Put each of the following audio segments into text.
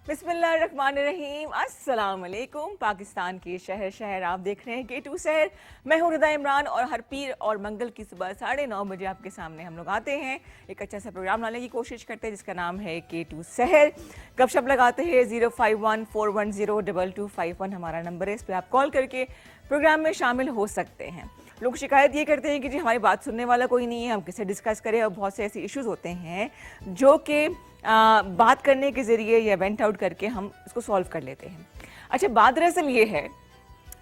बिस्मिल्लाहिर्रहमानिर्रहीम, अस्सलाम वालेकुम। पाकिस्तान के शहर शहर आप देख रहे हैं K2 शहर। मैं हूं रिदा इमरान और हर पीर और मंगल की सुबह 9:30 बजे आपके सामने हम लोग आते हैं, एक अच्छा सा प्रोग्राम लाने की कोशिश करते हैं जिसका नाम है K2 शहर। गपशप लगाते हैं। 05141022251 हमारा नंबर है, इस पर आप कॉल करके प्रोग्राम में शामिल हो सकते हैं। लोग शिकायत ये करते हैं कि जी हमारी बात सुनने वाला कोई नहीं है, हम किससे डिस्कस करें, और बहुत से ऐसे इश्यूज़ होते हैं जो कि बात करने के ज़रिए या वेंट आउट करके हम उसको सॉल्व कर लेते हैं। अच्छा, बात दरअसल ये है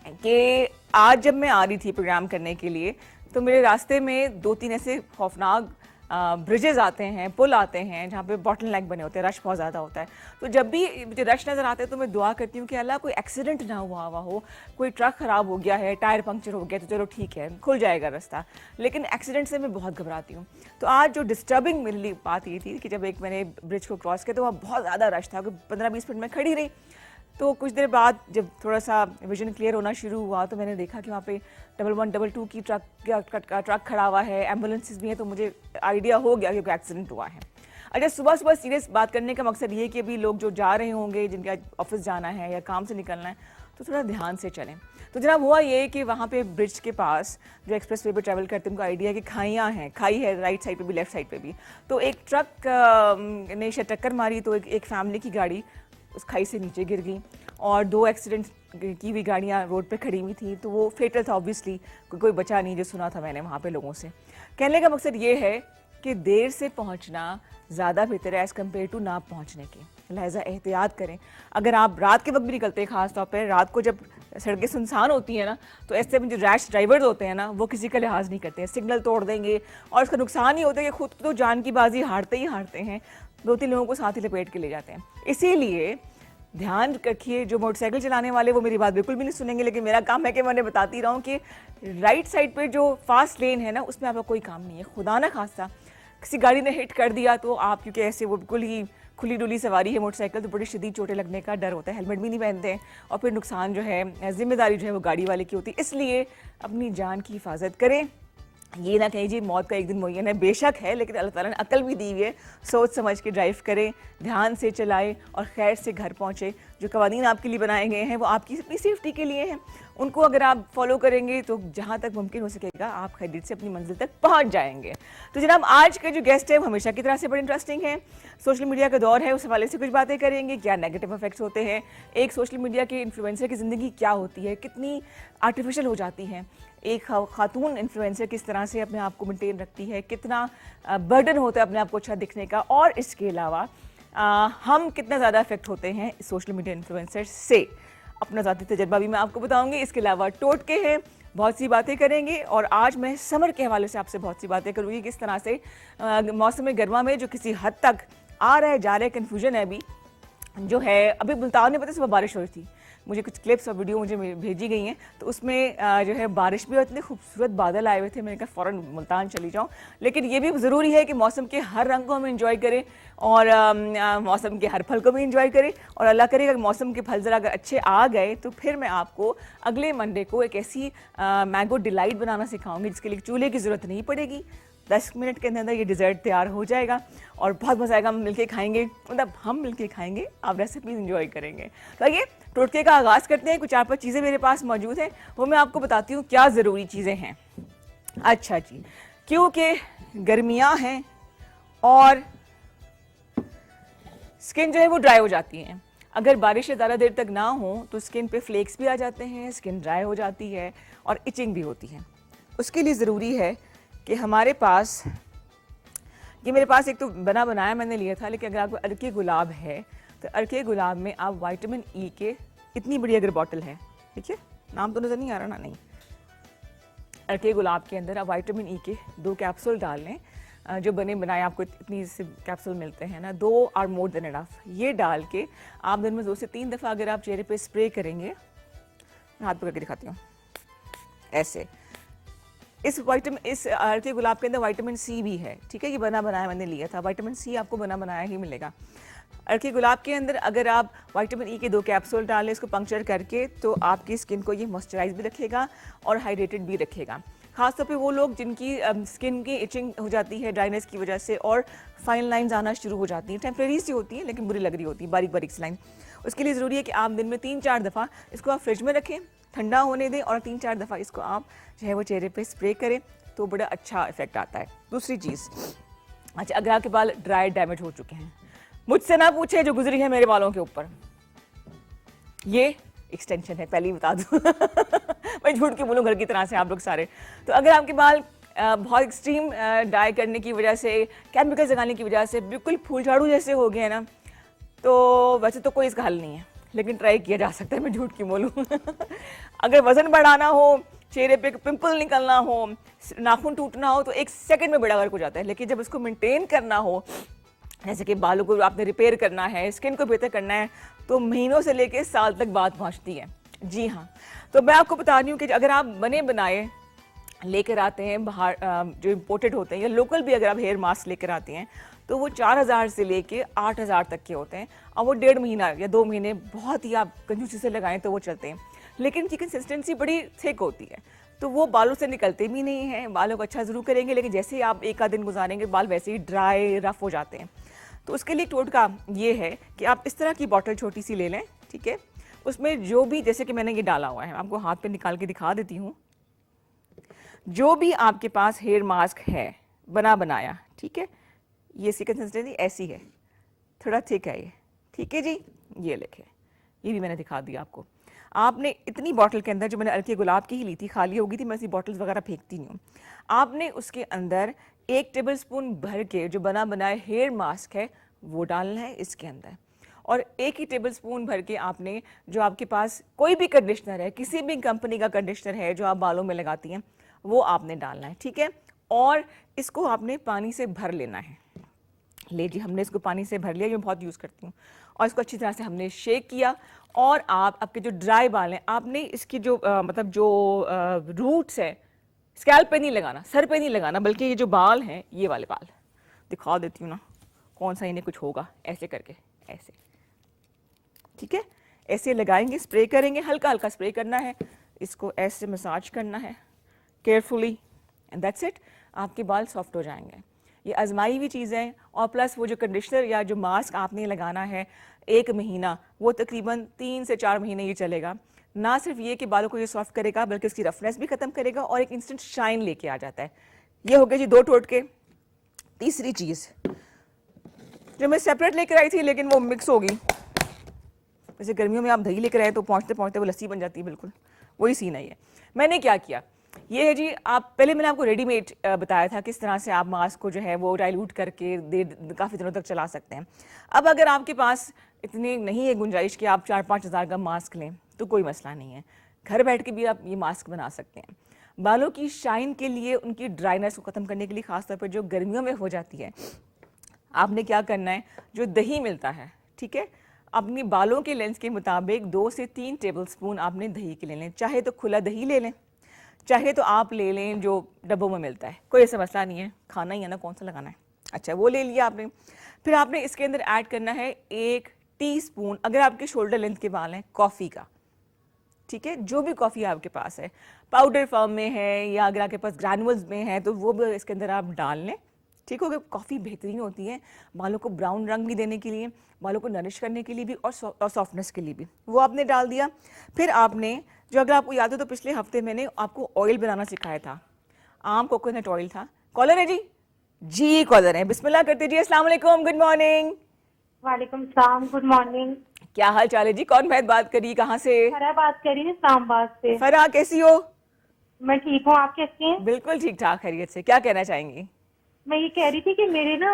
कि आज जब मैं आ रही थी प्रोग्राम करने के लिए तो मेरे रास्ते में 2-3 ऐसे खौफनाक ब्रिजेस आते हैं, पुल आते हैं जहाँ पे बॉटल नेक बने होते हैं, रश बहुत ज़्यादा होता है। तो जब भी मुझे रश नज़र आते हैं तो मैं दुआ करती हूँ कि अल्लाह कोई एक्सीडेंट ना हुआ हो, कोई ट्रक ख़राब हो गया है, टायर पंक्चर हो गया तो चलो ठीक है, खुल जाएगा रास्ता, लेकिन एक्सीडेंट से मैं बहुत घबराती हूँ। तो आज जो डिस्टर्बिंग मेरे लिए बात ये थी कि जब एक मैंने ब्रिज को क्रॉस किया तो वहाँ बहुत ज़्यादा रश था, 15-20 मिनट में खड़ी रही। तो कुछ देर बाद जब थोड़ा सा विजन क्लियर होना शुरू हुआ तो मैंने देखा कि वहाँ पे 1122 की ट्रक खड़ा हुआ है, एम्बुलेंसेस भी हैं, तो मुझे आइडिया हो गया कि कोई एक्सीडेंट हुआ है। अच्छा, सुबह सुबह सीरियस बात करने का मकसद ये है कि अभी लोग जो जा रहे होंगे, जिनका ऑफिस जाना है या काम से निकलना है, तो थोड़ा ध्यान से चलें। तो जनाब हुआ ये कि वहाँ पे ब्रिज के पास जो एक्सप्रेस वे पर ट्रैवल करते हैं उनको आइडिया है कि खाइयाँ हैं, खाई है राइट साइड पे भी लेफ्ट साइड पे भी। तो एक ट्रक ने शायद टक्कर मारी तो एक फैमिली की गाड़ी उस खाई से नीचे गिर गई और 2 एक्सीडेंट की हुई गाड़ियाँ रोड पे खड़ी हुई थी, तो वो फेटल था ऑब्वियसली, कोई बचा नहीं, जो सुना था मैंने वहाँ पे लोगों से। कहने का मकसद ये है कि देर से पहुँचना ज़्यादा बेहतर है एज़ कम्पेयर टू ना पहुँचने के, लिहाजा एहतियात करें। अगर आप रात के वक्त भी निकलते हैं, ख़ास तौर पर रात को जब सड़कें सुनसान होती हैं ना, तो ऐसे में जो रैश ड्राइवर्स होते हैं ना, वो किसी का लिहाज नहीं करते हैं, सिग्नल तोड़ देंगे और उसका नुकसान ही होता है कि खुद तो जान की बाजी हारते ही हारते हैं, 2-3 लोगों को साथ ही लपेट के ले जाते हैं। इसीलिए ध्यान रखिए, जो मोटरसाइकिल चलाने वाले वो मेरी बात बिल्कुल भी नहीं सुनेंगे, लेकिन मेरा काम है कि मैं उन्हें बताती रहूँ कि राइट साइड पे जो फास्ट लेन है ना, उसमें आपका कोई काम नहीं है। खुदा ना खास्ता किसी गाड़ी ने हिट कर दिया तो आप, क्योंकि ऐसे वो बिल्कुल ही खुली डुली सवारी है मोटरसाइकिल, तो बड़ी शदीद चोटें लगने का डर होता है, हेलमेट भी नहीं पहनते हैं और फिर नुकसान जो है, जिम्मेदारी जो है वो गाड़ी वाले की होती है। इसलिए अपनी जान की हिफाजत करें। ये ना कहीं जी मौत का एक दिन मुय्यन है, बेशक है, लेकिन अल्लाह ताला ने अकल भी दी हुई है, सोच समझ के ड्राइव करें, ध्यान से चलाएं और खैर से घर पहुँचे। जो कवानीन आपके लिए बनाए गए हैं वो आपकी अपनी सेफ्टी के लिए हैं, उनको अगर आप फॉलो करेंगे तो जहाँ तक मुमकिन हो सकेगा आप खैरियत से अपनी मंजिल तक पहुँच जाएंगे। तो जनाब आज के जो गेस्ट है वो हमेशा की तरह से बड़े इंटरेस्टिंग है। सोशल मीडिया का दौर है, उस हवाले से कुछ बातें करेंगे, क्या नेगेटिव इफेक्ट्स होते हैं, एक सोशल मीडिया के इन्फ्लुएंसर की ज़िंदगी क्या होती है, कितनी आर्टिफिशियल हो जाती है, एक खातून इन्फ्लुएंसर किस तरह से अपने आप को मेंटेन रखती है, कितना बर्डन होता है अपने आप को अच्छा दिखने का, और इसके अलावा हम कितना ज़्यादा इफेक्ट होते हैं सोशल मीडिया इन्फ्लुएंसर से, अपना ज़ाती तजर्बा भी मैं आपको बताऊंगी। इसके अलावा टोटके हैं, बहुत सी बातें करेंगे। और आज मैं समर के हवाले से आपसे बहुत सी बातें करूँगी, किस तरह से मौसम गर्मा में जो किसी हद तक आ रहा है जा रहा है, कन्फ्यूजन है अभी जो है। अभी मुल्तान में पता सुबह बारिश हो रही थी, मुझे कुछ क्लिप्स और वीडियो मुझे भेजी गई हैं, तो उसमें जो है बारिश भी, इतने खूबसूरत बादल आए हुए थे, मैंने कहा फ़ौरन मुल्तान चली जाऊँ। लेकिन ये भी ज़रूरी है कि मौसम के हर रंग को हम इंजॉय करें और मौसम के हर फल को भी इंजॉय करें। और अल्लाह करेगा कि मौसम के फल ज़रा अगर अच्छे आ गए तो फिर मैं आपको अगले मंडे को एक ऐसी मैंगो डिलाइट बनाना सिखाऊंगी जिसके लिए चूल्हे की ज़रूरत नहीं पड़ेगी। 10 मिनट के अंदर ये डिज़र्ट तैयार हो जाएगा और बहुत मज़ा आएगा। हम मिलके खाएंगे, मतलब हम मिलके खाएंगे, आप रेसिपी इंजॉय करेंगे। तो आइए टोटके का आगाज़ करते हैं। कुछ 4-5 चीज़ें मेरे पास मौजूद हैं, वो मैं आपको बताती हूँ क्या ज़रूरी चीज़ें हैं। अच्छा जी, क्योंकि गर्मियाँ हैं और स्किन जो है वो ड्राई हो जाती है। अगर बारिशें ज़्यादा देर तक ना हो तो स्किन पे फ्लेक्स भी आ जाते हैं, स्किन ड्राई हो जाती है और इचिंग भी होती है। उसके लिए ज़रूरी है कि हमारे पास, ये मेरे पास एक तो बना बनाया मैंने लिया था, लेकिन अगर आपको अर्के गुलाब है तो अर्के गुलाब में आप विटामिन ई के, इतनी बड़ी अगर बॉटल है, ठीक है, नाम तो नज़र नहीं आ रहा ना, नहीं, अर्के गुलाब के अंदर आप विटामिन ई के 2 कैप्सूल डाल लें, जो बने बनाए आपको इतनी से कैप्सूल मिलते हैं ना, 2 आर मोर देन इनफ। ये डाल के आप दिन में 2 से 3 दफ़ा अगर आप चेहरे पे स्प्रे करेंगे, मैं हाथ पकड़ के दिखाती हूँ ऐसे, इस अर्के गुलाब के अंदर विटामिन सी भी है, ठीक है, ये बना बनाया मैंने लिया था, विटामिन सी आपको बना बनाया ही मिलेगा। अर्के गुलाब के अंदर अगर आप विटामिन ई के 2 कैप्सूल डालें इसको पंक्चर करके, तो आपकी स्किन को ये मॉइस्चराइज भी रखेगा और हाइड्रेटेड भी रखेगा। खासतौर पे वो लोग जिनकी स्किन की इचिंग हो जाती है ड्राइनेस की वजह से और फाइन लाइंस आना शुरू हो जाती हैं, टेम्प्रेरी सी होती हैं लेकिन बुरी लग रही होती है, बारीक बारीक सी लाइन। उसके लिए ज़रूरी है कि आप दिन में 3-4 दफ़ा इसको आप फ्रिज में रखें, ठंडा होने दें और 3-4 दफ़ा इसको आप जो है वो चेहरे पे स्प्रे करें तो बड़ा अच्छा इफेक्ट आता है। दूसरी चीज़, अच्छा अगर आपके बाल ड्राई डैमेज हो चुके हैं, मुझसे ना पूछे जो गुजरी है मेरे बालों के ऊपर, ये एक्सटेंशन है, पहले ही बता दूं मैं झूठ के बोलूं घर की तरह से आप लोग सारे। तो अगर आपके बाल बहुत एक्सट्रीम डाई करने की वजह से, केमिकल्स लगाने की वजह से बिल्कुल फूल झाड़ू जैसे हो गए हैं ना, तो वैसे तो कोई इसका हल नहीं है, लेकिन ट्राई किया जा सकता है, मैं झूठ क्यों बोलूं अगर वजन बढ़ाना हो, चेहरे पे पिंपल निकलना हो, नाखून टूटना हो, तो 1 सेकंड में बेड़ा गर्क हो जाता है। लेकिन जब उसको मेंटेन करना हो, जैसे कि बालों को आपने रिपेयर करना है, स्किन को बेहतर करना है, तो महीनों से लेके साल तक बात पहुंचती है। जी हाँ, तो मैं आपको बता रही हूँ कि अगर आप बने बनाए लेकर आते हैं बाहर, जो इम्पोर्टेड होते हैं, या लोकल भी अगर आप हेयर मास्क लेकर आते हैं, तो वो 4000 से लेके 8000 तक के होते हैं और वो 1.5 महीना या 2 महीने बहुत ही आप कंजूसी से लगाएं तो वो चलते हैं। लेकिन उनकी कंसिस्टेंसी बड़ी थिक होती है, तो वो बालों से निकलते भी नहीं हैं। बालों को अच्छा ज़रूर करेंगे, लेकिन जैसे ही आप एक आध दिन गुजारेंगे बाल वैसे ही ड्राई रफ हो जाते हैं। तो उसके लिए टोटका ये है कि आप इस तरह की बॉटल छोटी सी ले लें, ठीक है। उसमें जो भी, जैसे कि मैंने ये डाला हुआ है, आपको हाथ पे निकाल के दिखा देती हूँ, जो भी आपके पास हेयर मास्क है बना बनाया, ठीक है, ये इसकी कंसिस्टेंसी ऐसी है, थोड़ा थिक है ये, ठीक है जी। ये लिखे, ये भी मैंने दिखा दिया आपको। आपने इतनी बॉटल के अंदर, जो मैंने हल्के गुलाब की ही ली थी, खाली हो गई थी, मैं ऐसी बॉटल्स वगैरह फेंकती नहीं हूँ, आपने उसके अंदर 1 टेबलस्पून भर के जो बना बनाए हेयर मास्क है वो डालना है इसके अंदर, और 1 ही टेबलस्पून भर के आपने जो आपके पास कोई भी कंडीशनर है, किसी भी कंपनी का कंडीशनर है जो आप बालों में लगाती हैं, वो आपने डालना है, ठीक है। और इसको आपने पानी से भर लेना है। ले जी, हमने इसको पानी से भर लिया, ये मैं बहुत यूज़ करती हूँ, और इसको अच्छी तरह से हमने शेक किया। और आप आपके जो ड्राई बाल हैं, आपने इसकी जो मतलब जो रूट्स है, स्कैल्प पे नहीं लगाना, सर पे नहीं लगाना, बल्कि ये जो बाल हैं, ये वाले बाल दिखा देती हूँ ना, कौन सा इन्हें कुछ होगा, ऐसे करके, ऐसे, ठीक है, ऐसे लगाएंगे, स्प्रे करेंगे, हल्का हल्का स्प्रे करना है, इसको ऐसे मसाज करना है केयरफुली, एंड दैट्स इट, आपके बाल सॉफ्ट हो जाएंगे। ये आजमाई हुई चीज़ है, और प्लस वो जो कंडीशनर या जो मास्क आपने लगाना है 1 महीना, वो तकरीबन 3 से 4 महीने ये चलेगा। ना सिर्फ ये कि बालों को ये सॉफ्ट करेगा, बल्कि उसकी रफनेस भी ख़त्म करेगा और एक इंस्टेंट शाइन लेके आ जाता है। ये हो गए जी 2 टोटके। तीसरी चीज़ जो मैं सेपरेट लेकर आई थी, लेकिन वो मिक्स हो गई, जैसे गर्मियों में आप दही लेकर आए तो पहुँचते पहुँचते वो लस्सी बन जाती है, बिल्कुल वही सीन है ये। मैंने क्या किया, ये है जी, आप पहले मैंने आपको रेडीमेड बताया था किस तरह से आप मास्क को जो है वो डाइल्यूट करके काफ़ी दिनों तक चला सकते हैं। अब अगर आपके पास इतनी नहीं है गुंजाइश कि आप 4-5 हज़ार का मास्क लें, तो कोई मसला नहीं है, घर बैठ के भी आप ये मास्क बना सकते हैं। बालों की शाइन के लिए, उनकी ड्राइनेस को ख़त्म करने के लिए, ख़ासतौर पर जो गर्मियों में हो जाती है, आपने क्या करना है, जो दही मिलता है, ठीक है, अपनी बालों के लेंथ के मुताबिक 2 से 3 टेबलस्पून आपने दही के ले लें। चाहे तो खुला दही ले लें, चाहे तो आप ले लें जो डब्बों में मिलता है, कोई ऐसा मसला नहीं है, खाना ही है ना, कौन सा लगाना है। अच्छा, वो ले लिया आपने। फिर आपने इसके अंदर ऐड करना है 1 टीस्पून, अगर आपके शोल्डर लेंथ के बाल हैं, कॉफ़ी का, ठीक है, जो भी कॉफ़ी आपके पास है, पाउडर फॉर्म में है या अगर आपके पास ग्रैनुअल्स में है तो वो भी इसके अंदर आप डाल लें, ठीक हो गया। कॉफ़ी बेहतरीन होती है बालों को ब्राउन रंग भी देने के लिए, बालों को नरिश करने के लिए भी, और सॉफ्टनेस के लिए भी, वो आपने डाल दिया। फिर आपने जो, अगर आपको याद हो तो पिछले हफ्ते मैंने आपको ऑयल बनाना सिखाया था, आम कोकोनट ऑयल था। कॉलर है जी? जी कॉलर है, बिस्मिल्लाह करते जी। अस्सलाम वालेकुम, गुड मॉर्निंग। वालेकुम सलाम, गुड मॉर्निंग। क्या हाल चाल है जी? कौन मैं बात करी, कहाँ से? फरा बात कर रही हूँ इस्लामाबाद से। फरा कैसी हो? मैं ठीक हूँ, आप कैसी हैं? बिल्कुल ठीक ठाक, खैरियत से। क्या कहना चाहेंगी? मैं ये कह रही थी कि मेरे ना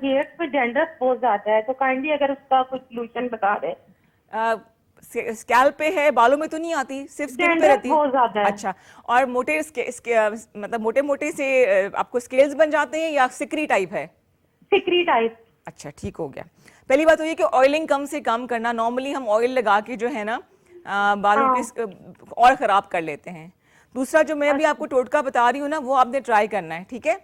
हेयर्स पे डैंड्रफ बहुत ज्यादा है, तो काइंडली अगर उसका कुछ सोल्यूशन बता दे। स्कैल्प पे है, बालों में तो नहीं आती, सिर्फ स्किन पे डैंड्रफ रहती है? बहुत ज्यादा है। अच्छा, और मोटे मतलब मोटे मोटे से आपको स्केल्स बन जाते हैं या सिकरी टाइप है? सिकरी टाइप। अच्छा, ठीक हो गया। पहली बात तो ये कि ऑयलिंग कम से कम करना। नॉर्मली हम ऑयल लगा के जो है ना बालों के और ख़राब कर लेते हैं। दूसरा जो मैं अभी आपको टोटका बता रही हूँ ना, वो आपने ट्राई करना है, ठीक है,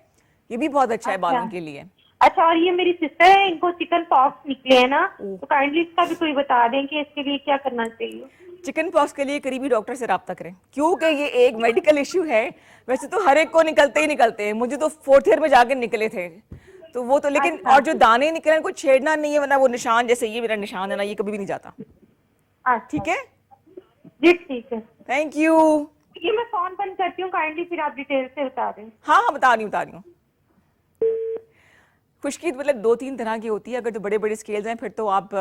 ये भी बहुत अच्छा है बालों के लिए। अच्छा, और ये मेरी सिस्टर है, इनको चिकन पॉक्स निकले हैं ना, तो काइंडली इसका भी कोई बता दें कि इसके लिए क्या करना चाहिए। चिकन पॉक्स के लिए करीबी डॉक्टर से रब्ता करें, क्योंकि ये एक मेडिकल इश्यू है। वैसे तो हर एक को निकलते ही निकलते हैं, मुझे तो 4th ईयर में जाकर निकले थे, तो वो तो लेकिन अच्छा। और जो दाने निकले उनको छेड़ना नहीं है, वरना वो निशान जैसे ये मेरा निशान है ना, ये कभी भी नहीं जाता। अच्छा ठीक है, जी, ठीक है। Thank you. ये मैं फोन बंद करती हूँ, काइंडली फिर आप डिटेल से बता दें। हाँ हाँ, बता रही हूँ। खुश्की मतलब 2-3 तरह की होती है। अगर तो बड़े बड़े स्केल्स हैं फिर तो आप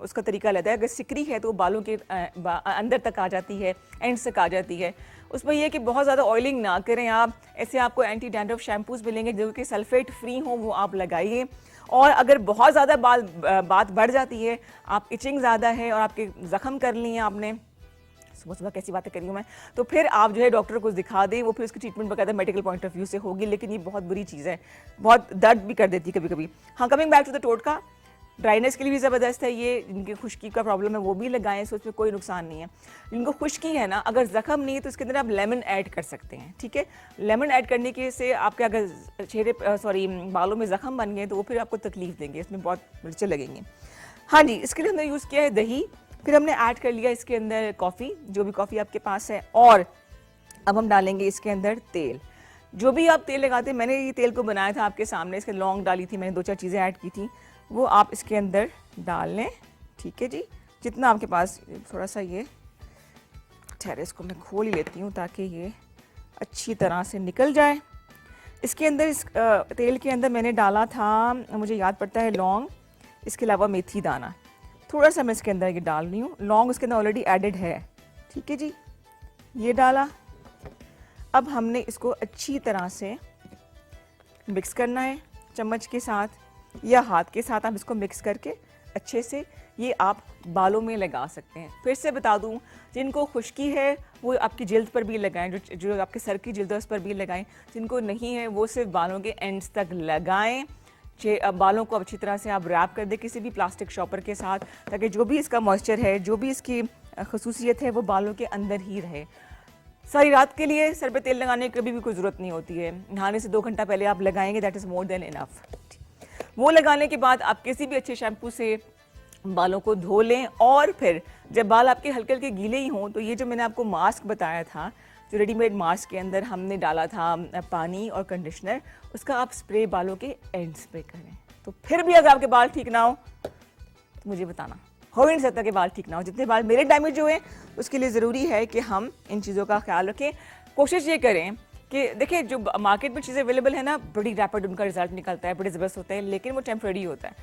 उसका तरीका अलग है। अगर सिकरी है तो वो बालों के अंदर तक आ जाती है, एंड्स तक आ जाती है। उसमें यह है कि बहुत ज़्यादा ऑयलिंग ना करें आप। ऐसे आपको एंटी डैंड्रफ शैम्पूज मिलेंगे जो कि सल्फेट फ्री हों, वो आप लगाइए। और अगर बहुत ज़्यादा बात बढ़ जाती है, आप इचिंग ज़्यादा है और आपके ज़ख्म कर लिए आपने, सुबह सुबह कैसी बातें करी हूँ मैं, तो फिर आप जो है डॉक्टर को दिखा दें, वो फिर उसकी ट्रीटमेंट बकायदा मेडिकल पॉइंट ऑफ व्यू से होगी। लेकिन ये बहुत बुरी चीज़ है, बहुत दर्द भी कर देती है कभी कभी। हाँ, कमिंग बैक टू द टोटका, ड्राइनेस के लिए भी ज़बरदस्त है ये। जिनकी खुश्की का प्रॉब्लम है वो भी लगाएं, सो उसमें कोई नुकसान नहीं है। जिनको खुश्की है ना, अगर ज़ख्म नहीं है तो इसके अंदर आप लेमन ऐड कर सकते हैं। ठीक है, लेमन ऐड करने के से आपके अगर बालों में ज़ख्म बन गए तो वो फिर आपको तकलीफ देंगे, इसमें बहुत मिर्चें लगेंगी। हाँ जी, इसके लिए हमने यूज़ किया है दही, फिर हमने ऐड कर लिया इसके अंदर कॉफ़ी, जो भी कॉफ़ी आपके पास है, और अब हम डालेंगे इसके अंदर तेल। जो भी आप तेल लगाते हैं, मैंने ये तेल को बनाया था आपके सामने, इसके लौंग डाली थी मैंने, 2-4 चीज़ें ऐड की थी, वो आप इसके अंदर डाल लें। ठीक है जी, जितना आपके पास, थोड़ा सा ये ठहरे, इसको मैं खोल ही लेती हूँ ताकि ये अच्छी तरह से निकल जाए। इसके अंदर इस तेल के अंदर मैंने डाला था, मुझे याद पड़ता है, लौंग, इसके अलावा मेथी दाना, थोड़ा सा मैं इसके अंदर ये डाल रही हूँ। लौंग उसके अंदर ऑलरेडी एडेड है। ठीक है जी, ये डाला। अब हमने इसको अच्छी तरह से मिक्स करना है चम्मच के साथ या हाथ के साथ। आप इसको मिक्स करके अच्छे से ये आप बालों में लगा सकते हैं। फिर से बता दूं, जिनको खुश्की है वो आपकी जिल्द पर भी लगाएं, जो आपके सर की जिल्द है उस पर भी लगाएं। जिनको नहीं है वो सिर्फ बालों के एंड्स तक लगाएं। बालों को अच्छी तरह से आप रैप कर दें किसी भी प्लास्टिक शॉपर के साथ, ताकि जो भी इसका मॉइस्चर है, जो भी इसकी खसूसियत है, वो बालों के अंदर ही रहे। सारी रात के लिए सर पे तेल लगाने की कभी भी कोई ज़रूरत नहीं होती है। नहाने से 2 घंटा पहले आप लगाएंगे, that is more than enough. वो लगाने के बाद आप किसी भी अच्छे शैम्पू से बालों को धो लें, और फिर जब बाल आपके हल्के हल्के गीले ही हों तो ये जो मैंने आपको मास्क बताया था, जो रेडीमेड मास्क के अंदर हमने डाला था पानी और कंडीशनर, उसका आप स्प्रे बालों के एंड्स पे करें। तो फिर भी अगर आपके बाल ठीक ना हो तो मुझे बताना, हो ही नहीं सकता कि बाल ठीक ना हो। जितने बाल मेरे डैमेज हुए उसके लिए ज़रूरी है कि हम इन चीज़ों का ख्याल रखें। कोशिश ये करें कि देखिए, जो मार्केट में चीज़ें अवेलेबल है ना, बड़ी रैपिड उनका रिजल्ट निकलता है, बड़े ज़बरदस्त होते हैं, लेकिन वो टेम्प्रेरी होता है।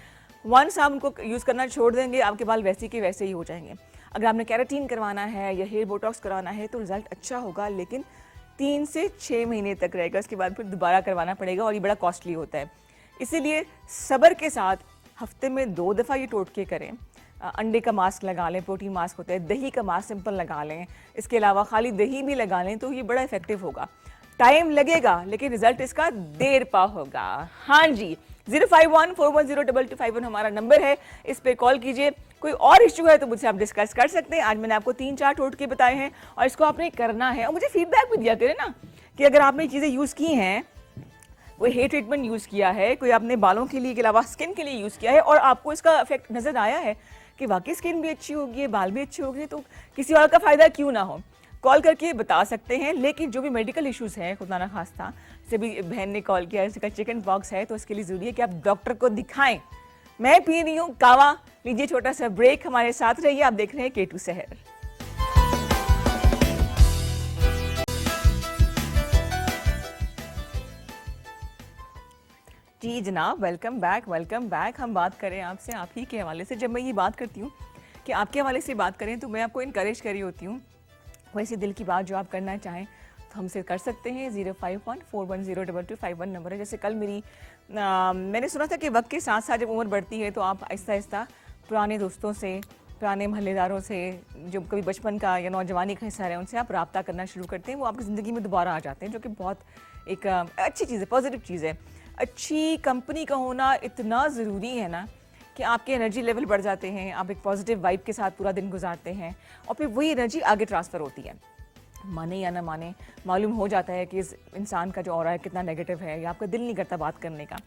वंस आप उनको यूज़ करना छोड़ देंगे, आपके बाल वैसे के वैसे ही हो जाएंगे। अगर आपने कैराटीन करवाना है या हेयर बोटॉक्स करवाना है तो रिजल्ट अच्छा होगा, लेकिन 3 से 6 महीने तक रहेगा। उसके बाद फिर दोबारा करवाना पड़ेगा और ये बड़ा कॉस्टली होता है। इसीलिए सब्र के साथ हफ्ते में 2 दफ़ा ये टोटके करें। अंडे का मास्क लगा लें, प्रोटीन मास्क होता है, दही का मास्क सिंपल लगा लें, इसके अलावा खाली दही भी लगा लें तो ये बड़ा इफेक्टिव होगा। टाइम लगेगा लेकिन रिजल्ट इसका देर पा होगा। हाँ जी, 05141022251 हमारा नंबर है, इस पे कॉल कीजिए। कोई और इश्यू है तो मुझसे आप डिस्कस कर सकते हैं। आज मैंने आपको 3-4 टोटके बताए हैं और इसको आपने करना है, और मुझे फीडबैक भी दिया करें ना कि अगर आपने चीज़ें यूज़ की हैं, कोई हेयर ट्रीटमेंट यूज़ किया है, कोई आपने बालों के लिए के अलावा स्किन के लिए यूज़ किया है और आपको इसका इफेक्ट नज़र आया है कि वाकई स्किन भी अच्छी होगी, बाल भी अच्छे होंगे, तो किसी और का फ़ायदा क्यों ना हो। कॉल करके बता सकते हैं। लेकिन जो भी मेडिकल इश्यूज़ हैं, खुदा ना खास्ता, जैसे भी बहन ने कॉल किया, इसका चिकन पॉक्स है, तो इसके लिए ज़रूरी है कि आप डॉक्टर को दिखाएं। मैं पी रही हूँ कावा, लीजिए छोटा सा ब्रेक, हमारे साथ रहिए। आप देख रहे हैं K2 शहर। जी जनाब, वेलकम बैक। हम बात करें आपसे आप ही के हवाले से। जब मैं ये बात करती हूँ कि आपके हवाले से बात करें तो मैं आपको इनकरेज कर रही होती हूँ। वैसे दिल की बात जो आप करना चाहें तो हमसे कर सकते हैं। 05141022251 नंबर है। जैसे कल मैंने सुना था कि वक्त के साथ साथ जब उम्र बढ़ती है तो आप आहिस्ता आहिस्ता पुराने दोस्तों से, पुराने महल्लेदारों से, जो कभी बचपन का या नौजवानी का हिस्सा रहे, उनसे आप रब्ता करना शुरू करते हैं। वो आपकी ज़िंदगी में दोबारा आ जाते हैं, जो कि बहुत एक अच्छी चीज़ है, पॉजिटिव चीज़ है। अच्छी कंपनी का होना इतना ज़रूरी है ना कि आपके एनर्जी लेवल बढ़ जाते हैं, आप एक पॉजिटिव वाइब के साथ पूरा दिन गुजारते हैं और फिर वही एनर्जी आगे ट्रांसफ़र होती है। माने या ना माने, मालूम हो जाता है कि इस इंसान का जो ऑरा है कितना नेगेटिव है, या आपका दिल नहीं करता बात करने का।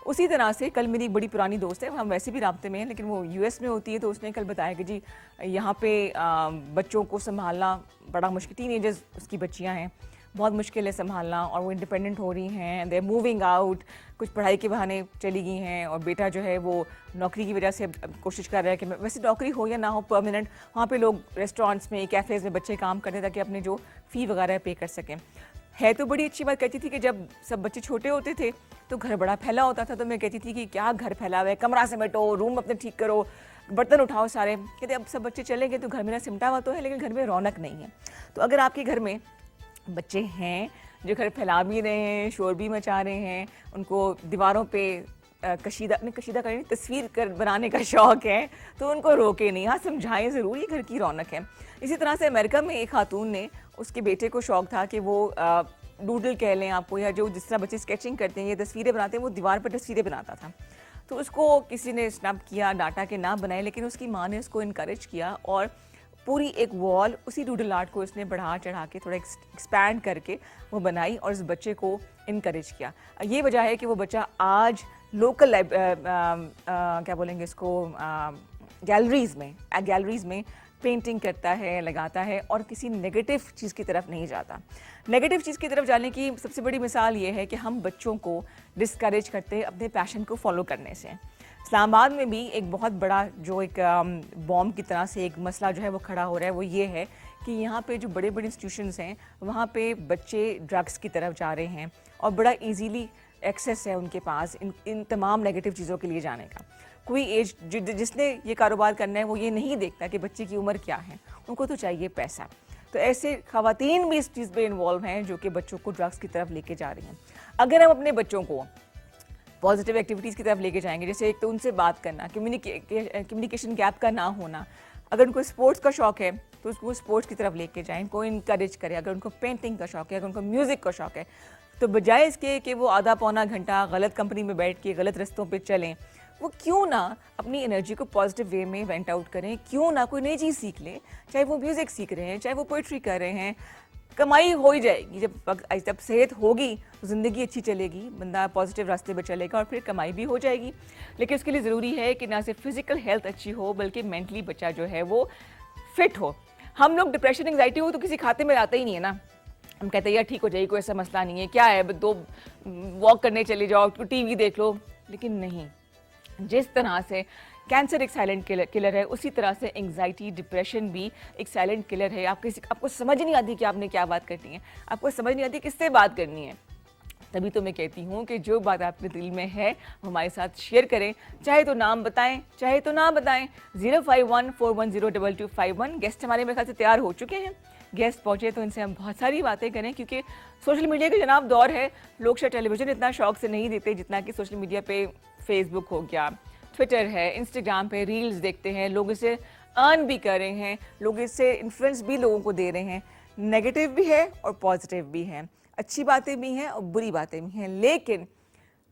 उसी तरह से कल मेरी एक बड़ी पुरानी दोस्त है, हम वैसे भी राब्ते में हैं लेकिन वो यूएस में होती है, तो उसने कल बताया कि जी यहाँ पे बच्चों को संभालना बड़ा मुश्किल, टीनेजर्स उसकी बच्चियाँ हैं, बहुत मुश्किल है संभालना, और वो इंडिपेंडेंट हो रही हैं, दे आर मूविंग आउट, कुछ पढ़ाई के बहाने चली गई हैं, और बेटा जो है वो नौकरी की वजह से कोशिश कर रहा है कि वैसे नौकरी हो या ना हो परमानेंट, वहाँ पे लोग रेस्टोरेंट्स में, कैफ़ेज़ में बच्चे काम करते ताकि अपने जो फ़ी वगैरह पे कर सकें। है तो बड़ी अच्छी बात, कहती थी कि जब सब बच्चे छोटे होते थे तो घर बड़ा फैला होता था, तो मैं कहती थी कि क्या घर फैला हुआ है, कमरा समेटो, रूम अपने ठीक करो, बर्तन उठाओ सारे। कहते अब सब बच्चे चले गए तो घर मेरा सिमटा हुआ तो है लेकिन घर में रौनक नहीं है। तो अगर आपके घर में बच्चे हैं जो घर फैला भी रहे हैं, शोर भी मचा रहे हैं, उनको दीवारों पे कशीदा करने तस्वीर बनाने का शौक़ है, तो उनको रोके नहीं, हाँ समझाएं ज़रूर, ये घर की रौनक है। इसी तरह से अमेरिका में एक खातून ने, उसके बेटे को शौक़ था कि वो डूडल कह लें आपको, या जो जिस तरह बच्चे स्केचिंग करते हैं, ये तस्वीरें बनाते हैं, वो दीवार पर तस्वीरें बनाता था। तो उसको किसी ने स्नैप किया, डाटा के ना बनाए, लेकिन उसकी माँ ने उसको इनकरेज किया और पूरी एक वॉल उसी डूडल आर्ट को उसने बढ़ा चढ़ा के थोड़ा एक्सपैंड करके वो बनाई और उस बच्चे को इनकरेज किया। ये वजह है कि वो बच्चा आज लोकल क्या बोलेंगे इसको, गैलरीज़ में पेंटिंग करता है, लगाता है और किसी नेगेटिव चीज़ की तरफ नहीं जाता। नेगेटिव चीज़ की तरफ जाने की सबसे बड़ी मिसाल ये है कि हम बच्चों को डिस्करेज करते हैं अपने पैशन को फॉलो करने से। इस्लामाबाद में भी एक बहुत बड़ा जो एक बॉम्ब की तरह से एक मसला जो है वो खड़ा हो रहा है, वो ये है कि यहाँ पे जो बड़े बड़े इंस्टीट्यूशंस हैं वहाँ पे बच्चे ड्रग्स की तरफ जा रहे हैं और बड़ा इजीली एक्सेस है उनके पास इन तमाम नेगेटिव चीज़ों के लिए जाने का। कोई एज जिसने ये कारोबार करना है वो ये नहीं देखता कि बच्चे की उम्र क्या है, उनको तो चाहिए पैसा। तो ऐसे ख़वातीन भी इस चीज़ पे इन्वॉल्व हैं जो कि बच्चों को ड्रग्स की तरफ लेके जा रही हैं। अगर हम अपने बच्चों को पॉजिटिव एक्टिविटीज़ की तरफ लेके जाएंगे, जैसे एक तो उनसे बात करना, कम्युनिकेशन गैप का ना होना, अगर उनको स्पोर्ट्स का शौक़ है तो उसको स्पोर्ट्स की तरफ लेके जाएं, उनको इनकरेज करें। अगर उनको पेंटिंग का शौक़ है, अगर उनको म्यूज़िक का शौक़ है, तो बजाय इसके कि वो आधा पौना घंटा गलत कंपनी में बैठ के गलत रस्तों पे चलें, वो क्यों ना अपनी एनर्जी को पॉजिटिव वे में वेंट आउट करें, क्यों ना कोई नई चीज़ सीख लें, चाहे वो म्यूज़िक सीख रहे हैं, चाहे वो पोइट्री कर रहे हैं। कमाई हो ही जाएगी, जब सेहत होगी तो ज़िंदगी अच्छी चलेगी, बंदा पॉजिटिव रास्ते पर चलेगा और फिर कमाई भी हो जाएगी। लेकिन उसके लिए ज़रूरी है कि ना सिर्फ फिज़िकल हेल्थ अच्छी हो बल्कि मेंटली बच्चा जो है वो फिट हो। हम लोग डिप्रेशन एंग्जाइटी हो तो किसी खाते में आता ही नहीं है ना, हम कहते हैं यार ठीक हो जाएगी, कोई ऐसा मसला नहीं है, क्या है, 2 वॉक करने चले जाओ, टीवी देख लो। लेकिन नहीं, जिस तरह से कैंसर एक साइलेंट किलर है, उसी तरह से एंग्जाइटी, डिप्रेशन भी एक साइलेंट किलर है। आपको समझ नहीं आती कि आपने क्या बात करनी है, आपको समझ नहीं आती किससे बात करनी है। तभी तो मैं कहती हूँ कि जो बात आपके दिल में है वो हमारे साथ शेयर करें, चाहे तो नाम बताएं चाहे तो ना बताएं। 0514102251। गेस्ट हमारे मेरे ख्याल से तैयार हो चुके हैं, गेस्ट पहुँचे तो इनसे हम बहुत सारी बातें करें, क्योंकि सोशल मीडिया का जनाब दौर है। लोग शायद टेलीविज़न इतना शौक से नहीं देते जितना कि सोशल मीडिया पे फेसबुक हो गया, ट्विटर है, इंस्टाग्राम पे रील्स देखते हैं, लोग इससे अर्न भी कर रहे हैं, लोग इससे इन्फ्लुएंस भी लोगों को दे रहे हैं। नेगेटिव भी है और पॉजिटिव भी है, अच्छी बातें भी हैं और बुरी बातें भी हैं, लेकिन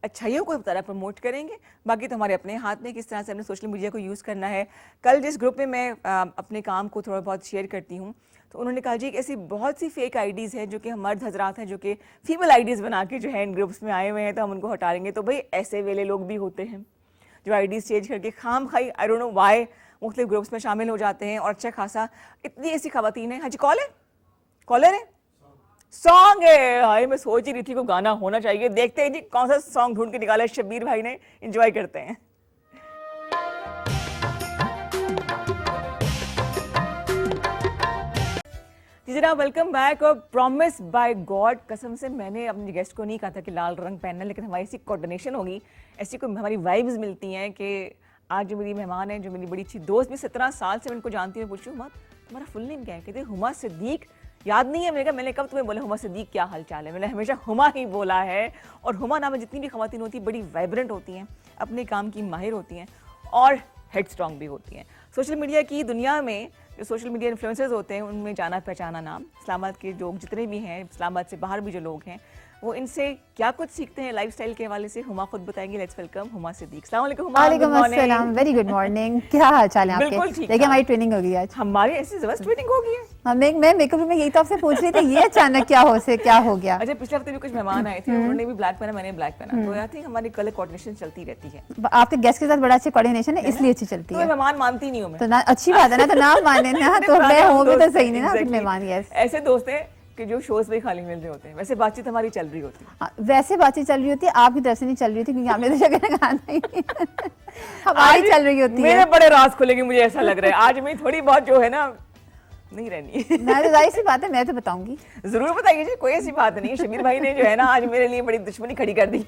अच्छाइयों को तरह प्रमोट करेंगे, बाकी तो हमारे अपने हाथ में किस तरह से हमने सोशल मीडिया को यूज़ करना है। कल जिस ग्रुप में मैं अपने काम को थोड़ा बहुत शेयर करती हूँ तो उन्होंने कहा जी ऐसी बहुत सी फेक आईडीज़ हैं जो कि मर्द हजरात हैं जो कि फीमेल आईडीज़ बना के जो है इन ग्रुप्स में आए हुए हैं, तो हम उनको हटा देंगे। तो भाई ऐसे वेले लोग भी होते हैं जो आईडीज़ चेंज करके खाम खाई आई डोंट नो वाई मुख्तलिफ ग्रुप्स में शामिल हो जाते हैं और अच्छा खासा इतनी ऐसी खवातीन हैं। हाँ जी, कॉलर है, सॉन्ग है। हाय मैं सोच ही रही थी को गाना होना चाहिए, देखते हैं जी कौन सा सॉन्ग ढूंढ के निकाला है शब्बीर भाई ने, एंजॉय करते हैं। जी जनाब, वेलकम बैक। और प्रॉमिस बाय गॉड, कसम से मैंने अपने गेस्ट को नहीं कहा था कि लाल रंग पहनना, लेकिन हमारी ऐसी कोऑर्डिनेशन होगी, ऐसी कोई हमारी वाइब्स मिलती हैं कि आज जो मेरी मेहमान है, जो मेरी बड़ी अच्छी दोस्त, भी 17 साल से मैं इनको जानती हूँ, पूछूँ हुमा तुम्हारा फुल नेम क्या है? कहते हुमा सिद्दीक। याद नहीं है मैंने कब तुम्हें बोले हुमा सिद्दीक क्या हाल चाल है? मैंने हमेशा हुमा ही बोला है। और हुमा नाम में जितनी भी खवातीन होती हैं बड़ी वाइब्रेंट होती हैं, अपने काम की माहिर होती हैं और हेड स्ट्रॉन्ग भी होती हैं। सोशल मीडिया की दुनिया में जो सोशल मीडिया इन्फ्लुएंसर्स होते हैं उनमें जाना पहचाना नाम, इस्लामाबाद के लोग जितने भी हैं, इस्लामाबाद से बाहर भी जो लोग हैं, वो इनसे क्या कुछ सीखते हैं लाइफस्टाइल के हवाले से, हुमा खुद बताएंगे। Let's welcome Huma Siddiq. अस्सलाम वालेकुम हुमा। वालेकुम अस्सलाम, वेरी गुड मॉर्निंग। क्या हाल चाल है आपके? बिल्कुल ठीक। देखिए हमारी ट्रेनिंग होगी आज। हमारी ऐसी जबरदस्त ट्रेनिंग होगी है, हाँ, मैं मेकअप रूम में यही तो आपसे पूछ रही थी, ये अचानक क्या हो गया? अच्छा, पिछले हफ्ते भी कुछ मेहमान आए थे, उन्होंने भी ब्लैक पहना, मैंने ब्लैक पहना, तो आई थिंक हमारी कलर कोऑर्डिनेशन चलती रहती है। आपके गेस्ट के साथ बड़ा अच्छा कोऑर्डिनेशन है, इसलिए अच्छी चलती तो है। मेहमान मानती नहीं हूँ मैं। तो ना अच्छी बात है ना, तो ना माने ना, तो मैं हूँ भी तो सही नहीं ना, Exactly. मेहमान। यस, ऐसे दोस्त हैं कि जो शोज पे खाली मिल रहे होते हैं, वैसे बातचीत हमारी चल रही होती है। हाँ, वैसे बातचीत चल रही होती है, आपकी तरफ से नहीं चल रही होती, क्योंकि आपने तो जगह खाना ही हमारी चल रही होती मेरे है। बड़े राज खुलेंगे, मुझे ऐसा लग रहा है आज मैं थोड़ी बहुत जो है ना नहीं रहनी। मैं तो जाहिर सी बात है, मैं तो बताऊंगी। जरूर बताइए जी, कोई ऐसी बात नहीं है। शमीर भाई ने जो है ना आज मेरे लिए बड़ी दुश्मनी खड़ी कर दी।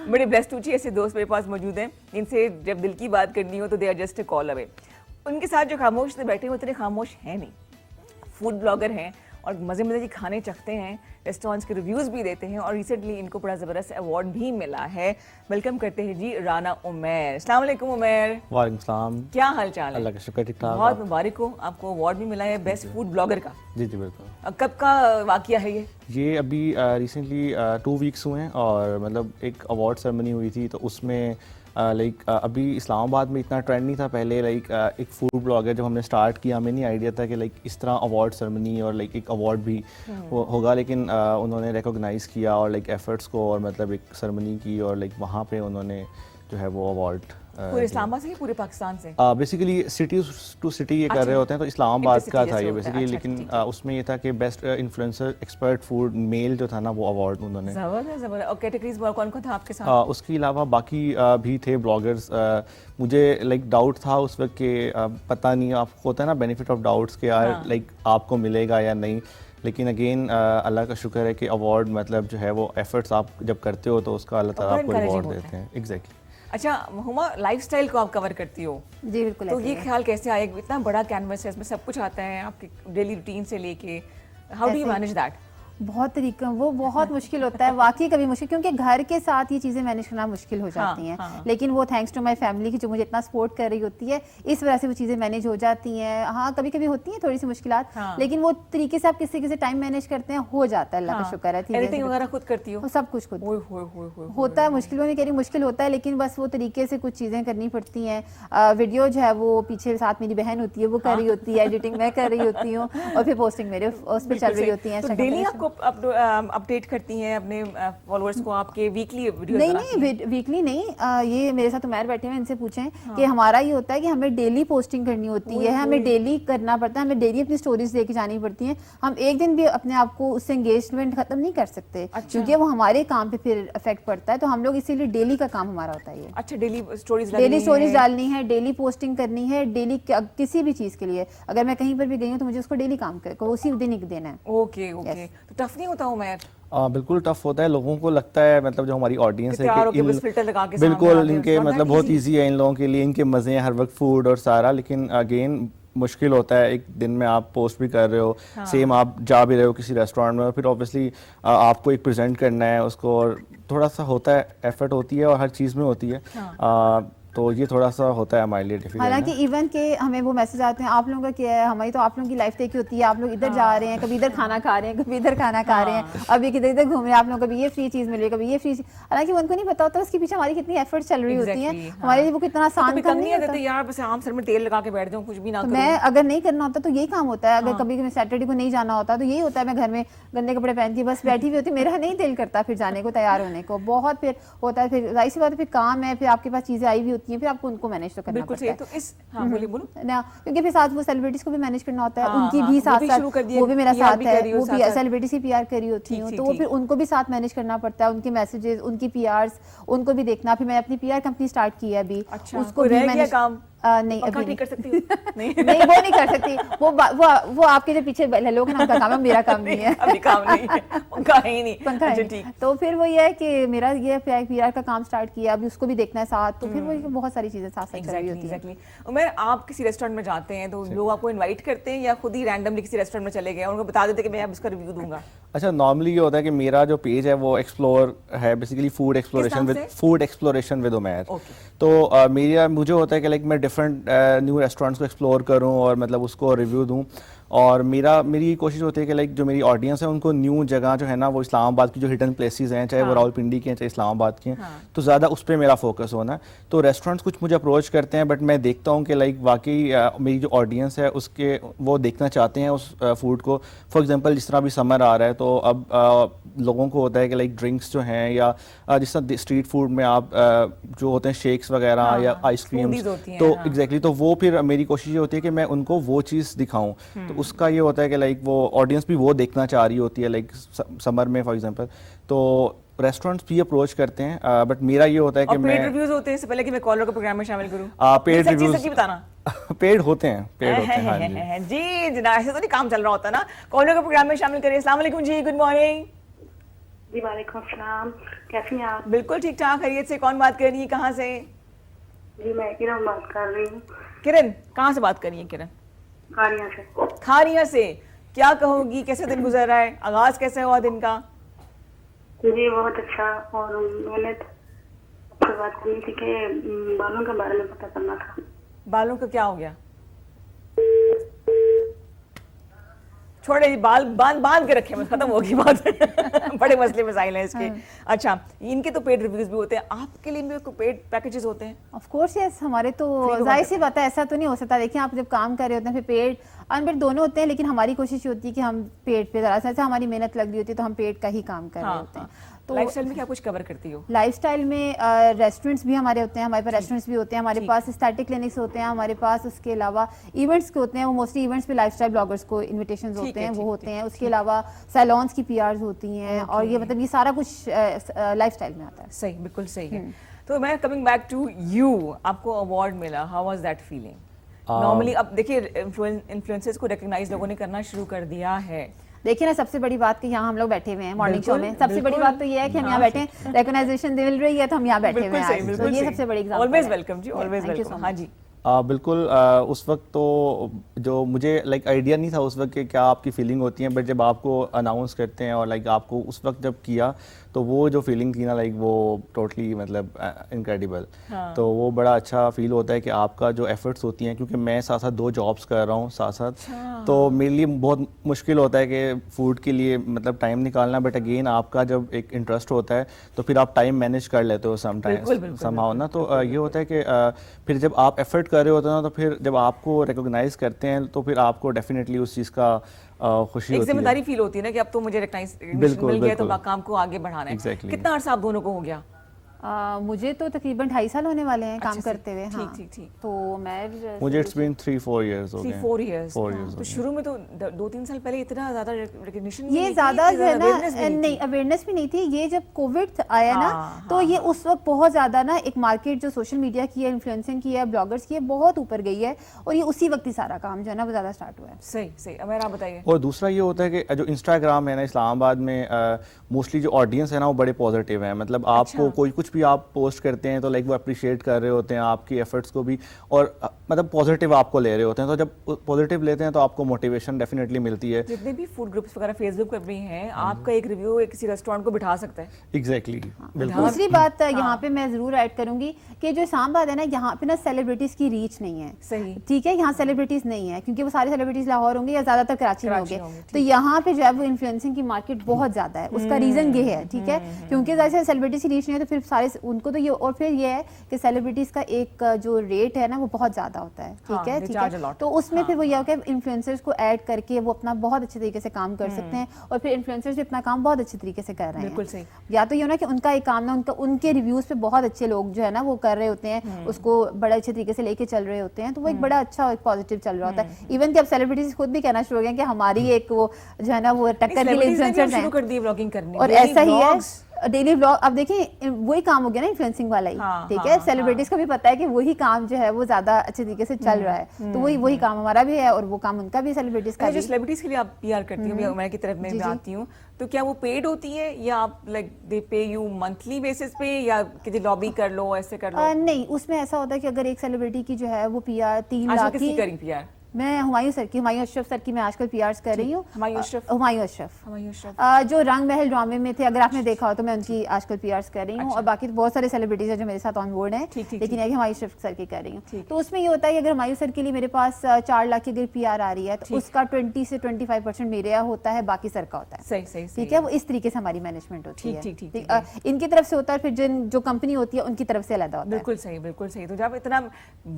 बड़े ब्लेस्ड टू ऐसे दोस्त मेरे पास मौजूद हैं, इनसे जब दिल की बात करनी हो तो they are just a call away. उनके साथ जो खामोश से बैठे हैं उतने खामोश हैं नहीं, फूड ब्लॉगर हैं और मज़े मज़े के खाने चखते हैं, रेस्टोरेंट्स के रिव्यूज़ भी देते हैं और रिसेंटली इनको बड़ा ज़बरदस्त अवार्ड भी मिला है। वेलकम करते हैं जी राना उमैर। अस्सलाम वालेकुम उमैर। वालेकुम सलाम। क्या हाल चाल है? अल्लाह का शुक्र, ठीक ठाक। बहुत मुबारक हो, आपको अवार्ड भी मिला है बेस्ट फूड ब्लॉगर का। जी जी बिल्कुल। कब का वाकया है ये? ये अभी रिसेंटली 2 वीक्स हुए हैं और मतलब एक अवार्ड सेरेमनी हुई थी, तो उसमें लाइक अभी इस्लामाबाद में इतना ट्रेंड नहीं था पहले। लाइक एक फूड ब्लॉगर जब हमने स्टार्ट किया, हमें नहीं आइडिया था कि लाइक इस तरह अवार्ड सेरेमनी और लाइक एक अवार्ड भी होगा, लेकिन उन्होंने रिकॉग्नाइज़ किया और लाइक एफर्ट्स को, और मतलब एक सेरेमनी की और लाइक वहाँ पे उन्होंने जो है वो अवार्ड पूरे इस्लामाबाद से, पूरे पाकिस्तान से? बेसिकली सिटी टू सिटी ये कर अच्छा, रहे होते हैं, तो इस्लामाबाद का इंटरसिटी था जैसे ये होता है। बेसिकली। अच्छा, लेकिन ठीक है। उसमें ये था कि best influencer expert food male जो था ना, वो अवार्ड उन्होंने। जबरदस्त जबरदस्त। और कैटेगरीज कौन कौन था आपके साथ? उसके अलावा बाकी भी थे ब्लॉगर्स। मुझे लाइक डाउट था उस वक्त कि पता नहीं, आपको होता है ना बेनिफिट ऑफ डाउट्स के यार, लाइक आपको मिलेगा या नहीं। लेकिन अगेन अल्लाह का शुक्र है कि अवार्ड मतलब जो है वो एफर्ट्स आप जब करते हो तो उसका अल्लाह ताला आपको रिवॉर्ड देते हैं। एग्जैक्टली। अच्छा हुमा, लाइफस्टाइल को आप कवर करती हो, जी बिल्कुल। तो ऐसे ये ही है। ख्याल कैसे आया? इतना बड़ा कैनवस है, इसमें सब कुछ आता है, आपके डेली रूटीन से लेके, हाउ डू यू ऐसे ही। Manage that? बहुत तरीका, वो बहुत मुश्किल होता है वाकई, कभी मुश्किल, क्योंकि घर के साथ ये चीज़ें मैनेज करना मुश्किल हो जाती हैं। हाँ। लेकिन वो थैंक्स टू माय फैमिली की जो मुझे इतना सपोर्ट कर रही होती है, इस वजह से वो चीज़ें मैनेज हो जाती हैं। हाँ, कभी कभी होती हैं थोड़ी सी मुश्किलात, हाँ। लेकिन वो तरीके से आप किसी किसी टाइम मैनेज करते हैं, हो जाता है, अल्लाह का शुक्र है। धीरे एडिटिंग धीरे वगैरह खुद करती हो? वो सब कुछ खुद ओए होए होए होए। होता है। मुश्किल में नहीं कह रही, मुश्किल होता है, लेकिन बस वो तरीके से कुछ चीज़ें करनी पड़ती हैं। वीडियो जो है वो पीछे साथ मेरी बहन होती है, वो कर रही होती है, एडिटिंग मैं कर रही होती हूँ, और फिर पोस्टिंग मेरे उस पर चल रही होती है। तो डेली आपको अपडेट करती हैं अपने फॉलोअर्स को, आपके वीकली वीडियो? नहीं, वीकली नहीं। ये मेरे साथ उमैर बैठे हैं, इनसे पूछें कि हमारा ये होता है कि हमें डेली पोस्टिंग करनी होती है, हमें डेली करना पड़ता है, हमें डेली अपनी स्टोरीज लेके जानी पड़ती हैं। हम एक दिन भी अपने आप को उससे एंगेजमेंट खत्म नहीं कर सकते, क्योंकि वो हमारे काम पे फिर इफेक्ट पड़ता है। तो हम लोग इसीलिए डेली का काम हमारा होता है ये। अच्छा, डेली स्टोरीज डालनी है, डेली पोस्टिंग करनी है, डेली किसी भी चीज के लिए। अगर मैं कहीं पर भी गई हूँ तो मुझे उसको डेली काम कर उसी दिन ही देना है। Okay okay. तो टफ नहीं होता हूँ मैं? बिल्कुल टफ होता है। लोगों को लगता है, मतलब जो हमारी ऑडियंस है तैयार कि होके बस फिल्टर लगा के सामने आते बिल्कुल हैं, इनके it's not मतलब that बहुत easy। ईजी है इन लोगों के लिए, इनके मज़े हैं हर वक्त फूड और सारा। लेकिन अगेन मुश्किल होता है, एक दिन में आप पोस्ट भी कर रहे हो, सेम आप जा भी रहे हो किसी रेस्टोरेंट में, और फिर ऑब्वियसली आपको एक प्रेजेंट करना है उसको, और थोड़ा सा होता है, एफर्ट होती है और हर चीज़ में होती है। तो ये थोड़ा सा होता है हमारे लिए डिफिकल्ट। हालांकि इवन के हमें वो मैसेज आते हैं, आप लोगों का क्या है, हमारी तो आप लोगों की लाइफ तय की होती है, आप लोग इधर जा रहे हैं, कभी इधर खाना खा रहे हैं, कभी इधर खाना खा रहे हैं, अभी किधर इधर घूम रहे हैं, आप लोगों को कभी ये फ्री चीज मिल रही है, कभी ये फ्री। हालांकि उनको नहीं पता होता उसके पीछे हमारी कितनी एफर्ट चल रही होती है, हमारे लिए वो कितना आसान काम नहीं होता। यार बस आम सर में तेल लगा के बैठ जाऊं, कुछ भी ना तो करूं। मैं अगर नहीं करना होता तो यही काम होता है। अगर कभी सैटरडे को नहीं जाना होता तो यही होता है, मैं घर में गंदे कपड़े पहनती बस बैठी हुई होती, मेरा नहीं दिल करता फिर जाने को, तैयार होने को। बहुत फिर होता है, फिर जाहिर सी बात है, फिर काम है, फिर आपके पास चीजें आई हुई होती हैं, फिर आपको उनको मैनेज तो करना बिल्कुल पड़ता है। तो इस हाँ बोलिए बोलो ना, क्योंकि फिर साथ वो सेलिब्रिटीज को भी मैनेज करना होता है, हाँ, उनकी हाँ, भी वो साथ भी साथ शुरू कर दिया, वो भी मेरा PR साथ भी है, कर रही हो वो साथ भी साथ। सेलिब्रिटी से पीआर करी होती हूँ, ठीक, तो वो ठीक। फिर उनको भी साथ मैनेज करना पड़ता है, उनके मैसेजेस, उनकी पीआरस, उनको भी देखना। फिर मैं अपनी पीआर कंपनी स्टार्ट की है अभी, अच्छा, उसको कोई भी रह गया मैनेज काम? नहीं, पक्का अभी नहीं कर सकती नहीं नहीं, वो नहीं कर सकती, वो आपके जो पीछे लोग हैं ना, उनका काम है, मेरा काम नहीं है। अभी काम नहीं है, उनका है ही नहीं। पंखा अच्छा है। ठीक। तो फिर वो ये है कि मेरा ये पीआर का काम स्टार्ट किया, अभी उसको भी देखना है साथ, तो फिर वो बहुत सारी चीजें साथ साथ चल रही होती है। एग्जैक्टली। उमर, आप किसी रेस्टोरेंट में जाते हैं तो लोग आपको इनवाइट करते हैं या खुद ही रैंडमली किसी रेस्टोरेंट में चले गए, उनको बता देते कि मैं अब इसका रिव्यू दूंगा? अच्छा, नॉर्मली ये होता है कि मेरा जो पेज है वो एक्सप्लोर है, basically food exploration with Umair. तो मुझे होता है कि लाइक मैं डिफरेंट न्यू रेस्टोरेंट्स को एक्सप्लोर करूं और मतलब उसको रिव्यू दूं। और मेरी कोशिश होती है कि लाइक जो मेरी ऑडियंस है उनको न्यू जगह जो है ना वो इस्लामाबाद की जो हिडन प्लेसेस हैं, चाहे वो रावलपिंडी की हैं चाहे इस्लामाबाद की हैं, तो ज़्यादा उस पर मेरा फोकस होना है। तो रेस्टोरेंट्स कुछ मुझे अप्रोच करते हैं, बट मैं देखता हूँ कि लाइक वाकई मेरी जो ऑडियंस है उसके वो देखना चाहते हैं उस फूड को। फॉर एग्जांपल जिस तरह अभी समर आ रहा है तो अब लोगों को होता है कि लाइक ड्रिंक्स जो हैं या जिस तरह स्ट्रीट फूड में आप जो होते हैं शेक्स वगैरह या आइसक्रीम्स, तो एग्जैक्टली तो वो फिर मेरी कोशिश ये होती है कि मैं उनको वो चीज़ दिखाऊं। तो उसका ये होता है कि लाइक वो ऑडियंस भी वो देखना चाह रही होती है लाइक समर में फॉर एग्जांपल, तो रेस्टोरेंट्स भी अप्रोच करते हैं। बट मेरा ये होता है कि मैं पेड रिव्यूज होते हैं इससे पहले कि मैं कॉलर को प्रोग्राम में शामिल करूं। पेड रिव्यूज सच्ची बताना पेड होते हैं, पेड होते हैं। हाँ जी जी जना, ऐसे तो नहीं काम चल रहा होता ना। कॉलर को प्रोग्राम में शामिल करिए। अस्सलाम वालेकुम जी, गुड मॉर्निंग जी। वालेकुम सलाम, कैसी हैं आप? बिल्कुल ठीक ठाक, खैरियत से। कौन बात कर रही है, कहाँ से? जी मैं किरण बात कर रही हूँ। किरण कहाँ से बात कर रही है? किरण खारिया से। खारिया से। क्या कहोगी, कैसे दिन गुजर रहा है, आगाज कैसे हुआ दिन का? जी बहुत अच्छा। और मैंने आपसे बात करनी थी कि बालों के बारे में पता करना था। बालों का क्या हो गया? छोड़े जी, बाल बांध के रखे, बस खत्म होगी बात। बड़े मसले मसाइल हैं इसके। अच्छा, इनके तो पेड रिव्यूज भी होते हैं, आपके लिए भी पेड पैकेजेस होते हैं? ऑफ कोर्स यस, हमारे तो जाहिर सी बात है, ऐसा तो नहीं हो सकता। देखिए आप जब काम कर रहे होते हैं फिर पेड अनपेड दोनों होते हैं, लेकिन हमारी कोशिश होती है कि हम पेड पे ज़रा सा हमारी मेहनत लग रही होती है तो हम पेड का ही काम कर रहे होते हैं। तो लाइफस्टाइल में क्या कुछ कवर करती हो? लाइफस्टाइल में रेस्टोरेंट्स भी हमारे होते हैं, हमारे पास रेस्टोरेंट्स भी होते हैं, हमारे पास स्टैटिक क्लिनिक्स होते हैं, हमारे पास उसके अलावा इवेंट्स के होते हैं। वो मोस्टली इवेंट्स पे लाइफस्टाइल ब्लॉगर्स को इनविटेशंस होते हैं, वो होते हैं। उसके अलावा सैलॉन्स की पीआरस होती हैं, और ये मतलब ये सारा कुछ लाइफस्टाइल में आता है। सही, बिल्कुल सही है। तो मैं कमिंग बैक टू यू, आपको अवार्ड मिला, how was that feeling? Normally अब देखिए इन्फ्लुएंसर्स को रिकॉग्नाइज लोगों ने करना शुरू कर दिया है। देखिए ना, सबसे बड़ी बात कि यहाँ हम लोग बैठे हुए हैं मॉर्निंग शो में, सबसे बड़ी बात तो ये है कि हम यहाँ बैठे हैं, रिकॉग्नाइजेशन मिल रही है तो हम यहाँ बैठे हुए हैं। तो ये सबसे बड़ी एग्जांपल है। ऑलवेज वेलकम जी, ऑलवेज वेलकम। हाँ जी। बिल्कुल। उस वक्त तो जो मुझे लाइक आइडिया नहीं था उस वक्त कि क्या आपकी फीलिंग होती है, बट जब आपको अनाउंस करते हैं और लाइक आपको उस वक्त जब किया तो वो जो फीलिंग थी ना लाइक वो टोटली मतलब इनक्रेडिबल। तो वो बड़ा अच्छा फील होता है कि आपका जो एफर्ट्स होती हैं, क्योंकि मैं साथ साथ 2 जॉब्स कर रहा हूँ साथ साथ, तो मेरे लिए बहुत मुश्किल होता है कि फूड के लिए मतलब टाइम निकालना। बट अगेन आपका जब एक इंटरेस्ट होता है तो फिर आप टाइम मैनेज कर लेते हो समहाउ ना। तो ये होता है कि फिर जब आप एफर्ट कर रहे होते हैं ना, तो फिर जब आपको रिकॉग्नाइज करते हैं तो फिर आपको डेफिनेटली उस चीज़ का खुशी एक होती है, जिम्मेदारी फील होती है ना कि अब तो मुझे रिकॉग्निशन मिल गया, तो काम को आगे बढ़ाना है। Exactly. कितना अर्सा आप दोनों को हो गया? मुझे तो तकरीबन 2.5 साल होने वाले हैं काम करते हुए। हाँ, ठीक। तो मैं मुझे इट्स बीन 3-4 इयर्स हो गए। 3-4 इयर्स। हो तो शुरू में तो 2-3 साल पहले इतना ज्यादा रिकॉग्निशन ये ज्यादा जो है ना, नहीं अवेयरनेस भी नहीं थी। ये जब कोविड आया ना, तो ये उस वक्त बहुत ज्यादा ना एक मार्केट जो सोशल मीडिया की है, इन्फ्लुएंसिंग की है, ब्लॉगर्स की है, बहुत ऊपर गई है, और ये उसी वक्त ही सारा काम जो है ना वो ज्यादा स्टार्ट हुआ है। सही। अब आप बताइए। और दूसरा ये होता है कि जो इंस्टाग्राम है ना इस्लामाबाद में, मोस्टली जो ऑडियंस है ना वो बड़े पॉजिटिव है। मतलब आपको कोई कुछ भी आप पोस्ट करते हैं तो लाइक वो अप्रिशिएट कर रहे होते हैं आपकी एफर्ट्स को भी, और मतलब पॉजिटिव आपको ले रहे होते हैं। तो जब पॉजिटिव लेते हैं तो आपको मोटिवेशन डेफिनेटली मिलती है। जितने भी फूड ग्रुप्स वगैरह फेसबुक पर भी हैं, आपका एक रिव्यू किसी रेस्टोरेंट को बिठा सकता है। एग्जैक्टली, बिल्कुल। दूसरी बात यहाँ पे मैं जरूर ऐड करूंगी कि जो इस्लामाबाद है ना, यहाँ पे ना सेलिब्रिटीज की रीच नहीं है। सही, ठीक है, यहाँ सेलिब्रिटीज नहीं है क्योंकि वो सारे सेलिब्रिटीज लाहौर होंगे या ज्यादातर कराची में होंगे। तो यहाँ पे जो है वो इन्फ्लुएंसिंग की मार्केट बहुत ज्यादा है। उसका रीजन ये है, ठीक है, क्योंकि जैसे सेलिब्रिटीज की रीच नहीं है तो फिर सारे उनको तो ये, और फिर ये है कि सेलिब्रिटीज का एक जो रेट है ना वो बहुत ज्यादा होता है। ठीक है, तो उसमें फिर वो ये होगा कि इन्फ्लुएंसर्स को ऐड करके वो अपना बहुत अच्छे तरीके से काम कर सकते हैं, और फिर इन्फ्लुएंसर्स भी अपना काम बहुत अच्छे तरीके से कर रहे हैं। बिल्कुल सही। या तो ये ना कि उनका एक काम ना, उनके रिव्यूज पे बहुत अच्छे लोग जो है ना वो कर रहे होते हैं, उसको बड़े अच्छे तरीके से लेके चल रहे होते हैं, तो वो एक बड़ा अच्छा एक पॉजिटिव चल रहा होता है। इवन कि अब सेलिब्रिटीज खुद भी कहना शुरू हो गए कि हमारी एक वो जो है ना वो टक्कर के लिए इन्फ्लुएंसर्स शुरू कर दी व्लॉगिंग करनी, और ऐसा ही है डेली व्लॉग। अब देखिए वही काम हो गया ना इन्फ्लुएंसिंग वाला ही। ठीक है, सेलिब्रिटीज को भी पता है कि वही काम जो है वो ज्यादा अच्छे तरीके से चल रहा है, तो वही काम हमारा भी है और वो काम उनका भी, सेलिब्रिटीज का भी। जो सेलिब्रिटीज के लिए आप पीआर करती हो, मैं की तरफ में आती हूँ, तो क्या वो पेड होती है या आप लाइक दे पे यू मंथली बेसिस पे, या कि लॉबी कर लो, ऐसे कर लो? नहीं, उसमें ऐसा होता है कि अगर एक सेलिब्रिटी की जो है वो पीआर 3 लाख की करी पीआर मैं हुमायूं सर की, हुमायूं अशरफ सर की मैं आजकल पीआर्स कर रही हूँ। हुमायूं अशरफ? हुमायूं अशरफ हुमायूं अशरफ। जो रंग महल ड्रामे में थे, अगर आपने देखा हो तो मैं उनकी आजकल पीआर्स कर रही हूँ। और बाकी तो बहुत सारे सेलिब्रिटीज हैं जो मेरे साथ ऑन बोर्ड हैं, ठीक, ठीक, लेकिन ये हुमायूं अशरफ सर की कर रही हूँ। ठीक। तो उसमें ये होता है कि अगर हुमायूं सर के लिए मेरे पास 4 लाख की अगर पीआर आ रही है तो उसका 20 से 25% मेरे यहाँ होता है, बाकी सर का होता है। सही सही ठीक है, वो इस तरीके से हमारी मैनेजमेंट होती ठीक, है। ठीक, ठीक, ठीक, इनकी तरफ से होता है, फिर जो कंपनी होती है उनकी तरफ से अलग होता है। बिल्कुल सही, बिल्कुल सही। तो जब इतना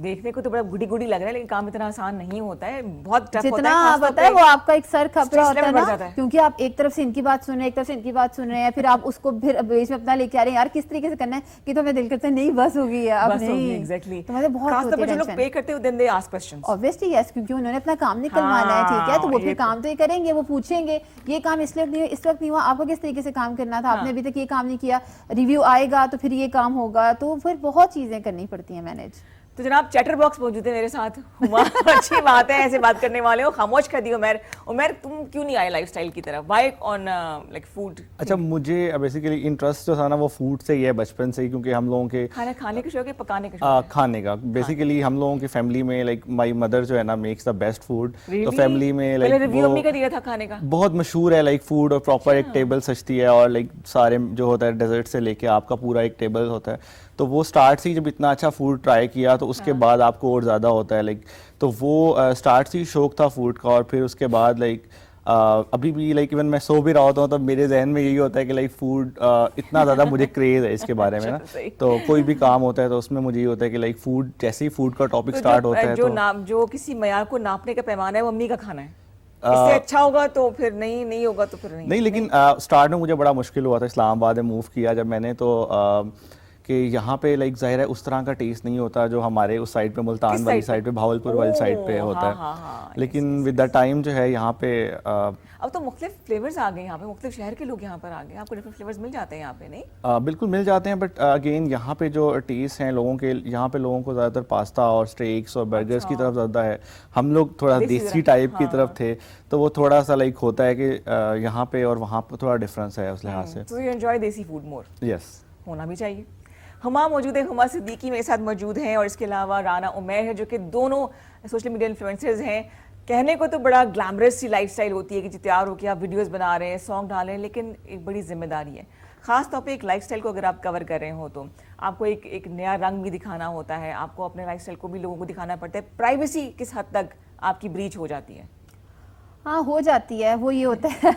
देखने को तो बड़ा गुडी गुडी लग रहा है, लेकिन काम इतना आसान नहीं होता है, बहुत टफ होता जितना है। खास तौर पता है पे वो आपका एक सर खप stress रहा होता है level बढ़ जाता ना, है। क्योंकि आप एक तरफ से इनकी बात सुन रहे हैं, एक तरफ से इनकी बात सुन रहे हैं, फिर आप उसको फिर बीच में अपना लेके आ रहे हैं, यार किस तरीके से करना है कि तो मैं दिल करता है नहीं बस हो गई है अब बस होगी, नहीं। एग्जैक्टली। तो मतलब बहुत खास तौर होती पे है जो लोग टेंशन। पे करते हैं then they ask questions. Obviously yes, क्योंकि उन्होंने अपना काम निकलवाना है, ठीक है, तो वो ये फिर तो- काम तो ये करेंगे, वो पूछेंगे ये काम इस वक्त नहीं हुआ, इस वक्त नहीं हुआ, आपको किस तरीके से काम करना था, आपने अभी तक ये काम नहीं किया, रिव्यू आएगा तो फिर ये काम होगा, तो फिर बहुत चीजें करनी पड़ती हैं मैनेज। तो जनाब चैटर बॉक्स मौजूद है मेरे साथ। हुमा, अच्छी बात है, ऐसे बात करने वाले हो। खामोश कर दी उमर। उमर, तुम क्यों नहीं आए लाइफस्टाइल की तरफ? Why on like food? अच्छा, मुझे बेसिकली इंटरेस्ट जो था ना वो फूड से ही है बचपन से ही, क्योंकि हम लोगों के खाना खाने का शौक है, पकाने का शौक है? खाने का बेसिकली हम लोगों की फैमिली में लाइक माय मदर जो है ना मेक्स द बेस्ट फूड। तो Really? फैमिली में पहले लाइक रिव्यू अम्मी का दिया था खाने का। बहुत मशहूर है लाइक फूड, और प्रॉपर एक टेबल सजती है और लाइक सारे जो होता है डेजर्ट से लेके आपका पूरा एक टेबल होता है। तो वो स्टार्ट से ही जब इतना अच्छा फूड ट्राई किया तो उसके बाद आपको और ज़्यादा होता है लाइक, तो वो स्टार्ट से ही शौक था फूड का। और फिर उसके बाद लाइक अभी भी लाइक इवन मैं सो भी रहा होता हूँ तो मेरे जहन में यही होता है कि लाइक फूड इतना ज़्यादा मुझे क्रेज है इसके बारे में ना। सही। तो कोई भी काम होता है तो उसमें मुझे ये होता है कि लाइक फूड, जैसे ही फूड का टॉपिक तो स्टार्ट होता है जो तो नाप, जो किसी मयार को नापने का पैमाना है वो अम्मी का खाना है। इससे अच्छा होगा तो फिर नहीं होगा तो फिर नहीं, लेकिन स्टार्ट में मुझे बड़ा मुश्किल हुआ था। इस्लामाबाद में मूव किया जब मैंने, तो कि यहाँ पे लाइक जाहिर है उस तरह का टेस्ट नहीं होता जो हमारे उस साइड पे, मुल्तान वाली साइड पे, भावलपुर वाली साइड पे होता है। लेकिन विद द टाइम जो है यहाँ पे अब तो मुख्तलिफ फ्लेवर्स आ गए यहाँ पे, मुख्तलिफ शहर के लोग यहाँ पर आ गए, आपको डिफरेंट फ्लेवर्स मिल जाते हैं यहाँ पे, नहीं? बिल्कुल मिल जाते हैं, बट अगेन यहाँ पे जो टेस्ट हैं लोगों के, यहाँ पे लोगों को ज़्यादातर पास्ता और स्टेक्स और बर्गर्स की तरफ ज़्यादा है। हम लोग थोड़ा देसी टाइप की तरफ थे, तो वो थोड़ा सा लाइक होता है कि यहाँ पे और वहाँ पे थोड़ा डिफरेंस है उस लिहाज से। तो यू एंजॉय देसी फूड मोर? यस, होना भी चाहिए। हुमा मौजूद है, हुमा सिद्दीकी मेरे साथ मौजूद हैं, और इसके अलावा राना उमैर है, जो कि दोनों सोशल मीडिया इन्फ्लुएंसर्स हैं। कहने को तो बड़ा ग्लैमरस सी लाइफस्टाइल होती है कि जी तैयार होकर आप वीडियोस बना रहे हैं, सॉन्ग डाल रहे हैं, लेकिन एक बड़ी जिम्मेदारी है। खास तौर पे एक लाइफस्टाइल को अगर आप कवर कर रहे हो तो आपको एक नया रंग भी दिखाना होता है, आपको अपने लाइफस्टाइल को भी लोगों को दिखाना पड़ता है। प्राइवेसी किस हद तक आपकी ब्रीच हो जाती है? हाँ, हो जाती है, वो ये होता है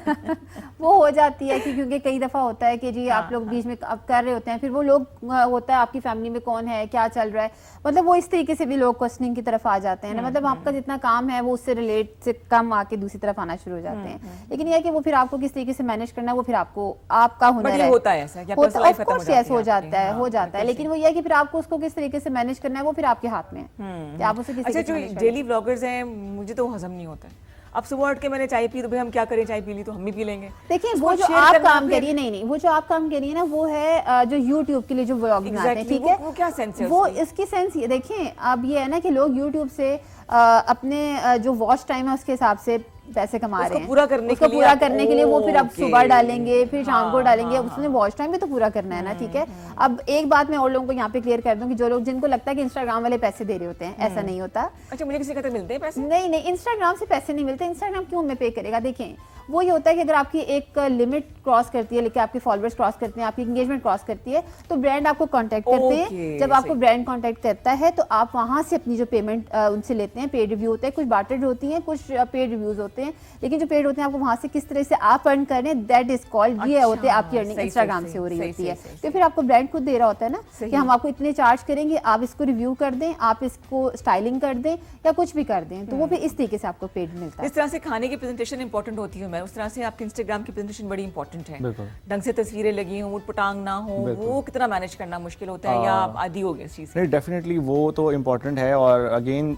वो हो जाती है कि क्योंकि कई दफ़ा होता है कि जी आप लोग बीच में अब कर रहे होते हैं, फिर वो लोग होता है आपकी फैमिली में कौन है, क्या चल रहा है, मतलब वो इस तरीके से भी लोग क्वेश्चनिंग की तरफ आ जाते हैं ना, मतलब आपका जितना काम है वो उससे रिलेट से कम आके दूसरी तरफ आना शुरू हो जाते हैं। लेकिन यह कि वो फिर आपको किस तरीके से मैनेज करना है, वो फिर आपको आपका हुनर है। होता है ऐसा कि personal life खत्म हो जाती है हो आपकी। जाता है, हाँ, हो जाता है, लेकिन वो ये कि फिर आपको उसको किस तरीके से मैनेज करना है वो फिर आपके हाथ में है कि आप उसे किस अच्छा, तरीके से जो manage करें। डेली व्लॉगर्स हैं, मुझे तो हजम नहीं होता है। अब सुबह उठ के मैंने चाय पी, तो भाई हम क्या करें, चाय पी ली तो हम भी पी लेंगे। देखिए उसको वो जो share आप करना काम फिर- करिए, नहीं वो जो आप काम करिए ना, वो है जो YouTube के लिए जो व्लॉगिंग आते हैं, Exactly, ठीक है, वो क्या सेंस है वो उसकी? इसकी सेंस ये देखें, अब ये है ना कि लोग YouTube से अपने जो वॉच टाइम है उसके हिसाब से पैसे कमा उसको रहे हैं। पूरा करने उसको के लिए पूरा आप- करने के लिए वो फिर अब ओके। सुबह डालेंगे, फिर शाम को हाँ, डालेंगे, हाँ, अब उसने वॉच टाइम भी तो पूरा करना है ना, ठीक है। अब एक बात मैं और लोगों को यहाँ पे क्लियर कर दूं कि जो लोग, जिनको लगता है कि इंस्टाग्राम वाले पैसे दे रहे होते हैं, ऐसा नहीं होता। अच्छा, मुझे किसी कहते मिलते हैं पैसे? नहीं, इंस्टाग्राम से पैसे नहीं मिलते। इंस्टाग्राम क्यों हमें पे करेगा? देखें, वो ये होता है कि अगर आपकी एक लिमिट क्रॉस करती है, लेकिन आपके फॉलोअर्स क्रॉस करते हैं, आपकी एंगेजमेंट क्रॉस करती है, तो ब्रांड आपको कांटेक्ट करते हैं। ओके, जब आपको ब्रांड कांटेक्ट करता है तो आप वहां से अपनी जो पेमेंट उनसे लेते हैं। पेड रिव्यू होते हैं, कुछ बार्टर्ड होती हैं, कुछ पेड रिव्यूज होते हैं, लेकिन जो पेड होते हैं आपको वहां से किस तरह से आप अर्न कर रहे हैं, दैट इज कॉल्ड, ये होते हैं आपकी अर्निंग सही, इंस्टाग्राम सही, से हो रही सही, होती है। सही, तो फिर आपको ब्रांड खुद दे रहा होता है ना सही। कि हम आपको इतने चार्ज करेंगे, आप इसको रिव्यू कर दें, आप इसको स्टाइलिंग कर दें या कुछ भी कर दें, तो वो फिर इस तरीके से आपको पेड मिलता है। जिस तरह से खाने की प्रेजेंटेशन इंपॉर्टेंट होती है, मैं उस तरह से आपकी इंस्टाग्राम की प्रेजेंटेशन बड़ी इंपॉर्टेंट है। बिल्कुल। ढंग से तस्वीरें लगी हों, उटपटांग ना हो, वो कितना मैनेज करना मुश्किल होता है, या आप आदी हो गए इस चीज़ से? नहीं, डेफिनेटली वो तो इम्पॉर्टेंट है। और अगेन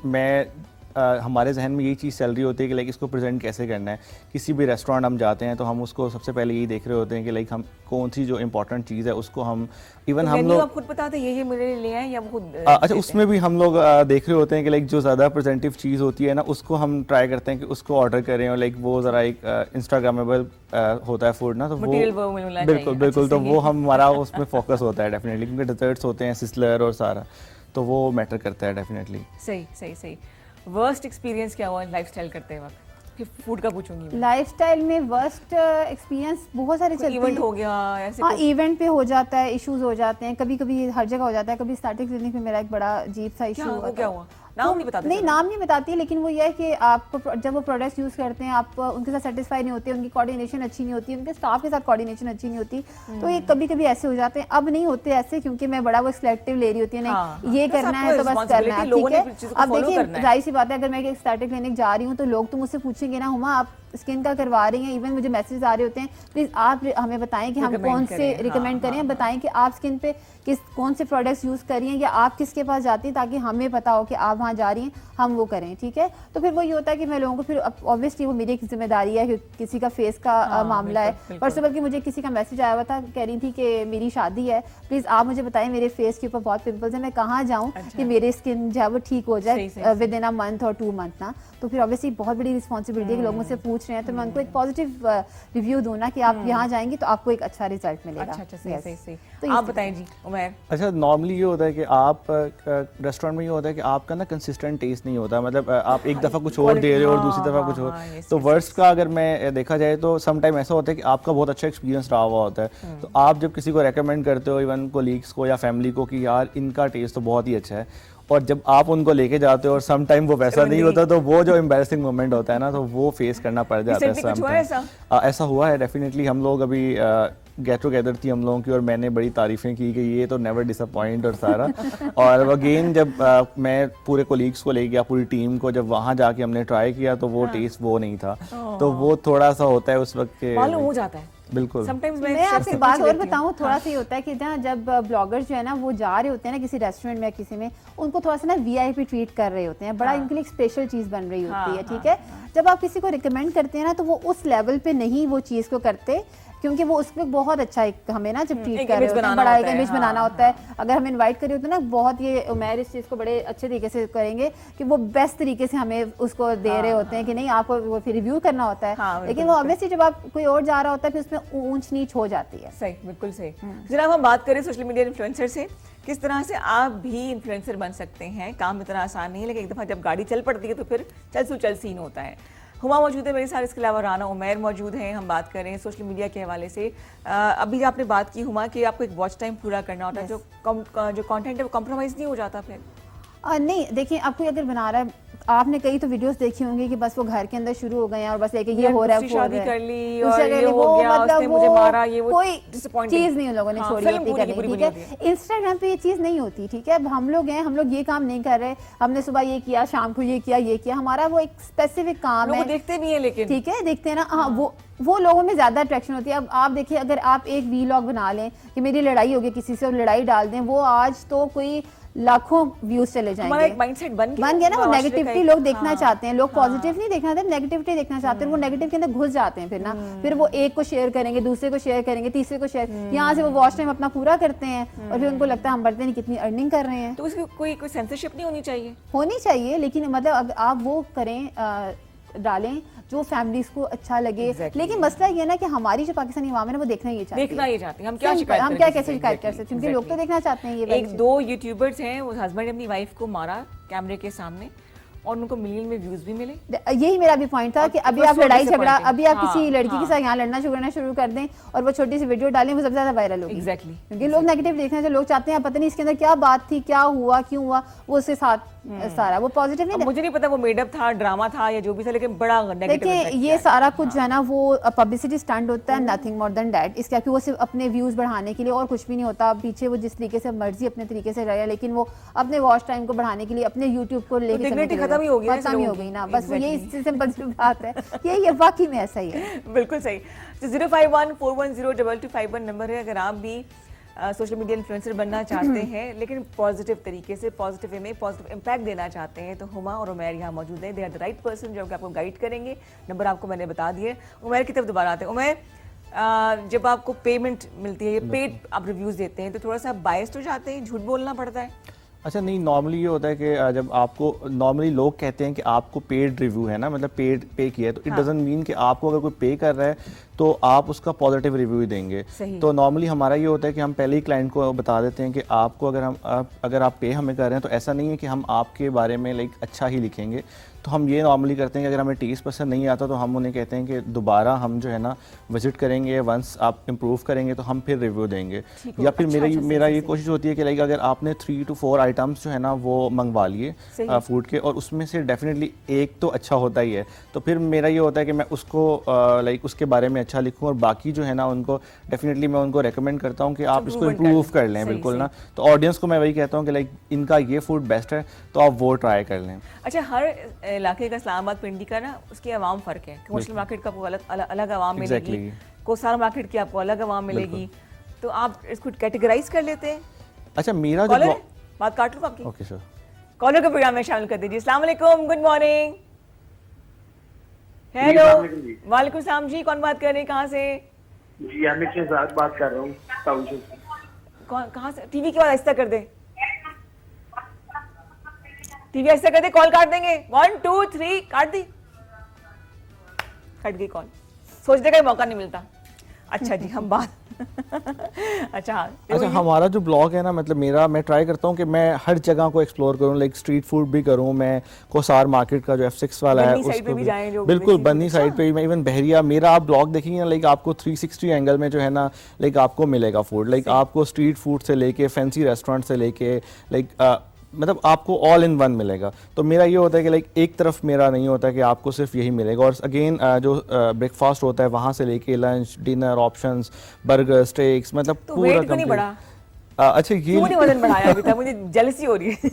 हमारे जहन में यही चीज़ चल रही होती है कि लाइक इसको प्रेजेंट कैसे करना है। किसी भी रेस्टोरेंट हम जाते हैं तो हम उसको सबसे पहले यही देख रहे होते हैं कि लाइक हम कौन सी जो इम्पोर्टेंट चीज़ है उसको हम इवन हम मेन्यू लोग आप खुद बताते हैं ये मेरे लिए ले आए, या वो खुद अच्छा, उसमें भी हम लोग देख रहे होते हैं कि लाइक जो ज़्यादा प्रेजेंटिव चीज़ होती है ना उसको हम ट्राई करते हैं कि उसको ऑर्डर करें, और लाइक वो ज़रा एक इंस्टाग्रामेबल होता है फूड ना, तो Material वो वो मिलना बिल्कुल चाहिए। बिल्कुल, अच्छा, तो सही वो है। हमारा उसमें फोकस होता है डेफिनेटली, क्योंकि डिजर्ट्स होते हैं, सिस्लर और सारा, तो वो मैटर करता है डेफिनेटली। सही सही सही। वर्स्ट एक्सपीरियंस क्या हुआ लाइफस्टाइल करते वक्त? फिर फूड का पूछूंगी मैं। लाइफस्टाइल में वर्स्ट एक्सपीरियंस बहुत सारे चलते इवेंट हैं। हो गया ऐसे हाँ, कुछ? इवेंट पे हो जाता है, इश्यूज हो जाते हैं, कभी कभी हर जगह हो जाता है। कभी स्टार्टिंग क्लिनिक में मेरा एक बड़ा अजीब सा इशू क्या हुआ वो क्या था। हुआ? नाम नहीं बताते? नहीं, चलो। नाम नहीं बताती, लेकिन वो ये है कि आप जब वो प्रोडक्ट्स यूज़ करते हैं, आप उनके साथ सेटिस्फाई नहीं होते, उनकी कोऑर्डिनेशन अच्छी नहीं होती, उनके स्टाफ के साथ कोऑर्डिनेशन अच्छी नहीं होती, तो ये कभी कभी ऐसे हो जाते हैं। अब नहीं होते ऐसे, क्योंकि मैं बड़ा वो सिलेक्टिव ले रही होती है, नहीं हाँ, ये बस करना आपको है तो बस करना है, responsibility, लोगों ठीक ने है। चीज़ों को अब follow देखिए, करना है। जाहिर सी बात है, अगर मैं एक स्टार्टिंग क्लिनिक जा रही हूँ तो लोग तो मुझसे पूछेंगे ना, हुमा आप स्किन का करवा रही हैं, इवन मुझे मैसेज आ रहे होते हैं, प्लीज आप हमें बताएं कि हम Recommend कौन से करें, रिकमेंड हाँ, करें, बताएं कि आप स्किन पे कौन से प्रोडक्ट्स यूज करी हैं, या आप किसके पास जाती हैं, ताकि हमें पता हो कि आप वहाँ जा रही हैं, हम वो करें, ठीक है। तो फिर वो ये होता है कि मैं लोगों को फिर ऑब्वियसली वो मेरी एक जिम्मेदारी है कि किसी का फेस का मामला है। बिल्कुल, परसों बल्कि मुझे किसी का मैसेज आया हुआ था, कह रही थी कि मेरी शादी है, प्लीज आप मुझे बताएं मेरे फेस के ऊपर बहुत पिंपल्स हैं, मैं कहाँ जाऊँ कि मेरी स्किन जो है वो ठीक हो जाए सही। विद इन अ मंथ और 2 मंथ ना। तो फिर ऑब्वियसली बहुत बड़ी रिस्पॉन्सिबिलिटी है कि लोग मुझसे पूछ रहे हैं, तो मैं उनको एक पॉजिटिव रिव्यू दूँ ना कि आप यहाँ जाएंगे तो आपको एक अच्छा रिजल्ट मिलेगा। अच्छा, सही Yes. सही सही। तो आप इस- बताएं जी उमैर। अच्छा, नॉर्मली ये होता है कि आप रेस्टोरेंट में ये होता है कि आपका ना कंसिस्टेंट टेस्ट नहीं होता, मतलब आप एक दफ़ा कुछ और दे रहे हो और दूसरी दफ़ा कुछ और। yes, तो वर्स्ट का अगर मैं देखा जाए तो सम टाइम ऐसा होता है कि आपका बहुत अच्छा एक्सपीरियंस रहा हुआ होता है, तो आप जब किसी को रेकमेंड करते हो, इवन कोलीग्स को या फैमिली को, कि यार इनका टेस्ट तो बहुत ही अच्छा है, और जब आप उनको लेके जाते हो और सम टाइम वो वैसा नहीं होता, तो वो जो एम्बैरेसिंग मोमेंट होता है ना, तो वो फेस करना पड़ जाता है। Recently कुछ हुआ sometimes। ऐसा हुआ है डेफिनेटली। हम लोग अभी गेट टुगेदर थी हम लोगों की, और मैंने बड़ी तारीफें की कि ये तो नेवर डिसअपॉइंट और सारा। और अगेन जब मैं पूरे कोलीग्स को ले गया, पूरी टीम को, जब वहाँ जाके हमने ट्राई किया तो वो टेस्ट वो नहीं था, तो वो थोड़ा सा होता है उस वक्त के। मालूम हो जाता है बिल्कुल। समटाइम्स। मैं आपसे एक बात और बताऊं, थोड़ा सा ये होता है कि ना जब ब्लॉगर्स जो है ना वो जा रहे होते हैं ना किसी रेस्टोरेंट में या किसी में, उनको थोड़ा सा ना वीआईपी ट्रीट कर रहे होते हैं, बड़ा इनके लिए एक स्पेशल चीज बन रही होती है, ठीक है। जब आप किसी को रिकमेंड करते हैं ना, तो वो उस लेवल पे नहीं वो चीज को करते, क्योंकि वो उसमें बहुत अच्छा एक हमें ना जब ट्रीट एक कर रहे image होते हैं, बनाना बड़ा एक होता है, इमेज बनाना होता है। अगर हम इनवाइट कर रहे होते हैं ना, बहुत ये उमैर इस चीज को बड़े अच्छे तरीके से करेंगे कि वो बेस्ट तरीके से हमें उसको दे रहे होते हैं कि नहीं, आपको वो फिर रिव्यू करना होता है। लेकिन वो ऑब्वियसली जब आप कोई और जा रहा होता है, फिर उसमें ऊंच नीच हो जाती है। सही, बिल्कुल सही। जनाब, हम बात करें सोशल मीडिया इन्फ्लुएंसर से, किस तरह से आप भी इन्फ्लुएंसर बन सकते हैं। काम इतना आसान नहीं है, लेकिन एक दफ़ा जब गाड़ी चल पड़ती है तो फिर चल सु चल सीन होता है। हुमा मौजूद है मेरे साथ, इसके अलावा राना उमैर मौजूद हैं। हम बात करें सोशल मीडिया के हवाले से। अभी आपने बात की हुमा कि आपको एक वॉच टाइम पूरा करना होता है, जो कंटेंट है वो कॉम्प्रोमाइज़ नहीं हो जाता फिर? नहीं, देखिए, आपको अगर बना रहा है, आपने कई तो वीडियोस देखी होंगी कि बस वो घर के अंदर शुरू हो गए हैं और बस लेके ये हो रहा है, दूसरी शादी कर ली दूसरी और कर ये ली, हो वो गया, मतलब उसने मुझे मारा, ये वो कोई disappointing। चीज नहीं उन लोगों ने हाँ, छोड़ी फिल्म होती पूरी की करनी, पूरी ठीक बनी होती है। इंस्टाग्राम पे ये चीज नहीं होती, ठीक है। अब हम लोग हैं, हम लोग ये काम नहीं कर रहे, हमने सुबह ये किया, शाम को ये किया, हमारा वो एक स्पेसिफिक काम लोग है, देखते भी हैं लेकिन। ठीक है, देखते हैं ना। हाँ, वो लोगों में ज्यादा अट्रैक्शन होती है। अब आप देखिए, अगर आप एक वीलॉग बना लें कि मेरी लड़ाई हो गई किसी से और लड़ाई डाल दें, वो आज तो कोई लाखों व्यूज चले हमारा एक जाएंगे। माइंडसेट बन बन गया ना, वो माशरे का नेगेटिविटी एक- लोग देखना हाँ, चाहते हैं, लोग पॉजिटिव नहीं देखना चाहते, नेगेटिविटी देखना चाहते हैं। वो नेगेटिव के अंदर घुस जाते हैं फिर ना, फिर वो एक को शेयर करेंगे, दूसरे को शेयर करेंगे, तीसरे को शेयर, यहाँ से वो वॉच टाइम अपना पूरा करते हैं और फिर उनको लगता है हम बढ़ते नहीं कितनी अर्निंग कर रहे हैं। तो उसकी कोई सेंसरशिप नहीं होनी चाहिए? होनी चाहिए, लेकिन मतलब अगर आप वो करें, डालें जो फैमिलीज को अच्छा लगे। Exactly. लेकिन मसला ये है ना कि हमारी जो पाकिस्तानी अवाम है ना, वो देखना ये चाहती है। देखना ये चाहते हैं। हम क्या Simple, शिकायत हम करें क्या किसी कैसे से? शिकायत कर सकते हैं, क्योंकि लोग तो देखना चाहते हैं ये एक दो यूट्यूबर्स हैं, वो हस्बैंड ने अपनी वाइफ को मारा कैमरे के सामने और उनको मिलियन में व्यूज भी मिले। यही मेरा भी पॉइंट था कि अभी was आप so लड़ाई झगड़ा, disappointing। अभी आप किसी हाँ, लड़की हाँ। के साथ यहाँ लड़ना झगड़ना शुरू कर दें और वो छोटी सी वीडियो डालें, वो सबसे ज्यादा वायरल होगी। Exactly, क्योंकि लोग नेगेटिव देखना चाहिए, लोग चाहते हैं पता नहीं इसके अंदर क्या बात थी, क्या हुआ, क्यों हुआ, वो उसके साथ सारा वो पॉजिटिव अब नहीं। मुझे नहीं पता वो मेडअप था, ड्रामा था या जो भी था, लेकिन बड़ा नेगेटिव देखिए, ये सारा कुछ जो है ना वो पब्लिसिटी स्टंट होता है, नथिंग मोर देन दैट। इसके कि वो सिर्फ अपने व्यूज बढ़ाने के लिए और कुछ भी नहीं होता। पीछे वो जिस तरीके से मर्जी अपने तरीके से रहे, लेकिन वो अपने वॉच टाइम को बढ़ाने के लिए अपने यूट्यूब को लेके dignity खत्म ही हो गई ना खत्म ही हो लोगों गई की। ना, बस वो यही Exactly। सिंपल सी बात है। ये वाकई में ऐसा ही है। बिल्कुल सही। तो 05141022251 नंबर है, अगर आप भी सोशल मीडिया इन्फ्लुएंसर बनना चाहते हैं लेकिन पॉजिटिव तरीके से, पॉजिटिव वे में पॉजिटिव इम्पैक्ट देना चाहते हैं, तो हुमा और उमैर यहाँ मौजूद हैं। They are the right person जो कि आपको गाइड करेंगे। नंबर आपको मैंने बता दिए। उमैर की तरफ दोबारा आते हैं। उमैर, जब आपको पेमेंट मिलती है, ये पेड आप रिव्यूज देते हैं, तो थोड़ा सा बायस हो जाते हैं, झूठ बोलना पड़ता है? अच्छा नहीं, नॉर्मली ये होता है कि जब आपको नॉर्मली लोग कहते हैं कि आपको पेड रिव्यू है ना, मतलब पेड पे किया है, तो इट डजंट मीन कि आपको अगर कोई पे कर रहा है तो आप उसका पॉजिटिव रिव्यू ही देंगे। सही। तो नॉर्मली हमारा ये होता है कि हम पहले ही क्लाइंट को बता देते हैं कि आपको अगर आप पे हमें कर रहे हैं तो ऐसा नहीं है कि हम आपके बारे में लाइक अच्छा ही लिखेंगे। तो हम ये नॉर्मली करते हैं कि अगर हमें टेस्ट पसंद नहीं आता तो हम उन्हें कहते हैं कि दोबारा हम जो है ना विजिट करेंगे, वंस आप इम्प्रूव करेंगे तो हम फिर रिव्यू देंगे। या फिर मेरा ये कोशिश होती है कि लाइक अगर आपने 3 to 4 आइटम्स जो है ना वो मंगवा लिए फूड के, और उसमें से डेफिनेटली एक तो अच्छा होता ही है, तो फिर मेरा ये होता है कि मैं उसको लाइक उसके बारे में अच्छा लिखूँ, और बाकी जो है ना उनको डेफिनेटली मैं उनको रेकमेंड करता हूँ कि आप इसको इम्प्रूव कर लें। बिल्कुल ना, तो ऑडियंस को मैं वही कहता हूँ कि लाइक इनका ये फूड बेस्ट है तो आप वो ट्राई कर लें। अच्छा, हर इलाके का, इस्लामाबाद पिंडी का ना उसकी आवाम फ़र्क है। कमर्शियल मार्केट का आपको अलग आवाम मिलेगी, कोसार मार्केट की आपको अलग आवाम मिलेगी, तो आप इसको कैटेगराइज कर लेते हैं। अच्छा, मेरा कॉलर जो है? बात काट लूँ आपकी? ओके सर, कॉलर को प्रोग्राम में शामिल कर दीजिए। अस्सलाम वालेकुम, गुड मॉर्निंग। हेलो, वालेकुम सलाम जी, कौन बात कर रहे हैं, कहाँ से? जी हामिद शहजाद बात कर रहा हूँ टाउनशिप से। कौन, कहाँ से? टीवी की आवाज़ आहिस्ता कर दे, टीवी आहिस्ता कर दे, कॉल काट देंगे। 1 2 3 काट दी, कट गई कॉल, सोचने का ही मौका नहीं मिलता। अच्छा जी, हम बात अच्छा हमारा जो ब्लॉग है ना, मतलब मैं ट्राई करता हूँ कि मैं हर जगह को एक्सप्लोर करूँ, लाइक स्ट्रीट फूड भी करूँ, मैं कोसार मार्केट का जो F6 वाला है उसको भी, बिल्कुल बन्नी साइड पे भी, मैं इवन बहरिया, मेरा आप ब्लॉग देखेंगे ना, लाइक आपको 360 एंगल में जो है ना लाइक आपको मिलेगा फूड, लाइक आपको स्ट्रीट फूड से लेके फैंसी रेस्टोरेंट से लेके लाइक मतलब आपको ऑल इन वन मिलेगा। तो मेरा ये होता है कि लाइक एक तरफ मेरा नहीं होता कि आपको सिर्फ यही मिलेगा, और अगेन जो ब्रेकफास्ट होता है वहाँ से लेके lunch, dinner options, burger, stakes, मतलब तो पूरा वेट क्यों नहीं बढ़ा? अच्छा, ये क्यों नहीं वजन बढ़ाया अभी तक? मुझे जेलसी हो रही है।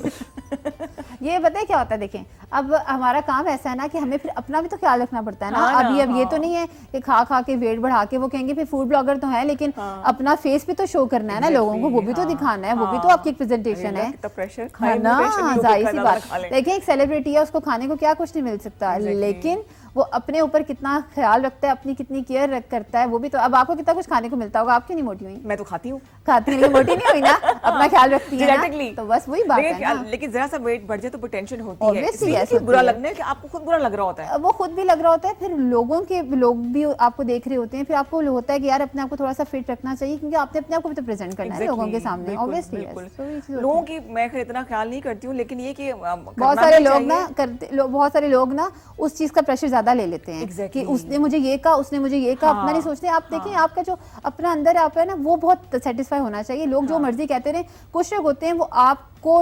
ये पता है क्या होता है, देखें अब हमारा काम ऐसा है ना कि हमें फिर अपना भी तो ख्याल रखना पड़ता है ना। हाँ ना, अब ये तो नहीं है कि खा खा के वेट बढ़ा के वो कहेंगे फिर फूड ब्लॉगर तो है, लेकिन अपना फेस भी तो शो करना है ना लोगों को, वो भी तो दिखाना है, वो भी तो आपकी एक प्रेजेंटेशन है ना। जाहिर सी बात, देखें एक सेलिब्रिटी है, उसको खाने को क्या कुछ नहीं मिल सकता, लेकिन वो अपने ऊपर कितना ख्याल रखता है, अपनी कितनी केयर करता है, वो भी तो। अब आपको कितना कुछ खाने को मिलता होगा, आप क्यों नहीं मोटी हुई? मैं तो खाती हूँ, खाती नहीं, मोटी नहीं हुई ना, अपना ख्याल रखती है ना, तो बस वही बात है ना। लेकिन जरा सा वेट बढ़ जाए तो टेंशन होती है, इसलिए बुरा लगना है कि आपको खुद बुरा लग रहा होता है, वो खुद भी लग रहा होता है, फिर लोग भी आपको देख रहे होते हैं, फिर आपको होता है कि यार अपने आप को थोड़ा सा फिट रखना चाहिए, क्योंकि आपने अपने आप को भी तो प्रेजेंट करना है लोगों के सामने, ऑब्वियसली। लोगों की मैं इतना ख्याल नहीं करती हूँ, लेकिन ये कि बहुत सारे लोग ना उस चीज का प्रेशर ज्यादा ले लेते हैं कि उसने मुझे ये कहा, उसने मुझे ये कहा, अपना नहीं सोचते। आप देखें आपका जो अपना अंदर आप है ना, वो बहुत सेटिस्फाई होना चाहिए। लोग जो मर्जी कहते रहे, कुछ लोग होते हैं वो आपको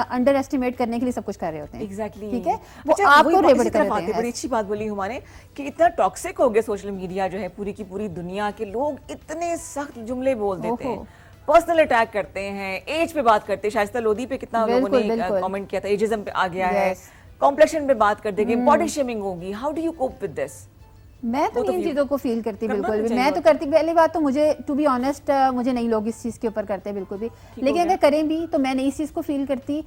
अंडर एस्टिमेट करने के लिए सब कुछ कर रहे होते हैं। एग्जैक्टली, ठीक है, वो आपको रेबड़ कर रहे हैं। बड़ी अच्छी बात बोली हमारे कि इतना टॉक्सिक हो गया सोशल मीडिया जो है, पूरी की पूरी दुनिया के लोग इतने सख्त जुमले बोल देते हैं, पर्सनल अटैक करते हैं, एज पे बात करते हैं। शाइस्ता लोधी पे कितना लोगों ने कमेंट किया था, एजिज्म पे आ गया है, कॉम्प्लेक्शन पे बात कर देंगे, बॉडी शेमिंग होगी। How do you cope with this? मैं तो इन चीज़ों को फील करती बिल्कुल भी, मैं तो करती। पहली बात तो मुझे टू बी ऑनेस्ट मुझे नहीं लोग इस चीज़ के ऊपर करते बिल्कुल भी, लेकिन अगर करें भी तो मैं नहीं इस चीज़ को फील करती।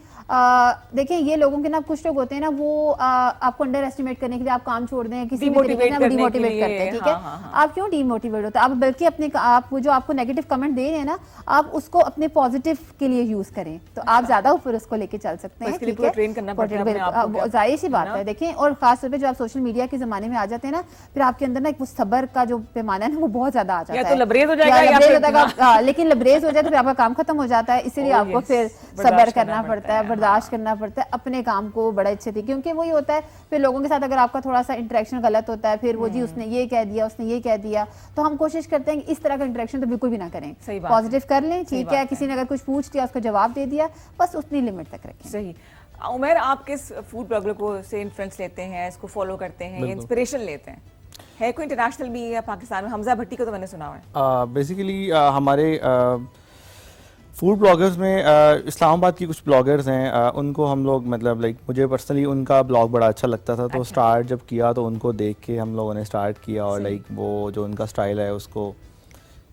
देखें ये लोगों के ना कुछ लोग होते हैं ना, वो आपको अंडर एस्टिमेट करने के लिए आप काम छोड़ दें, किसी भी तरीके से डिमोटिवेट करते हैं। ठीक है, आप क्यों डिमोटिवेट होते हैं? आप बल्कि अपने आप जो आपको नेगेटिव कमेंट दे रहे हैं ना, आप उसको अपने पॉजिटिव के लिए यूज करें, तो आप ज्यादा ऊपर उसको लेके चल सकते हैं। ठीक है, जाहिर सी बात है। देखें, और खासतौर पर जब आप सोशल मीडिया के जमाने में आ जाते हैं ना, फिर आपके अंदर ना एक सबर का जो पैमाना है ना, वो बहुत ज्यादा आ जाता है। तो लबरेज हो जाएगा, लेकिन लबरेज हो जाए तो फिर आपका काम खत्म हो जाता है। इसीलिए आपको फिर सबर करना पड़ता है, बर्दाश्त करना पड़ता है अपने काम को बड़े अच्छे से, क्योंकि वही होता है फिर लोगों के साथ अगर आपका थोड़ा सा इंटरेक्शन गलत होता है, फिर वो जी उसने ये कह दिया, उसने ये कह दिया, तो हम कोशिश करते हैं कि इस तरह का इंटरेक्शन तो बिल्कुल भी ना करें, पॉजिटिव कर लें। ठीक है, किसी ने अगर कुछ पूछ दिया, उसका जवाब दे दिया, बस उतनी लिमिट तक रखें। सही। उमर, आप किस फूड ब्लॉगर को से इन्फ्लुएंस लेते हैं, इसको फॉलो करते हैं, इंस्पिरेशन लेते हैं? है कोई इंटरनेशनल भी या पाकिस्तान में? हमजा भट्टी को तो मैंने सुना हुआ है। बेसिकली हमारे फूड ब्लॉगर्स में इस्लामाबाद की कुछ ब्लॉगर्स हैं, उनको हम लोग मतलब लाइक मुझे पर्सनली उनका ब्लॉग बड़ा अच्छा लगता था, तो स्टार्ट जब किया तो उनको देख के हम लोगों ने स्टार्ट किया, और लाइक वो जो उनका स्टाइल है उसको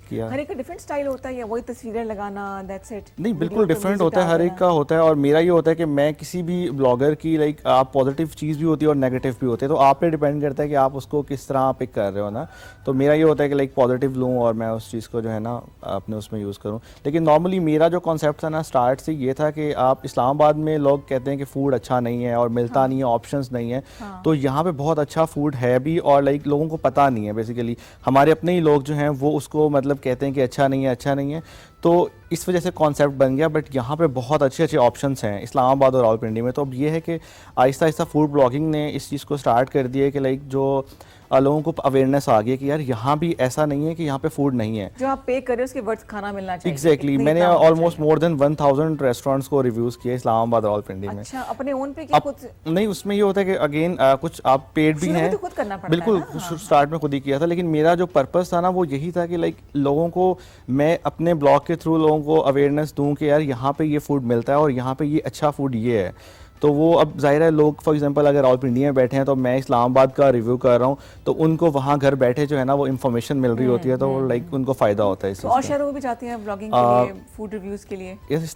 किया। हर एक का डिफरेंट स्टाइल होता है या वही तस्वीरें लगाना, दैट्स इट? नहीं, बिल्कुल डिफरेंट होता है, हर एक का होता है। और मेरा ये होता है कि मैं किसी भी ब्लॉगर की लाइक आप पॉजिटिव चीज़ भी होती है और नेगेटिव भी होती है, तो आप पे डिपेंड करता है कि आप उसको किस तरह पिक कर रहे हो ना। तो मेरा ये होता है कि लाइक पॉजिटिव लूँ और मैं उस चीज़ को जो है ना अपने उसमें यूज़ करूँ। लेकिन नॉर्मली मेरा जो कॉन्सेप्ट था ना स्टार्ट से ये था कि आप इस्लामाबाद में लोग कहते हैं कि फ़ूड अच्छा नहीं है और मिलता नहीं है, ऑप्शंस नहीं है। तो यहाँ पे बहुत अच्छा फूड है भी और लाइक लोगों को पता नहीं है। बेसिकली हमारे अपने ही लोग जो हैं वो उसको मतलब कहते हैं कि अच्छा नहीं है, अच्छा नहीं है। तो इस वजह से कॉन्सेप्ट बन गया। बट यहाँ पे बहुत अच्छे अच्छे ऑप्शंस हैं इस्लामाबाद और रावलपिंडी में। तो अब ये है कि आहिस्ता आहिस्ता फूड ब्लॉगिंग ने इस चीज़ को स्टार्ट कर दिया है कि लाइक जो लोगों को अवेयरनेस आ गई है कि यार यहाँ भी ऐसा नहीं है कि यहाँ पे फूड नहीं है, जो आप पे कर रहे हो उसके वर्थ खाना मिलना चाहिए। एग्जैक्टली इतनी मैंने इतना होना ऑलमोस्ट मोर देन 1000 रेस्टोरेंट्स को रिव्यूज़ किए इस्लामाबाद रावलपिंडी में। अच्छा, अपने ओन पे क्या अब खुद? नहीं, उसमें ये होता है कि अगेन कुछ आप पेड भी शुरू में हैं, तो खुद करना पड़ता है बिल्कुल ना, हाँ। स्टार्ट में खुद ही किया था। लेकिन मेरा जो पर्पस था ना वो यही था कि लाइक लोगों को मैं अपने ब्लॉग के थ्रू लोगों को अवेयरनेस दूं कि यार यहाँ पे ये फूड मिलता है और यहाँ पे ये अच्छा फूड ये है। तो वो अब जाहिर है लोग फॉर एग्जांपल अगर रावलपिंडी में बैठे हैं तो मैं इस्लामाबाद का रिव्यू कर रहा हूँ तो उनको वहाँ घर बैठे जो है ना वो इन्फॉर्मेशन मिल रही होती है, तो लाइक उनको फ़ायदा होता है इस तो चीज़ और का। शहरों में भी जाती हैं ब्लॉगिंग के लिए, फूड रिव्यूज के लिए? यस,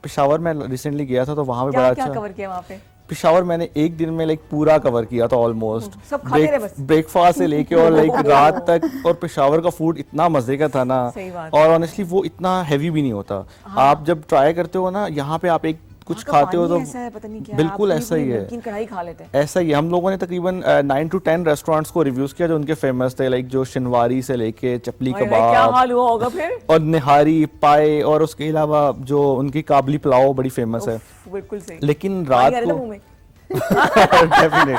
पेशावर में रिसेंटली गया था तो वहाँ पे क्या बड़ा क्या अच्छा कवर किया वहाँ पे? पेशावर मैंने एक दिन में लाइक पूरा कवर किया था ऑलमोस्ट, सब खाते रहे बस। ब्रेकफास्ट से लेके और लाइक रात तक। और पेशावर का फूड इतना मजे का था ना, सही बात और ऑनेस्टली वो इतना हैवी भी नहीं होता। आप जब ट्राई करते हो ना यहाँ पे आप एक कुछ वहाँ का खाते हो तो पानी ऐसा है, पता नहीं क्या, बिल्कुल आप ऐसा ही है, नमकीन कढ़ाई खा लेते हैं। ऐसा ही है। हम लोगों ने तकरीबन 9 to 10 रेस्टोरेंट्स को रिव्यूज किया जो उनके फेमस थे, लाइक जो शिनवारी से लेके चपली हाय हाय, क्या कबाब हाल हुआ होगा फिर? और निहारी पाए, और उसके अलावा जो उनकी काबली पुलाव बड़ी फेमस है। उफ, बिल्कुल सही। लेकिन पानी आ रात रहा था को मुंह में। डेफिनेटली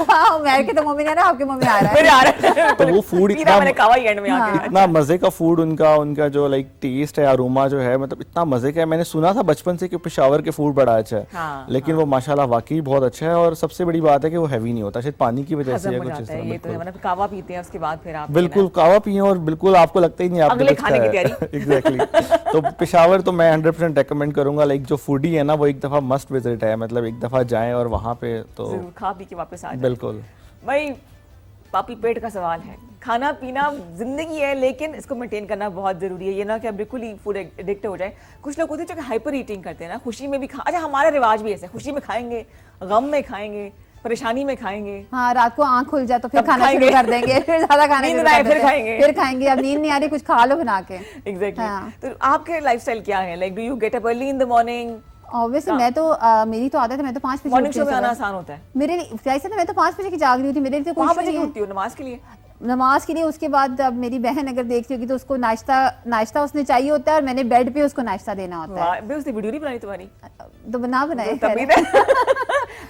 हाँ, मेरे के तो मम्मी ने ना आपके मम्मी आ रहा मेरे है। आ रहा है। तो वो फूड पीना इतना मैंने कहा ही एंड में आके। इतना मजे का फूड उनका जो लाइक टेस्ट है, अरोमा जो है, मतलब इतना मजे का है। मैंने सुना था बचपन से कि पेशावर के फूड बड़ा अच्छा है, हाँ, लेकिन वो माशाल्लाह वाकई बहुत अच्छा है। और सबसे बड़ी बात है कि वो हैवी नहीं होता, शायद पानी की वजह से हजम है हो कुछ इस जाता है, तरह। ये तो है। मतलब कावा पीते हैं उसके बाद फिर आप बिल्कुल कावा पिए और बिल्कुल आपको लगता ही नहीं आपने अगले कुछ खाने की खाया है। तैयारी। एग्जैक्टली। तो पेशावर तो मैं 100% रेकमेंड करूंगा। लाइक जो फूडी है ना वो एक दफा मस्ट विजिट है, मतलब एक दफा जाएं और वहाँ पे तो जरूर खा पी के वापस आ जाए। बिल्कुल। भाई पापी पेट का सवाल है, खाना पीना जिंदगी है लेकिन इसको मेंटेन करना बहुत जरूरी है। ये ना कि आप बिल्कुल ही फूड एडिक्ट हो जाए। कुछ लोग होते हैं जो कि हाइपर ईटिंग करते हैं ना, खुशी में भी खा, अच्छा हमारा रिवाज भी ऐसा है, खुशी में खाएंगे, गम में खाएंगे, परेशानी में खाएंगे, हाँ, रात को आंख खुल जाए तो फिर तब खाना शुरू खाएंगे। कर देंगे, फिर ज्यादा खाना नींद शुरू ना आए, कर फिर देते हैं। खाएंगे। फिर खाएंगे। अब नींद नहीं आ रही, कुछ खा लो बना के। एग्जैक्टली। हाँ। तो आपके लाइफस्टाइल क्या है? Like do you get up early in the morning? Obviously मैं तो मेरी तो आदत है, मैं तो 5 बजे मॉर्निंग उठती शो हूँ में आना सुबह। आसान होता है। मेरे लिए वैसे तो मैं तो 5 बजे की जाग रही होती, मेरे लिए तो कोई वहाँ issue बजे नहीं क्यों है। उठती हो नमाज के लिए? नमाज के लिए। उसके बाद अब मेरी बहन अगर देख रही होगी तो उसको नाश्ता उसने चाहिए होता है और मैंने बेड पे उसको नाश्ता देना होता है। वाह, बे उसने वीडियो नहीं बनाई तुम्हारी? तो बना बनाए तभी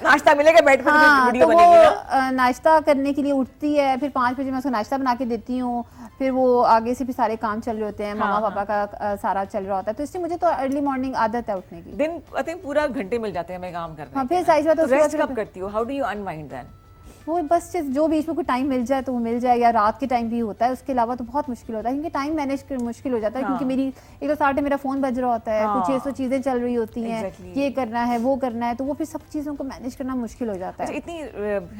नाश्ता मिलेगा बेड पर, हाँ, वीडियो तो बनेगी ना। वो नाश्ता करने के लिए उठती है, फिर 5 बजे मैं उसको नाश्ता बना के देती हूँ। फिर वो आगे से भी सारे काम चल रहे होते हैं, मामा पापा का सारा चल रहा होता है, तो इसलिए मुझे तो अर्ली मॉर्निंग आदत है उठने की। दिन आई थिंक पूरा घंटे मिल जाते हैं हमें काम करने हाँ, के। फिर साइज बात है, तो उसके रेस्ट बाद कब करती हो? How do you unwind then? वो बस जो बीच में कोई टाइम मिल जाए तो वो मिल जाए, या रात के टाइम भी होता है। उसके अलावा तो बहुत मुश्किल होता है क्योंकि टाइम मैनेज मुश्किल हो जाता है। क्योंकि मेरी एक तो साथ में मेरा फोन बज रहा होता है, कुछ 600 चीजें चल रही होती हैं, ये करना है वो करना है, तो वो फिर सब चीजों को मैनेज करना मुश्किल हो जाता है। इतनी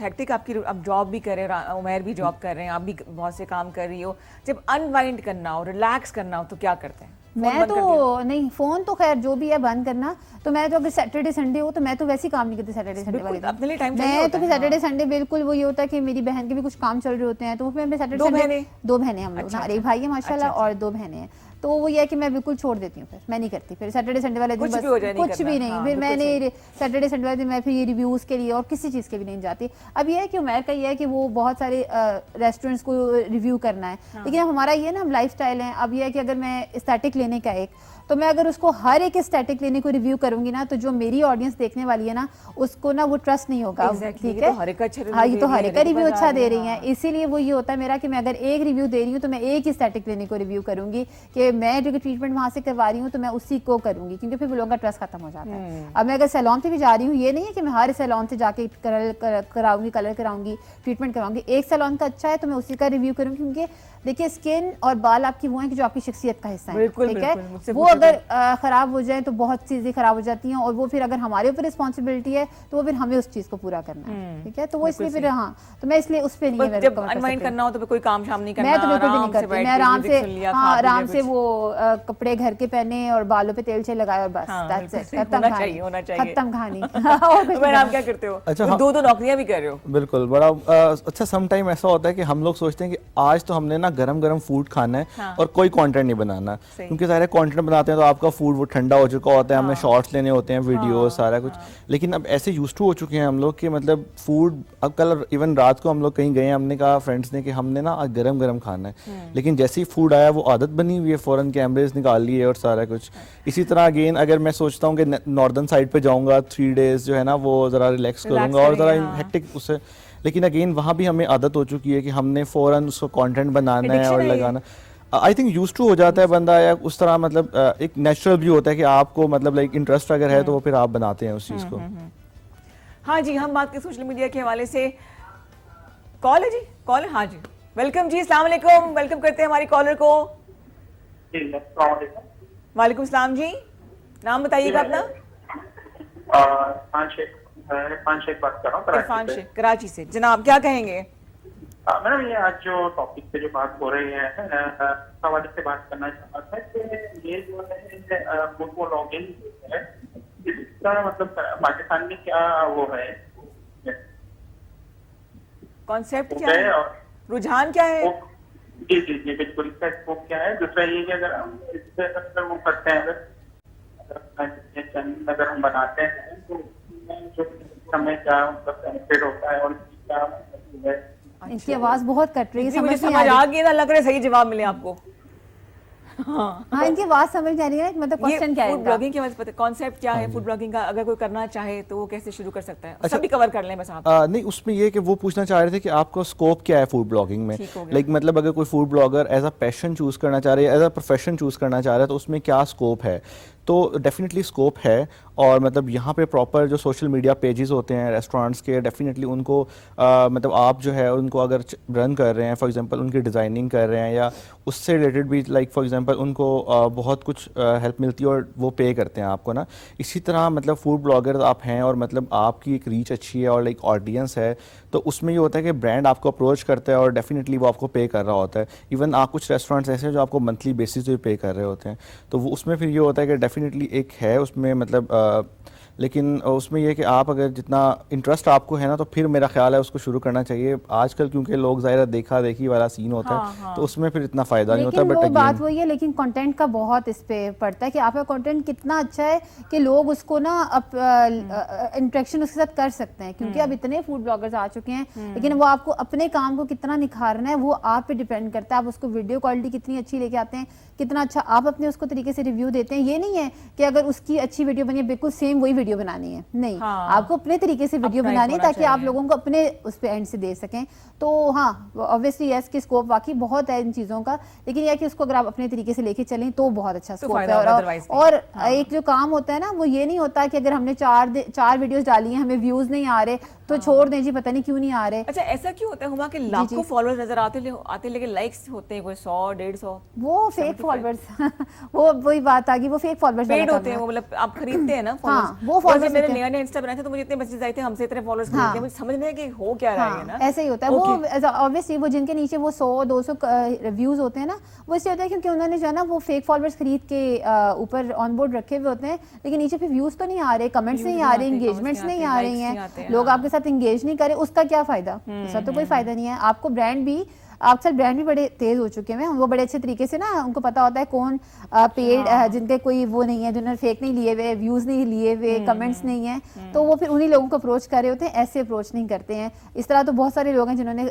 हेक्टिक आपकी, अब जॉब भी कर रहे हैं, उमैर भी जॉब कर रहे हैं, आप भी बहुत से काम कर रही हो, जब अनवाइंड करना हो, रिलैक्स करना हो तो क्या करते हैं? मैं तो नहीं, फोन तो खैर जो भी है बंद करना। तो मैं तो अगर सैटरडे संडे हो तो मैं तो वैसे ही काम नहीं करती सैटरडे संडे वाले दिन। अपने लिए टाइम चाहिए मैं होता तो फिर है। सैटरडे संडे बिल्कुल वही होता है कि मेरी बहन के भी कुछ काम चल रहे होते हैं, तो वो फिर मैं सैटरडे दो बहनें? 2 बहनें हम लोग, हमारे एक भाई है माशाल्लाह और 2 बहनें हैं। तो वो ये है कि मैं बिल्कुल छोड़ देती हूँ, फिर मैं नहीं करती। फिर सैटरडे संडे वाले दिन कुछ बस भी हो जाए, नहीं कुछ करना। भी नहीं। हाँ, फिर बिल्कुल मैंने सैटरडे संडे वाले दिन मैं फिर ये रिव्यूज के लिए और किसी चीज़ के भी नहीं जाती। अब ये है कि उमैर का ये है कि वो बहुत सारे रेस्टोरेंट्स को रिव्यू करना है, लेकिन अब हमारा ये ना, हम लाइफ स्टाइल है। अब ये है कि अगर मैं स्टैटिक लेने का तो मैं अगर उसको हर एक स्टैटिक लेने को रिव्यू करूंगी ना, तो जो मेरी ऑडियंस देखने वाली है ना, उसको ना वो ट्रस्ट नहीं होगा। Exactly, ठीक ये है, तो हर एक का अच्छा हाँ, ये तो review हर दे एक का रही है, रिव्यू बता अच्छा रही दे है, रही है। इसीलिए वो ये होता है मेरा कि मैं अगर एक रिव्यू दे रही हूँ तो मैं एक ही स्टैटिक लेने को रिव्यू करूंगी, कि मैं जो ट्रीटमेंट वहां से करवा रही हूँ तो मैं उसी को करूंगी, क्योंकि फिर लोगों का ट्रस्ट खत्म हो जाता है। अब मैं अगर सैलून पे भी जा रही हूँ, ये नहीं है कि मैं हर सैलून से जाके कराऊंगी, कलर कराऊंगी, ट्रीटमेंट कराऊंगी। एक सैलून का अच्छा है तो मैं उसी का रिव्यू करूंगी, क्योंकि देखिए स्किन और बाल आपकी वो है कि जो आपकी शख्सियत का हिस्सा है, बिल्कुल, ठीक बिल्कुल, है। मुझसे वो पूछा अगर खराब हो जाए तो बहुत चीजें खराब हो जाती हैं, और वो फिर अगर हमारे ऊपर रिस्पॉन्सिबिलिटी है तो वो फिर हमें उस चीज को पूरा करना है, ठीक है। तो वो इसलिए फिर हाँ, तो मैं इसलिए उस पे नहीं है, जब अनवाइंड करना हो तो कोई काम शाम नहीं करना, मैं तो बिल्कुल भी नहीं आराम से करती, बैठ मैं के आराम म्यूजिक से सुन लिया, हाँ खा पी आराम लिया से कुछ। वो कपड़े घर के पहने और बालों पे तेल से लगाए और बस हाँ, that's it, बिल्कुल, खत्म होना कहानी, चाहिए, होना चाहिए। खत्म कहानी। और कुछ तो मैडम नहीं आप क्या करते हो? अच्छा, तो हाँ। दो नौकरियां भी कर रहे हो। बिल्कुल बड़ा अच्छा सम टाइम ऐसा होता है कि हम लोग सोचते हैं कि आज तो हमने ना गरम गरम फूड खाना है हाँ। और कोई कंटेंट नहीं बनाना, सही। क्योंकि सारे कंटेंट बनाते हैं तो आपका फूड वो ठंडा हो चुका होता है, हमने हाँ। शॉर्ट्स लेने होते हैं, वीडियो सारा कुछ। लेकिन अब ऐसे यूज्ड टू हो चुके हैं हम लोग कि मतलब फूड, अब कल इवन रात को हम लोग कहीं गए, हमने कहा फ्रेंड्स ने कि हमने ना आज गरम गरम खाना है, लेकिन जैसे ही फूड आया वो आदत बनी हुई है, फौरन कैमरेज निकाल लिए और सारा कुछ। इसी तरह अगेन अगर मैं सोचता हूँ कि नॉर्दर्न साइड पे जाऊंगा 3 डेज जो है ना वो ज़रा रिलैक्स करूंगा और ज़रा करेंगे, हाँ। हेक्टिक उससे, लेकिन अगेन वहाँ भी हमें आदत हो चुकी है कि हमने फ़ौरन उसको कंटेंट बनाना है Addiction और है ये। लगाना। आई थिंक यूज्ड टू हो जाता है बंदा, या उस तरह मतलब एक नेचुरल भी होता है कि आपको मतलब लाइक इंटरेस्ट अगर है तो वो फिर आप बनाते हैं उस चीज़ को। हाँ जी, हम बात करें सोशल मीडिया के हवाले से। कॉल है जी, कॉल है, हाँ जी, वेलकम जी, अस्सलाम वालेकुम, वेलकम करते हैं हमारी कॉलर को। जी, अस्सलाम वालेकुम। वालेकुम सलाम जी, नाम बताइएगा अपना। इरफान शेख बात कर रहा हूँ इरफान कराची से। शेख, कराची से। जनाब क्या कहेंगे? मैडम ये आज जो टॉपिक पे जो बात हो रही है उस हवाले से बात करना चाहता था कि ये जो है फुटबॉल लॉगिंग है, इसका मतलब पाकिस्तान में क्या वो है, कॉन्सेप्ट क्या है है, और रुझान क्या है? जी जी जी बिल्कुल, इसका स्कोप क्या है। दूसरा ये कि अगर हम इससे अगर वो करते हैं, अगर हम बनाते हैं तो उसमें जो हमें क्या मतलब बेनिफिट होता है और क्या मतलब है। इनकी आवाज बहुत कट रही है, जी, मुझे समझ नहीं समझ आ आ रही। गया ना, लग रहा है सही जवाब मिले आपको। हाँ, इनकी आवाज समझ नहीं आ रही है, मतलब ये क्वेश्चन क्या है फूड इनका? ब्लॉगिंग के बारे में पता, कॉन्सेप्ट क्या है फूड ब्लॉगिंग का, अगर कोई करना चाहे तो वो कैसे शुरू कर सकता है? अच्छा। सभी कवर कर लें बस आप। नहीं, उसमें ये कि वो पूछना चाह रहे थे कि आपका स्कोप क्या है फूड ब्लॉगिंग में, ठीक हो गया। लाइक मतलब अगर कोई food blogger as a passion choose करना चाह रहे है, एज अ प्रोफेशन चूज करना चाह रहा है तो उसमें क्या स्कोप है। तो डेफिनेटली स्कोप है, और मतलब यहाँ पे प्रॉपर जो सोशल मीडिया पेजेस होते हैं रेस्टोरेंट्स के, डेफिनेटली उनको मतलब आप जो है उनको अगर रन कर रहे हैं, फॉर एग्जांपल उनकी डिज़ाइनिंग कर रहे हैं या उससे रिलेटेड भी, लाइक फॉर एग्जांपल उनको बहुत कुछ हेल्प मिलती है और वो पे करते हैं आपको ना। इसी तरह मतलब फूड ब्लॉगर आप हैं और मतलब आपकी एक रीच अच्छी है और लाइक ऑडियंस है, तो उसमें ये होता है कि ब्रांड आपको अप्रोच करता है और डेफिनेटली वो आपको पे कर रहा होता है। इवन आप कुछ रेस्टोरेंट्स ऐसे हैं जो आपको मंथली बेसिस पे पे कर रहे होते हैं, तो वो उसमें फिर ये होता है कि डेफिनेटली एक है उसमें मतलब लेकिन उसमें ये कि आप अगर जितना इंटरेस्ट आपको है ना तो फिर मेरा ख्याल है उसको शुरू करना चाहिए। आजकल क्योंकि लोग ज़ाहिर देखा देखी वाला सीन होता है तो उसमें फिर इतना फ़ायदा नहीं होता। लेकिन बट वो बात वही है, लेकिन कंटेंट का बहुत इस पे पड़ता है कि आपका कंटेंट कितना अच्छा है कि लोग उसको ना इंटरेक्शन उसके साथ कर सकते हैं, क्योंकि अब इतने फूड ब्लॉगर्स आ चुके हैं। लेकिन वो आपको अपने काम को कितना निखारना है वो आप पे डिपेंड करता है। आप उसको वीडियो क्वालिटी कितनी अच्छी लेके आते हैं, कितना अच्छा आप अपने उसको तरीके से रिव्यू देते हैं। ये नहीं है कि अगर उसकी अच्छी वीडियो बनी है बिल्कुल सेम वही वीडियो बनानी है, नहीं। हाँ। आपको अपने तरीके से वीडियो अपना ही बनानी है होना ताकि आप चाहिए। लोगों को अपने उस पे एंड से दे सकें। तो हाँ, ऑब्वियसली यस की स्कोप वाकई बहुत है इन चीजों का, लेकिन यह कि उसको अगर आप अपने तरीके से लेके चलें तो बहुत अच्छा स्कोप फायदा है। होगा, otherwise नहीं। और एक जो काम होता है ना वो ये नहीं होता कि अगर हमने चार वीडियोस डाली हैं हमें व्यूज नहीं आ रहे तो छोड़ दें जी, पता नहीं क्यों नहीं आ रहे। अच्छा, ऐसा क्यों होता है हुआ कि लाखों फॉलोअर्स नजर आते लेकिन लाइक्स होते हैं कोई 100 150? वो फेक फॉलोअर्स वो वही बात आ गई, वो फेक फॉलोअर्स पेड होते हैं वो, मतलब आप खरीदते हैं ना हाँ, फॉलोअर्स। वो followers मैंने होते हैं। नया इंस्टा बनाया था तो मुझे इतने मैसेज आए थे हमसे इतने फॉलोअर्स हाँ। खरीदते हैं, मुझे समझ नहीं आया कि हो क्या रहा है ना। ऐसे ही होता है। वो ऑब्वियसली वो जिनके नीचे वो 100-200 रिव्यूज होते हैं ना, वो इसलिए होता है क्योंकि उन्होंने जो है ना वो फेक फॉलोअर्स खरीद के ऊपर ऑन बोर्ड रखे हुए होते हैं, लेकिन नीचे फिर व्यूज तो नहीं आ रहे, कमेंट्स नहीं आ रहे, एंगेजमेंट्स नहीं आ रही हैं, लोग आपके साथ एंगेज नहीं करे, उसका क्या फायदा? उसका तो कोई फायदा नहीं है। आपको ब्रांड भी आजकल ब्रांड भी बड़े तेज हो चुके हैं, वो बड़े अच्छे तरीके से ना उनको पता होता है कौन पेड जिनके कोई वो नहीं है, जिन्होंने फेक नहीं लिए हुए, व्यूज नहीं लिए हुए, कमेंट्स नहीं है, तो वो फिर उन्हीं लोगों को अप्रोच कर रहे होते हैं, ऐसे अप्रोच नहीं करते हैं। इस तरह तो बहुत सारे लोग हैं जिन्होंने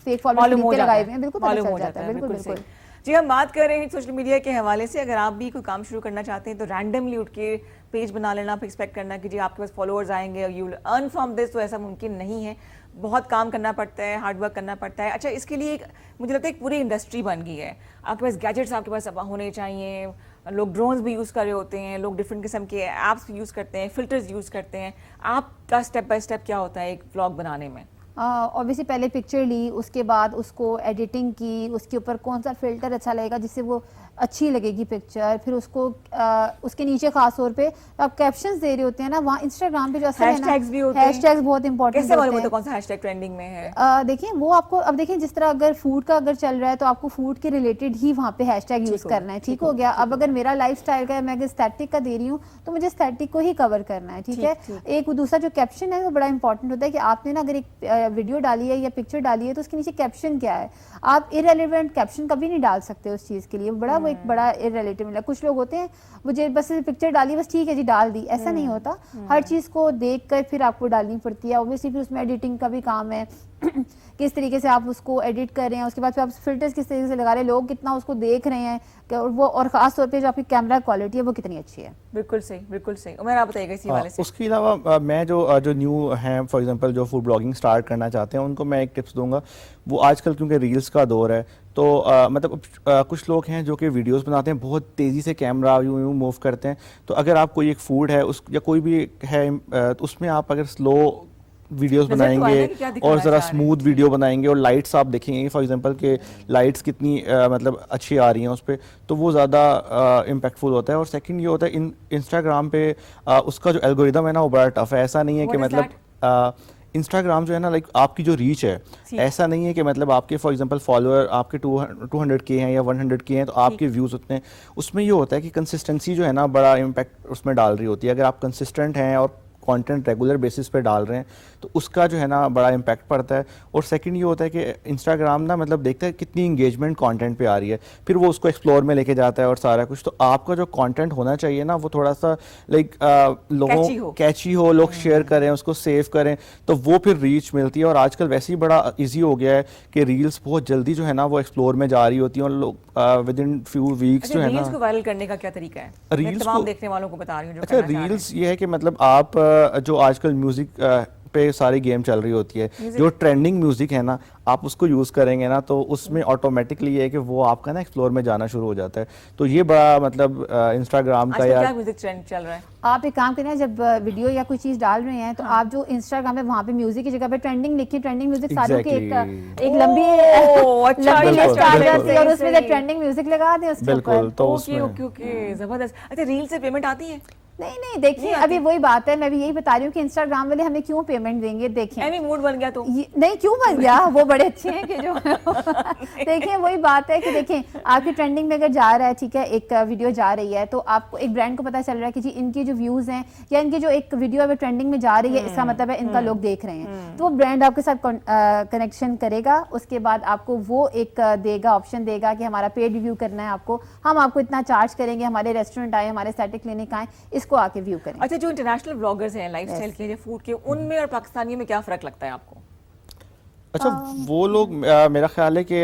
फेक फॉलोअर्स लगाए हुए हैं, बिल्कुल पता चल जाता है। बिल्कुल बिल्कुल। जी, हम बात कर रहे हैं सोशल मीडिया के हवाले से। अगर आप भी कोई काम शुरू करना चाहते हैं तो रैंडमली उठ के पेज बना लेना, फिर एक्सपेक्ट करना कि जी आपके पास फॉलोअर्स आएंगे और you will earn from this, तो ऐसा मुमकिन नहीं है। बहुत काम करना पड़ता है, हार्ड वर्क करना पड़ता है। अच्छा, इसके लिए एक मुझे लगता है एक पूरी इंडस्ट्री बन गई है। आपके पास गैजेट्स आपके पास होने चाहिए, लोग ड्रोन्स भी यूज़ कर रहे होते हैं, लोग डिफरेंट किस्म के ऐप्स यूज़ करते हैं, फिल्टर्स यूज़ करते हैं। आपका स्टेप बाय स्टेप क्या होता है एक व्लॉग बनाने में? ऑब्वियसली पहले पिक्चर ली, उसके बाद उसको एडिटिंग की, उसके ऊपर कौन सा फिल्टर अच्छा लगेगा जिससे वो अच्छी लगेगी पिक्चर, फिर उसको उसके नीचे खास तौर पे आप कैप्शंस दे रहे होते हैं ना, वहाँ इंस्टाग्राम पे जो असर है ना, हैशटैग्स भी होते हैं। हैशटैग्स बहुत इंपॉर्टेंट कैसे मालूम होते होता हैं। है कौन सा हैशटैग ट्रेंडिंग में है? देखिए वो आपको, अब देखिए जिस तरह अगर फूड का अगर चल रहा है तो आपको फूड के रिलेटेड ही वहाँ पे हैशटैग यूज करना है, ठीक हो गया। अब अगर मेरा लाइफस्टाइल का है, मैं अगर एस्थेटिक का दे रही हूँ तो मुझे एस्थेटिक को ही कवर करना है, ठीक है। एक दूसरा जो कैप्शन है वो बड़ा इंपॉर्टेंट होता है कि आपने ना अगर एक वीडियो डाली है या पिक्चर डाली है तो उसके नीचे कैप्शन क्या है। आप इररिलेवेंट कैप्शन कभी नहीं डाल सकते उस चीज के लिए, बड़ा वो एक बड़ा इररिलेटिव मिला। कुछ लोग होते हैं मुझे बस पिक्चर डाली बस ठीक है जी डाल दी, ऐसा नहीं होता। हर चीज को देख कर फिर आपको डालनी पड़ती है। ऑब्वियसली फिर उसमें एडिटिंग का भी काम है किस तरीके से आप उसको एडिट कर रहे हैं, उसके बाद फिर आप फिल्टर्स किस तरीके से लगा रहे हैं, लोग कितना उसको देख रहे हैं वो, और खास तौर पे जो आपकी कैमरा क्वालिटी है वो कितनी अच्छी है। बिल्कुल सही, बिल्कुल सही। उमर आप बताइएगा इसी वाले से। उसके अलावा मैं जो न्यू हैं फॉर एग्जांपल जो फूड ब्लॉगिंग स्टार्ट करना चाहते हैं उनको मैं एक टिप्स दूंगा। वो आजकल क्योंकि रील्स का दौर है तो मतलब कुछ लोग हैं जो कि वीडियोस बनाते हैं, बहुत तेज़ी से कैमरा यूं मूव करते हैं। तो अगर आप कोई एक फूड है उस या कोई भी है तो उसमें आप अगर स्लो वीडियोस नज़र तो आएगा बनाएंगे कि क्या दिखाना और ज़रा चाह रहे हैं। स्मूथ वीडियो बनाएंगे और लाइट्स आप देखेंगे फॉर एग्जांपल के लाइट्स कितनी मतलब अच्छी आ रही हैं उस पर, तो वो ज़्यादा इम्पैक्टफुल होता है। और सेकंड ये होता है इंस्टाग्राम पे उसका जो एल्गोरिदम है ना वो बड़ा टफ है। ऐसा नहीं है कि What is मतलब इंस्टाग्राम जो है ना लाइक आपकी जो रीच है, ऐसा नहीं है कि मतलब आपके फॉर एग्जांपल फॉलोअर आपके 200K हैं या 100K हैं तो आपके व्यूज़ उतने हैं। उसमें ये होता है कि कंसिस्टेंसी जो है ना बड़ा इम्पैक्ट उसमें डाल रही होती है। अगर आप कंसिस्टेंट हैं और कंटेंट रेगुलर बेसिस पे डाल रहे हैं तो उसका जो है ना बड़ा इम्पैक्ट पड़ता है। और सेकंड ये होता है कि इंस्टाग्राम ना मतलब देखता है कितनी इंगेजमेंट कंटेंट पे आ रही है, फिर वो उसको एक्सप्लोर में लेके जाता है और सारा कुछ। तो आपका जो कंटेंट होना चाहिए ना वो थोड़ा सा लाइक लोगों कैची हो, लोग शेयर करें उसको, सेव करें, तो वो फिर रीच मिलती है। और आजकल वैसे ही बड़ा ईजी हो गया है कि रील्स बहुत जल्दी जो है ना वो एक्सप्लोर में जा रही होती हैं और लोग विद इन फ्यू वीक्स जो है ना। रील्स को वायरल करने का क्या तरीका है? मैं तमाम देखने वालों को बता रही हूँ जो अच्छा करना चाह रहे हैं। रील्स ये है कि मतलब आप जो आजकल म्यूजिक पे सारी गेम चल रही होती है, जो ट्रेंडिंग म्यूजिक है ना आप उसको यूज करेंगे ना तो उसमें ऑटोमेटिकली ये है कि वो आपका ना एक्सप्लोर में जाना शुरू हो जाता है। तो ये बड़ा मतलब इंस्टाग्राम का क्या म्यूजिक ट्रेंड चल रहा है? आप एक काम करें, जब वीडियो या कोई चीज डाल रहे हैं तो आप जो इंस्टाग्राम पे वहाँ पे म्यूजिक की जगह पे ट्रेंडिंग लिखिए, ट्रेंडिंग म्यूजिक सारों के एक लंबी लंबी लिस्ट आ जाती है और उसमें ट्रेंडिंग म्यूजिक लगा दें उसके ऊपर। बिल्कुल। तो ओके ओके ओके, जबरदस्त। अच्छा रील से पेमेंट आती है? नहीं देखिए अभी वही बात है, मैं भी यही बता रही हूँ कि इंस्टाग्राम वाले हमें क्यों पेमेंट देंगे। देखें एमी मूड बन गया तो नहीं क्यों बन गया, वो बड़े अच्छे हैं कि जो देखिए वही बात है कि देखें आपकी ट्रेंडिंग में अगर जा रहा है, ठीक है, एक वीडियो जा रही है तो आपको एक ब्रांड को पता चल रहा है कि जी इनकी जो व्यूज हैं या इनकी जो एक वीडियो अगर ट्रेंडिंग में जा रही है इसका मतलब है इनका लोग देख रहे हैं, तो वो ब्रांड आपके साथ कनेक्शन करेगा। उसके बाद आपको वो एक देगा, ऑप्शन देगा कि हमारा पेड रिव्यू करना है आपको, हम आपको इतना चार्ज करेंगे, हमारे रेस्टोरेंट आए, हमारे एस्थेटिक क्लिनिक आए, इसको आके व्यू करें। अच्छा जो इंटरनेशनल ब्लॉगर्स हैं लाइफस्टाइल के, फूड के, उनमें और पाकिस्तानियों में क्या फर्क लगता है आपको? अच्छा वो लोग मेरा ख्याल है कि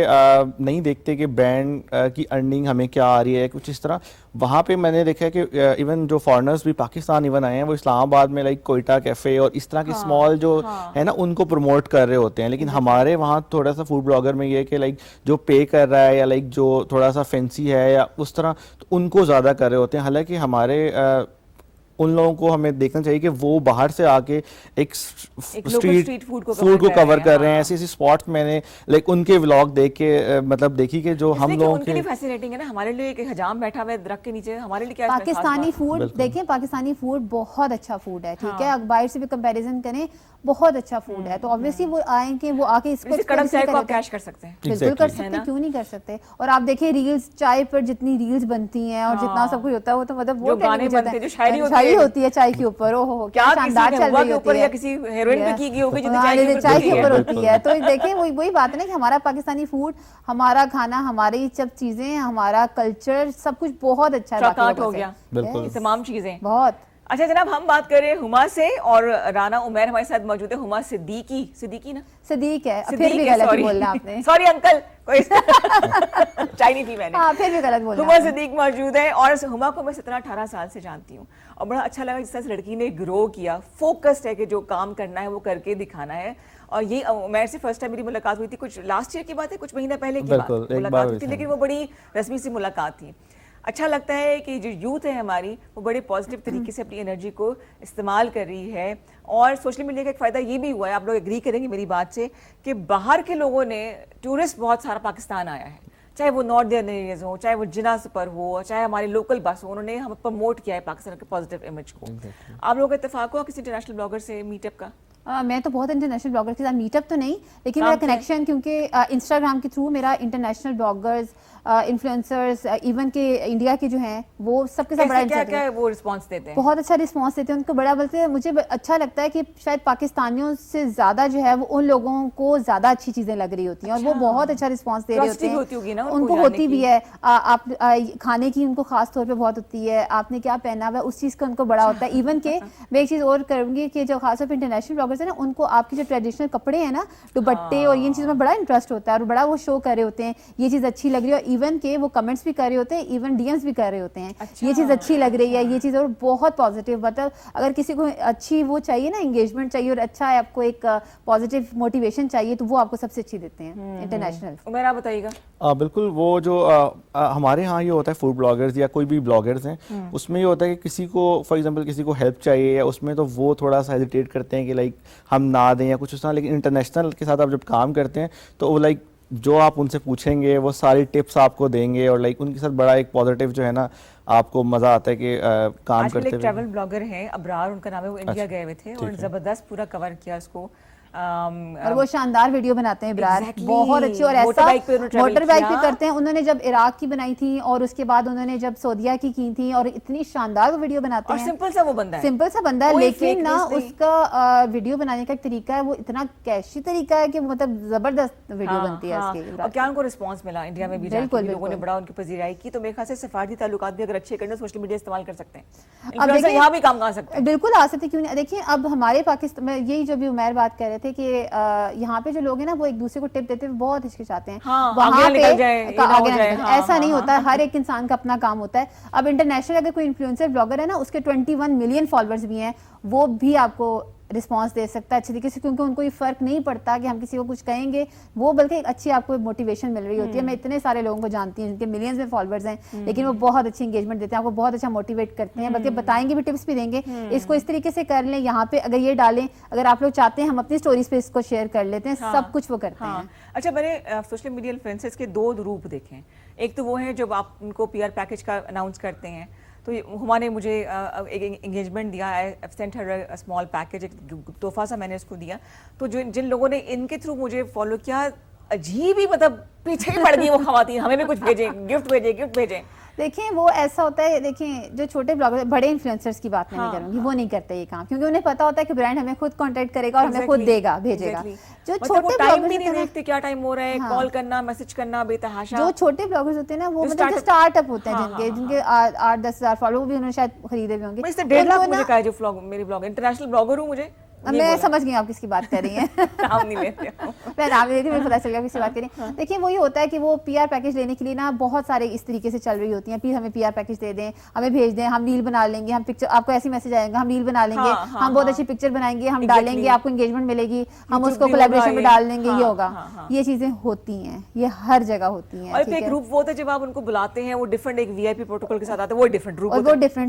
नहीं देखते कि ब्रांड की अर्निंग हमें क्या आ रही है कुछ इस तरह। वहाँ पे मैंने देखा है कि इवन जो फॉरेनर्स भी पाकिस्तान इवन आए हैं वो इस्लामाबाद में लाइक कोयटा कैफ़े और इस तरह के स्मॉल जो है ना उनको प्रमोट कर रहे होते हैं। लेकिन हमारे वहाँ थोड़ा सा फूड ब्लॉगर में ये है कि लाइक जो पे कर रहा है या लाइक जो थोड़ा सा फैंसी है या उस तरह, तो उनको ज़्यादा कर रहे होते हैं। हालाँकि हमारे उन लोगों को हमें देखना चाहिए कि वो बाहर से आके एक स्ट्रीट फूड को कवर कर रहे हैं। ऐसी ऐसी स्पॉट्स मैंने लाइक उनके व्लॉग देख के मतलब देखी कि जो हम लोगों के लिए फैसिनेटिंग है ना। हमारे लिए एक हजाम बैठा हुआ है दरख्त के नीचे, हमारे लिए क्या पाकिस्तानी फूड देखें, पाकिस्तानी फूड बहुत अच्छा फूड है, ठीक है, बाहर से भी कंपैरिजन करें बहुत अच्छा फूड है। तो ऑब्वियसली वो आएंगे, वो आके इसको कड़क चाय को आप कैश कर सकते हैं, बिल्कुल कर सकते हैं, क्यों नहीं कर सकते। और आप देखिए रील्स, चाय पर जितनी रील्स बनती हैं और जितना सब कुछ होता है वो तो मतलब वो गाने बनते हैं, जो शायरी होती है चाय के ऊपर, ओहो क्या शानदार चल रही होती है, या किसी हीरोइन पे की गई होगी जो चाय के ऊपर होती है। तो देखिए वही बात है ना कि हमारा पाकिस्तानी फूड, हमारा खाना, हमारी सब चीजें, हमारा कल्चर, सब कुछ बहुत अच्छा हो गया, तमाम चीजें बहुत अच्छा। जनाब हम बात कर रहे हैं हुमा से और राना उमैर हमारे साथ मौजूद है। हुमा सिद्दीकी ना सिद्दीक है, फिर भी गलत बोला आपने, सॉरी अंकल, कोई चाय नहीं पी मैंने, फिर भी गलत बोला। हुमा सिद्दीक मौजूद है और हुमा को मैं 17-18 साल से जानती हूँ और बड़ा अच्छा लगा जिस तरह लड़की ने ग्रो किया, फोकस्ड है कि जो काम करना है वो करके दिखाना है। और ये उमैर से फर्स्ट टाइम मेरी मुलाकात हुई थी, कुछ लास्ट ईयर की बात है, कुछ महीना पहले की मुलाकात हुई थी, लेकिन वो बड़ी रस्मी सी मुलाकात थी। अच्छा लगता है कि जो यूथ है हमारी वो बड़े पॉजिटिव तरीके से अपनी एनर्जी को इस्तेमाल कर रही है। और सोशल मीडिया का एक फ़ायदा ये भी हुआ है, आप लोग एग्री करेंगे मेरी बात से, कि बाहर के लोगों ने, टूरिस्ट बहुत सारा पाकिस्तान आया है, चाहे वो नॉर्थ इंडियन एरियाज हो, चाहे वो जिना सुपर हो, चाहे हमारे लोकल बस हो, उन्होंने हम प्रमोट किया है पाकिस्तान के पॉजिटिव इमेज को। आप लोगों का इत्तेफाक हुआ किसी इंटरनेशनल ब्लॉगर से मीटअप का? मैं तो बहुत इंटरनेशनल ब्लॉगर के साथ मीटअप तो नहीं, लेकिन मेरा कनेक्शन क्योंकि इंस्टाग्राम के थ्रू मेरा इंटरनेशनल ब्लॉगर्स, इन्फ्लुएंसर्स, इवन के इंडिया के जो हैं वो सबके साथ बड़ा क्या वो रिस्पांस देते हैं? बहुत अच्छा रिस्पांस देते हैं, उनको बड़ा बोलते हैं। मुझे अच्छा लगता है कि शायद पाकिस्तानियों से ज्यादा जो है वो उन लोगों को ज्यादा अच्छी चीजें लग रही होती हैं और वो बहुत अच्छा रिस्पांस दे रहे होते हैं। उनको होती भी है, आप खाने की उनको खास तौर पे बहुत होती है, आपने क्या पहना हुआ है उस चीज का उनको बड़ा होता है। इवन के मैं एक चीज और करूंगी कि जो खासतौर पर इंटरनेशनल ब्लॉगर्स है ना, उनको आपके जो ट्रेडिशनल कपड़े हैं ना, दुपट्टे और इन चीजों में बड़ा इंटरेस्ट होता है और बड़ा वो शो कर रहे होते हैं ये चीज अच्छी लग रही है, और इवन के वो कमेंट्स भी कर रहे होते हैं, इवन डीएम्स भी कर रहे होते हैं, ये चीज अच्छी लग रही है, ये चीज, और बहुत पॉजिटिव। मतलब अगर किसी को अच्छी वो चाहिए ना, एंगेजमेंट चाहिए और अच्छा है, आपको एक पॉजिटिव मोटिवेशन चाहिए, तो वो आपको सबसे अच्छी देते हैं इंटरनेशनल। उमेर आप बताइएगा। बिल्कुल, वो जो हमारे यहाँ ये होता है फूड ब्लॉगर्स या कोई भी ब्लॉगर्स हैं, उसमें ये होता है कि किसी को फॉर एग्जांपल किसी को हेल्प चाहिए या उसमें, तो वो थोड़ा सा हेजिटेट करते हैं कि लाइक हम ना दें या कुछ उस तरह। लेकिन इंटरनेशनल के साथ आप जब काम करते हैं तो वो लाइक जो आप उनसे पूछेंगे वो सारी टिप्स आपको देंगे और लाइक उनके साथ बड़ा एक पॉजिटिव जो है ना, आपको मजा आता है कि काम करते हुए। ट्रैवल ब्लॉगर हैं अबरार, उनका नाम है, वो इंडिया गए हुए थे और जबरदस्त पूरा कवर किया उसको। और वो शानदार वीडियो बनाते हैं इब्रार, बहुत अच्छी। और ऐसा मोटर बाइक पे करते हैं। उन्होंने जब इराक की बनाई थी और उसके बाद उन्होंने जब सऊदिया की थी और इतनी शानदार वो वीडियो बनाते हैं। सिंपल सा वो बंदा है, सिंपल सा बंदा है, लेकिन ना उसका वीडियो बनाने का एक तरीका है, वो इतना कैशी तरीका है कि मतलब जबरदस्त वीडियो बनती है उसकी। और क्या उनको रिस्पांस मिला इंडिया में भी, लोगों ने बड़ा उनकी पजीराई की। तो मेरे ख्याल से सफारती ताल्लुकात भी अगर अच्छे करने, सोशल मीडिया इस्तेमाल कर सकते हैं, यहाँ भी काम आ सकते हैं। बिल्कुल आ सकते, क्यों नहीं। देखिए अब हमारे पाकिस्तान में यही जो भी उमैर बात कर रहे थे कि यहाँ पे जो लोग हैं ना, वो एक दूसरे को टिप देते हुए बहुत हिचकिचाते हैं, वहाँ पे आगे ऐसा नहीं होता है। हर एक इंसान का अपना काम होता है। अब इंटरनेशनल अगर कोई इन्फ्लुएंसर ब्लॉगर है ना, उसके 21 मिलियन फॉलोअर्स भी हैं, वो भी आपको रिस्पांस दे सकता है अच्छे तरीके से, क्योंकि उनको ये फर्क नहीं पड़ता कि हम किसी को कुछ कहेंगे, वो बल्कि एक अच्छी आपको मोटिवेशन मिल रही होती है। मैं इतने सारे लोगों को जानती हूँ जिनके मिलियंस में फॉलोअर्स हैं, लेकिन वो बहुत अच्छी एंगेजमेंट देते हैं, आपको बहुत अच्छा मोटिवेट करते हैं, बल्कि बताएंगे भी, टिप्स भी देंगे, इसको इस तरीके से कर लें, यहाँ पे अगर ये डालें, अगर आप लोग चाहते हैं हम अपनी स्टोरीज पे इसको शेयर कर लेते हैं, सब कुछ वो करते हैं। अच्छा, मैंने सोशल मीडिया इन्फ्लुएंसर्स के दो रूप देखे हैं। एक तो वो है जब आप उनको पीआर पैकेज का अनाउंस करते हैं, तो हुमा ने मुझे एक एंगेजमेंट दिया, I sent her a small package, एक तोहफा सा मैंने उसको दिया। तो जो जिन लोगों ने इनके थ्रू मुझे फॉलो किया, अजीब ही मतलब पीछे ही पड़ गई वो खवातीन, हमें भी कुछ भेजें, गिफ्ट भेजें। देखिए वो ऐसा होता है, देखिए जो छोटे ब्लॉगर, बड़े इन्फ्लुएंसर्स की बात मैं नहीं करूंगी, वो नहीं करते ये काम, क्योंकि उन्हें पता होता है कि ब्रांड हमें खुद कांटेक्ट करेगा और हमें खुद देगा, भेजेगा। जो छोटे टाइम भी नहीं देखते, क्या टाइम हो रहा है, कॉल करना, मैसेज करना बेतहाशा। जो छोटे ब्लॉगर्स होते हैं ना, वो मतलब स्टार्टअप होते हैं, जिनके 8-10 हजार फॉलो भी उन्होंने शायद खरीदे भी होंगे। 1.5 लाख मुझे कहा जो मेरी ब्लॉग, इंटरनेशनल ब्लॉगर हूँ मुझे, मैं समझ गई आप किसकी बात कर रही हैं। नाम नहीं लेते हो। मैं नाम नहीं लेती, मुझे पता चल गया किसकी बात कर रही हैं। देखिए वही होता है कि वो पीआर पैकेज लेने के लिए ना बहुत सारे इस तरीके से चल रही होती हैं, प्लीज हमें पीआर पैकेज दे दें, हमें भेज दें, हम रील बना लेंगे, हम पिक्चर, आपको ऐसी मैसेज आएगा, हम रील बना लेंगे, हम बहुत अच्छी पिक्चर बनाएंगे, हम डालेंगे, आपको एंगेजमेंट मिलेगी, हम उसको कोलैबोरेशन में डाल देंगे, ये होगा। ये चीजें होती हैं, ये हर जगह होती हैं। और एक ग्रुप वो होता है जब आप उनको बुलाते हैं, वो डिफरेंट एक वीआईपी प्रोटोकॉल के साथ आते हैं, वो डिफरेंट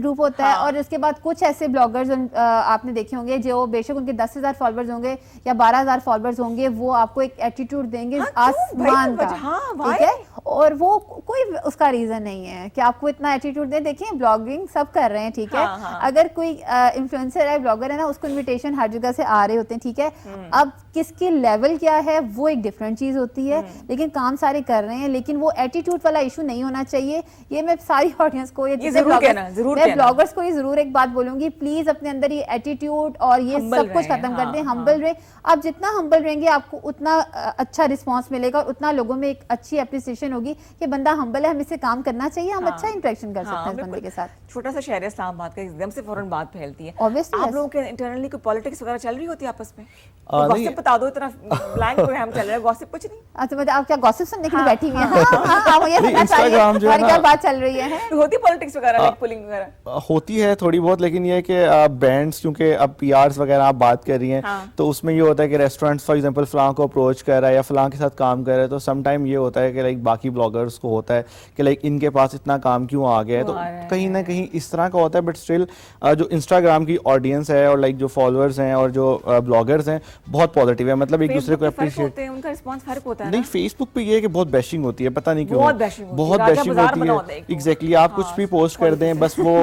ग्रुप होता है। और उसके बाद कुछ ऐसे ब्लॉगर्स आपने देखे होंगे जो बेशक उनके 10,000 फॉलोअर्स होंगे या 12,000 फॉलोअर्स होंगे, वो आपको एक एटीट्यूड देंगे आसमान का, ठीक है, और वो कोई उसका रीजन नहीं है कि आपको इतना एटीट्यूड दे। देखिए ब्लॉगिंग सब कर रहे हैं, ठीक है, अगर कोई इन्फ्लुएंसर है, ब्लॉगर है ना, उसको इनविटेशन हर जगह से आ रहे होते हैं, ठीक है। अब किसकी लेवल क्या है वो एक डिफरेंट चीज होती है, लेकिन काम सारे कर रहे हैं, लेकिन वो एटीट्यूड वाला इशू नहीं होना चाहिए। ये मैं सारी ऑडियंस को, मैं ब्लॉगर्स को ये जरूर एक बात बोलूंगी, प्लीज अपने अंदर ये एटीट्यूड और ये सब कुछ खत्म कर दें, हम्बल रहे। आप जितना हम्बल रहेंगे, आपको उतना अच्छा रिस्पांस मिलेगा और उतना लोगों में एक अच्छी एप्रिसिएशन होगी कि बंदा हम्बल है, हम इससे काम करना चाहिए, हम अच्छा इंटरेक्शन कर सकते हैं इस बंदे के साथ। छोटा सा शहर है इस्लामाबाद का, एकदम से फौरन बात फैलती है। ऑब्वियसली आप लोगों के इंटरनली कोई पॉलिटिक्स वगैरह चल रही होती है आपस में? नहीं, बता दो, इतना ब्लैंक प्रोग्राम चल रहा है, गॉसिप कुछ नहीं। अच्छा मतलब आप क्या गॉसिप सुनने के लिए बैठी हुई हैं? हाँ, मुझे नहीं, सुनना चाहिए Instagram जो है हमारी क्या ना- बात चल रही है। तो होती पॉलिटिक्स वगैरह, लाइक पुलिंग वगैरह? होती है थोड़ी बहुत, लेकिन ये है कि ब्रांड्स, क्योंकि अब पीआरस वगैरह आप बात कर रही हैं, हाँ। तो उसमें ये होता है कि रेस्टोरेंट्स फॉर एग्जांपल फलां को अप्रोच कर रहा है या फलां के साथ काम कर रहा है, तो सम टाइम ये होता है कि लाइक बाकी ब्लॉगर्स को होता है कि लाइक इनके पास इतना काम क्यों आ गया है, तो क्यों आ रहा है? कहीं ना कहीं इस तरह का होता है। बट स्टिल जो इंस्टाग्राम की ऑडियंस है और लाइक जो फॉलोअर्स हैं और जो ब्लॉगर्स हैं बहुत पॉजिटिव है, मतलब एक दूसरे Facebook को पे फर्क अप्रिशिएट। होते हैं, उनका रिस्पांस फर्क होता है नहीं, ना? फेसबुक पे ये है कि बहुत बैशिंग होती है, पता नहीं क्यों बहुत bashing होती है, बहुत राजा बैशिंग बाजार होती बना होता है है। एक तो। एग्जैक्टली, आप कुछ भी पोस्ट कर दें बस वो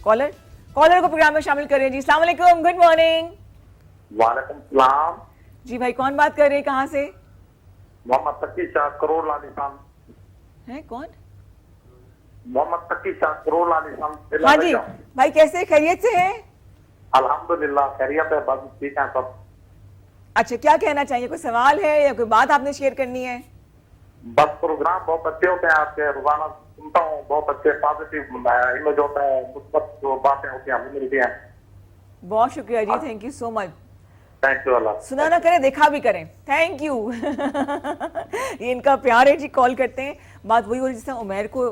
कॉलर को प्रोग्राम में शामिल करें जी। अस्सलाम वालेकुम, गुड मॉर्निंग वालेकुम सलाम। जी भाई, कौन बात कर रहे हैं, कहाँ से मोहम्मद तकी शाह करोड़ लालिसान। हैं, कौन? मोहम्मद तकी शाह करोड़ लालिसान। हाँ जी भाई, कैसे, खैरियत से हैं? अल्हम्दुलिल्लाह खैरियत है, बस ठीक है सब। अच्छा, क्या कहना चाहिए, कोई सवाल है या कोई बात आपने शेयर करनी है? बस प्रोग्राम बहुत अच्छे होते हैं आपके, रोजाना सुनता हूँ, बहुत अच्छे पॉजिटिव इमेज होता है, मुस्बत जो बातें होती हैं हमें मिलती हैं। बहुत शुक्रिया जी, thank you so much. Thank you Allah. सुना ना करें, देखा भी करें, थैंक यू। ये इनका प्यार है जी, कॉल करते हैं। बात वही हो रही, जिससे उमैर को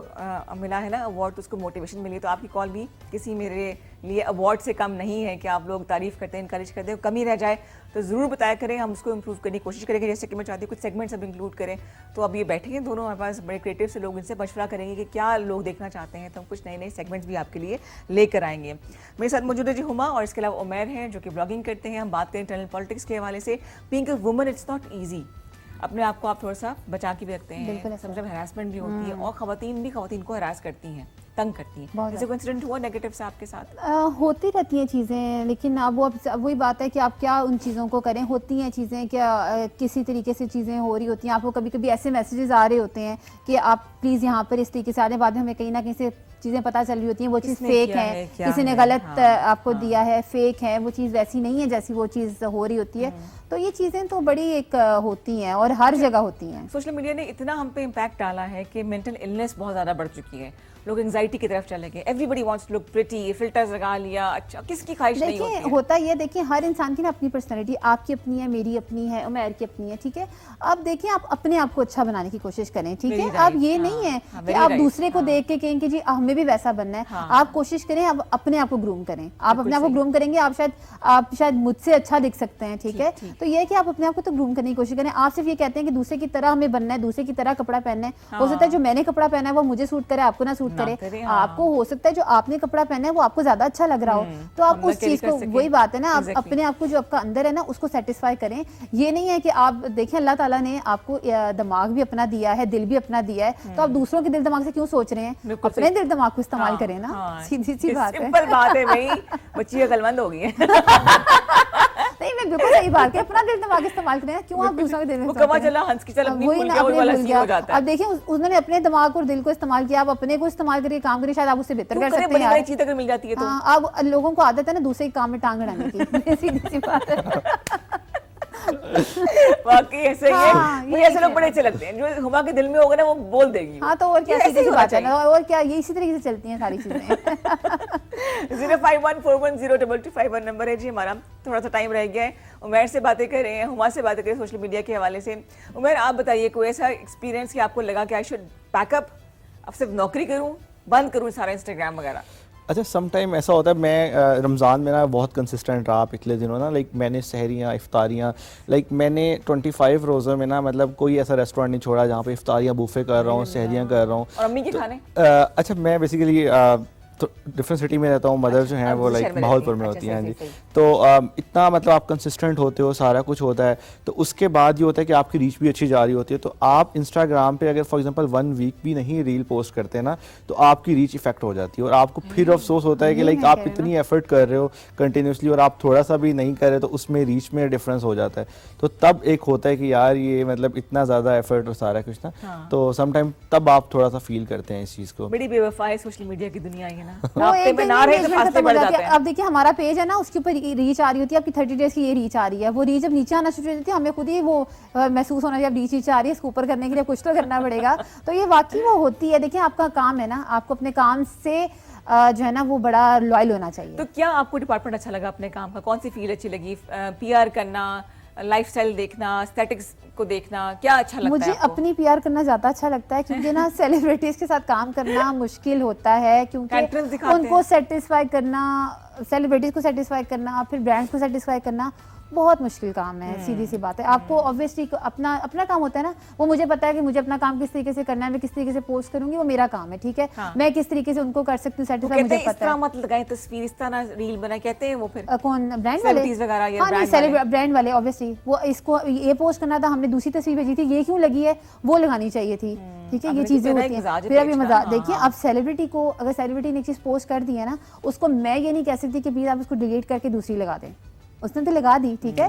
मिला है ना अवार्ड, तो उसको मोटिवेशन मिली, तो आपकी कॉल भी किसी मेरे लिए अवार्ड से कम नहीं है कि आप लोग तारीफ करते हैं, इनकरेज करते हैं। कमी रह जाए तो ज़रूर बताया करें, हम उसको इम्प्रूव करने की कोशिश करेंगे। जैसे कि मैं चाहती हूँ कुछ सेगमेंट्स अब इंक्लूड करें, तो अब ये बैठे हैं दोनों हमारे पास बड़े क्रिएटिव से लोग, इनसे मशवरा करेंगे कि क्या लोग देखना चाहते हैं, तो हम कुछ नए नए सेगमेंट्स भी आपके लिए लेकर आएंगे। मेरे साथ मौजूद है जी हुमा, और इसके अलावा उमैर हैं जो कि ब्लॉगिंग करते हैं। हम बात करें इंटरनल पॉलिटिक्स के हवाले से। Being a woman it's not easy, अपने आप को आप थोड़ा सा बचा के भी रखते हैं, समझ हरासमेंट भी होती है, और खवातीन को हरास करती हैं, तंग करती हैं। जैसे कोई इंसिडेंट हुआ नेगेटिव से आपके साथ? होती रहती हैं चीज़ें, लेकिन अब वही बात है कि आप क्या उन चीज़ों को करें। होती हैं चीज़ें, क्या किसी तरीके से चीज़ें हो रही होती हैं, आपको कभी कभी ऐसे मैसेजेस आ रहे होते हैं कि आप प्लीज़ यहाँ पर इस तरीके से आ रहे, बाद में हमें कहीं ना कहीं से चीज़ें पता चल रही होती हैं वो चीज़ फेक है, किसी ने गलत आपको दिया है, फेक है, वो चीज़ वैसी नहीं है जैसी वो चीज़ हो रही होती है। तो ये चीज़ें तो बड़ी एक होती हैं और हर जगह होती हैं। सोशल मीडिया ने इतना हम पे इम्पैक्ट डाला है कि मेंटल इलनेस बहुत ज़्यादा बढ़ चुकी है, लोग एंजाइटी की तरफ चले गए। Everybody wants to look pretty, filters लगा लिया, अच्छा किसकी ख्वाहिश नहीं होती देखिए है? होता ये, देखिए हर इंसान की ना अपनी पर्सनैलिटी, आपकी अपनी है, मेरी अपनी है, उमैर की अपनी है, ठीक है। अब देखिए आप अपने आप को अच्छा बनाने की कोशिश करें, ठीक है। अब ये नहीं है कि आप दूसरे को देख के कहें कि जी हमें भी वैसा बनना है। आप कोशिश करें, आप अपने आप को ग्रूम करें। आप अपने आप को ग्रूम करेंगे, आप शायद मुझसे अच्छा दिख सकते हैं, ठीक है। तो ये है कि आप अपने आप को तो ग्रूम करने की कोशिश करें। आप सिर्फ ये कहते हैं कि दूसरे की तरह हमें बनना है, दूसरे की तरह कपड़ा पहनना है। हो सकता है जो मैंने कपड़ा पहना है वो मुझे सूट करे, आपको ना सूट करे। आपको हो सकता है जो आपने कपड़ा पहना है वो आपको ज्यादा अच्छा लग रहा हो, तो आप उस चीज को, वही बात है ना, आप अपने आप को जो आपका अंदर है ना उसको सेटिस्फाई करें। ये नहीं है कि आप देखें अल्लाह ताला ने आपको दिमाग भी अपना दिया है, दिल भी अपना दिया है, तो आप दूसरों के दिल दिमाग से क्यों सोच रहे हैं? अपने दिल दिमाग को इस्तेमाल करें ना, सीधी सी बात है। सिंपल बात है भाई, बच्ची अकलमंद हो गई है। नहीं, मैं बिल्कुल सही बात है, अपना दिल दिमाग इस्तेमाल करें, क्यों आप दूसरों के दिल में वो कमा चला हंस की चल अपनी भूल गया, वो वाला सीन हो जाता है। अब देखिए उन्होंने अपने दिमाग और दिल को इस्तेमाल किया, आप अपने को इस्तेमाल करके काम करिए, शायद आप उससे बेहतर कर सकते हैं यार। चीज अगर मिल जाती है तो अब लोगों को आदत है ना दूसरे के काम में टांग अड़ाने की, सीधी सी बात है। वाकई ऐसे ही है, मुझे ऐसे लोग बड़े अच्छे लगते हैं, जो हुमा के दिल में होगा ना वो बोल देगी। हाँ तो और क्या, सीधी सी बात है ना, और क्या, ये इसी तरीके से चलती हैं सारी चीजें। 0514102251 नंबर है जी हमारा। थोड़ा सा टाइम रह गया है, उमैर से बातें कर रहे हैं, हुमा से बातें करें सोशल मीडिया के हवाले से। उमैर आप बताइए, कोई ऐसा एक्सपीरियंस कि आपको लगा कि आई शुड पैकअप, अब सिर्फ नौकरी करूँ, बंद करूँ सारा इंस्टाग्राम वगैरह? अच्छा, सम टाइम ऐसा होता है, मैं रमज़ान में ना बहुत कंसिस्टेंट रहा पिछले दिनों ना, लाइक मैंने सहरियाँ इफ्तारियाँ, लाइक मैंने 25 रोज़ों में ना मतलब कोई ऐसा रेस्टोरेंट नहीं छोड़ा जहाँ पे इफ्तारियाँ बूफे कर रहा हूँ, सहरियाँ कर रहा हूँ। और अम्मी के खाने? अच्छा, मैं बेसिकली तो डिफरेंट सिटी में रहता हूँ, मदर जो हैं वो लाइक माहौलपुर में होती हैं। हाँ जी, तो इतना मतलब आप कंसिस्टेंट होते हो, सारा कुछ होता है, तो उसके बाद ये होता है कि आपकी रीच भी अच्छी जा रही होती है। तो आप इंस्टाग्राम पे अगर फॉर एग्जांपल 1 वीक भी नहीं रील पोस्ट करते हैं ना, तो आपकी रीच इफेक्ट हो जाती है, और आपको फिर अफसोस होता है कि लाइक आप इतनी एफर्ट कर रहे हो कंटिन्यूसली और आप थोड़ा सा भी नहीं कर रहे, तो उसमें रीच में डिफरेंस हो जाता है। तो तब एक होता है कि यार ये मतलब इतना ज़्यादा एफर्ट और सारा कुछ ना, तो समटाइम तब आप थोड़ा सा फील करते हैं इस चीज़ को। बड़ी बेवफा है सोशल मीडिया की दुनिया ही ना, वो एक दिन ना रहे तो engagement फासले खत्म हो बढ़ जाती जाते है। हैं। अब देखिए हमारा पेज है ना, उसके ऊपर रीच आ रही होती है, आपकी 30 डेज की ये रीच आ रही है, वो रीच जब नीचे आना शुरू हो जाती है, हमें खुद ही वो महसूस होना चाहिए अब रीच आ रही है, इसको ऊपर करने के लिए कुछ तो करना पड़ेगा। तो ये वाकई वो होती है। देखिए आपका काम है ना, आपको अपने काम से जो है ना वो बड़ा लॉयल होना चाहिए। तो क्या आपको डिपार्टमेंट अच्छा लगा अपने काम का? कौन सी फील्ड अच्छी लगी? पीआर करना, लाइफस्टाइल देखना, एस्थेटिक्स को देखना, क्या अच्छा लगता मुझे है आपको? अपनी पीआर करना ज्यादा अच्छा लगता है क्योंकि ना सेलिब्रिटीज के साथ काम करना मुश्किल होता है क्योंकि Characters दिखाते उनको हैं। सेटिस्फाई करना, सेलिब्रिटीज को सेटिस्फाई करना, फिर ब्रांड्स को सेटिस्फाई करना बहुत मुश्किल काम है। सीधी सी बात है, आपको ऑब्वियसली अपना अपना काम होता है ना, वो मुझे पता है कि मुझे अपना काम किस तरीके से करना है, मैं किस तरीके से पोस्ट करूंगी, वो मेरा काम है, ठीक है। हाँ। मैं किस तरीके से उनको कर सकती हूँ वो सेटिस्फाई, कहते मुझे हैं इस पता तरह है। मत लगाएं तस्वीर, इस तरह रील बनाए, कहते हैं वो फिर कौन ब्रांड वाले? Celebrities वगैरह या हाँ नहीं, brand वाले। ब्रांड वाले ऑब्वियसली वो इसको ये पोस्ट करना था, हमने दूसरी तस्वीर भेजी थी, ये क्यों लगी है, वो लगानी चाहिए थी, ठीक है। अब ये लेकिन चीजें तेरा होती एक मजाज हैं। है फिर अभी पेज का, मजाक हाँ, देखिए, हाँ। अब सेलिब्रिटी को, अगर सेलिब्रिटी ने एक चीज पोस्ट कर दी है ना, उसको मैं ये नहीं कह सकती कि प्लीज आप उसको डिलीट करके दूसरी लगा दें। उसने तो लगा दी, ठीक है,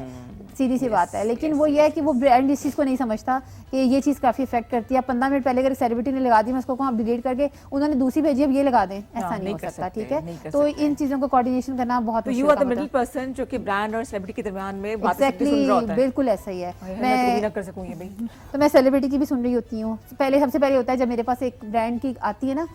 सीधी सी बात है। लेकिन वो ये है कि वो ब्रांड इस चीज़ को नहीं समझता कि ये चीज़ काफ़ी इफेक्ट करती है। 15 मिनट पहले अगर सेलिब्रिटी ने लगा दी, मैं उसको कहूँ आप डिलीट करके उन्होंने दूसरी भेजी, अब ये लगा दें, ऐसा नहीं नहीं हो कर सकता, सकते, ठीक नहीं कर है। तो सकते। इन चीज़ों को कोऑर्डिनेशन करना बहुत तो you are the middle person जो कि ब्रांड और सेलिब्रिटी के दरमियान में बातें सुन रहा एग्जैक्टली, होता है। बिल्कुल ऐसा ही है। मैं तो भी ना कर सकूं ये भाई। तो मैं सेलिब्रिटी की भी सुन रही होती हूँ। पहले सबसे पहले होता है जब मेरे पास एक ब्रांड की आती है ना,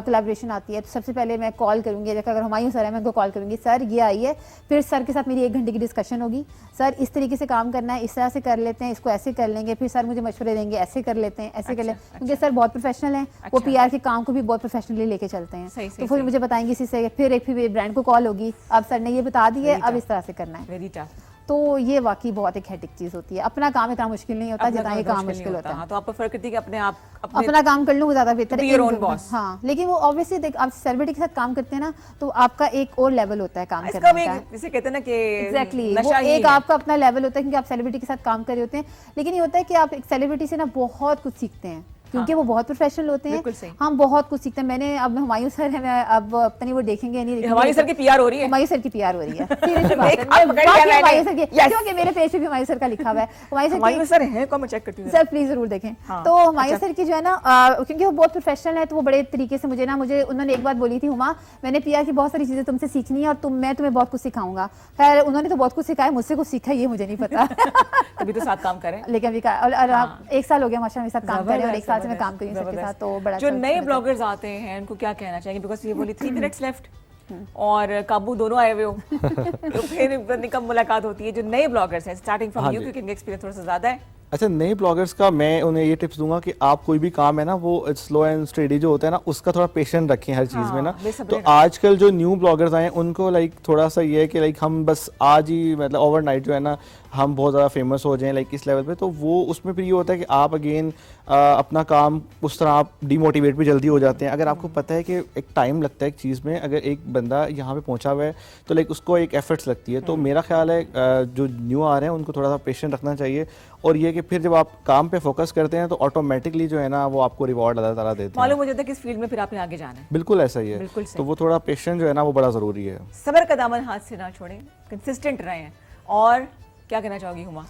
कोलैबोरेशन आती है, तो सबसे पहले मैं कॉल करूंगी, अगर हुमायूं सर है मैं उनको कॉल करूंगी, सर ये आई है, फिर सर के साथ मेरी 1 घंटे की डिस्कशन होगी, सर इस तरीके से काम करना है, इस तरह से कर लेते हैं, इसको ऐसे कर लेंगे, फिर सर मुझे मशवरे देंगे, ऐसे कर लेते हैं, ऐसे कर लें, क्योंकि सर बहुत प्रोफेशनल हैं, वो पीआर के काम को भी बहुत प्रोफेशनली लेके चलते हैं। सही, तो फिर मुझे बताएंगे इसी से, फिर ब्रांड को कॉल होगी, अब सर ने ये बता दी है, अब इस तरह से करना है। Very tough. तो ये वाकई बहुत एक हेटिक चीज होती है। अपना काम इतना मुश्किल नहीं होता जितना ये काम मुश्किल होता है। हाँ, तो आप प्रेफर करती है कि अपने आप अपना काम कर लूँ ज्यादा बेहतर To be है। your own boss. हाँ, लेकिन वो ऑब्वियसली देख, आप सेलिब्रिटी के साथ काम करते हैं ना, तो आपका एक और लेवल होता है काम इसका करने भी का। जिसे कहते हैं ना कि एग्जैक्टली, वो नशा ही एक है। आपका अपना लेवल होता है क्योंकि आप सेलिब्रिटी के साथ काम कर रहे होते हैं। लेकिन ये होता है कि आप एक सेलिब्रिटी से ना बहुत कुछ सीखते हैं क्योंकि वो बहुत प्रोफेशनल होते बिल्कुल हैं। सही। हम बहुत कुछ सीखते हैं। मैंने अब हुमायूं सर है, मैं अब पता नहीं वो देखेंगे नहीं देखेंगे। हमारी सर की पीआर हो रही है। हुमायूं सर की पीआर हो रही है। Seriously बात है। एक हाथ पकड़ लिया वाकई मैंने। हुमायूं सर की, Yes. क्योंकि मेरे पेज पे भी हुमायूं सर का लिखा हुआ है। हुमायूं सर की हमारी सर है कौन, मैं चेक करती हूँ। सर प्लीज जरूर देखें। हाँ, तो हुमायूं अच्छा। सर की जो है ना, क्योंकि वो बहुत प्रोफेशनल है, तो वो बड़े तरीके से मुझे उन्होंने एक बात बोली थी, हुमा मैंने पीआर की बहुत सारी चीजें तुमसे सीखनी है और मैं तुम्हें बहुत कुछ सिखाऊंगा। खैर उन्होंने तो बहुत कुछ सिखाया, मुझसे कुछ सीखा ये मुझे नहीं पता। तभी तो साथ काम करें। लेकिन अभी और 1 साल हो गया माशा मेरे साथ काम कर रहे हैं और 1 साल से मैं काम कर रही हूँ सर के साथ, तो बड़ा जो अच्छा नए लगता है। ब्लॉगर्स आते हैं उनको क्या कहना चाहिए, बिकॉज ये बोली 3 मिनट्स लेफ्ट और काबू दोनों आए हुए हो तो फिर पता नहीं कब मुलाकात होती है। जो नए ब्लॉगर्स हैं स्टार्टिंग फ्रॉम हाँ यू, जी। क्योंकि इनका एक्सपीरियंस थोड़ा सा ज्यादा है। अच्छा, नए ब्लॉगर्स का मैं उन्हें ये टिप्स दूंगा कि आप कोई भी काम है ना, वो स्लो एंड स्टेडी जो होता है ना, उसका थोड़ा पेशेंस रखें हर चीज़ में ना। बेसब्री तो रखें। आजकल जो न्यू ब्लॉगर्स आए हैं उनको लाइक थोड़ा सा ये है कि लाइक हम बस आज ही मतलब ओवरनाइट जो है ना हम बहुत ज़्यादा फेमस हो जाएं लाइक इस लेवल पे, तो वो उसमें फिर ये होता है कि आप अगेन अपना काम उस तरह आप डिमोटिवेट भी जल्दी हो जाते हैं। अगर आपको पता है कि एक टाइम लगता है एक चीज़ में, अगर एक बंदा यहाँ पे पहुँचा हुआ है तो लाइक उसको एक एफर्ट्स लगती है। तो मेरा ख्याल है जो न्यू आ रहे हैं उनको थोड़ा सा पेशेंस रखना चाहिए, और ये कि फिर जब आप काम पे फोकस करते हैं तो ऑटोमेटिकली जो है ना वो आपको रिवॉर्ड अल्लाह ताला देते हैं। मालूम हो जाता है कि इस फील्ड में फिर आपने आगे जाना है। बिल्कुल ऐसा ही है। बिल्कुल सही। तो वो थोड़ा पेशेंस जो है ना वो बड़ा ज़रूरी है। सबर का दामन हाथ से ना छोड़ें, कंसिस्टेंट रहें। और क्या कहना चाहोगी हुमा?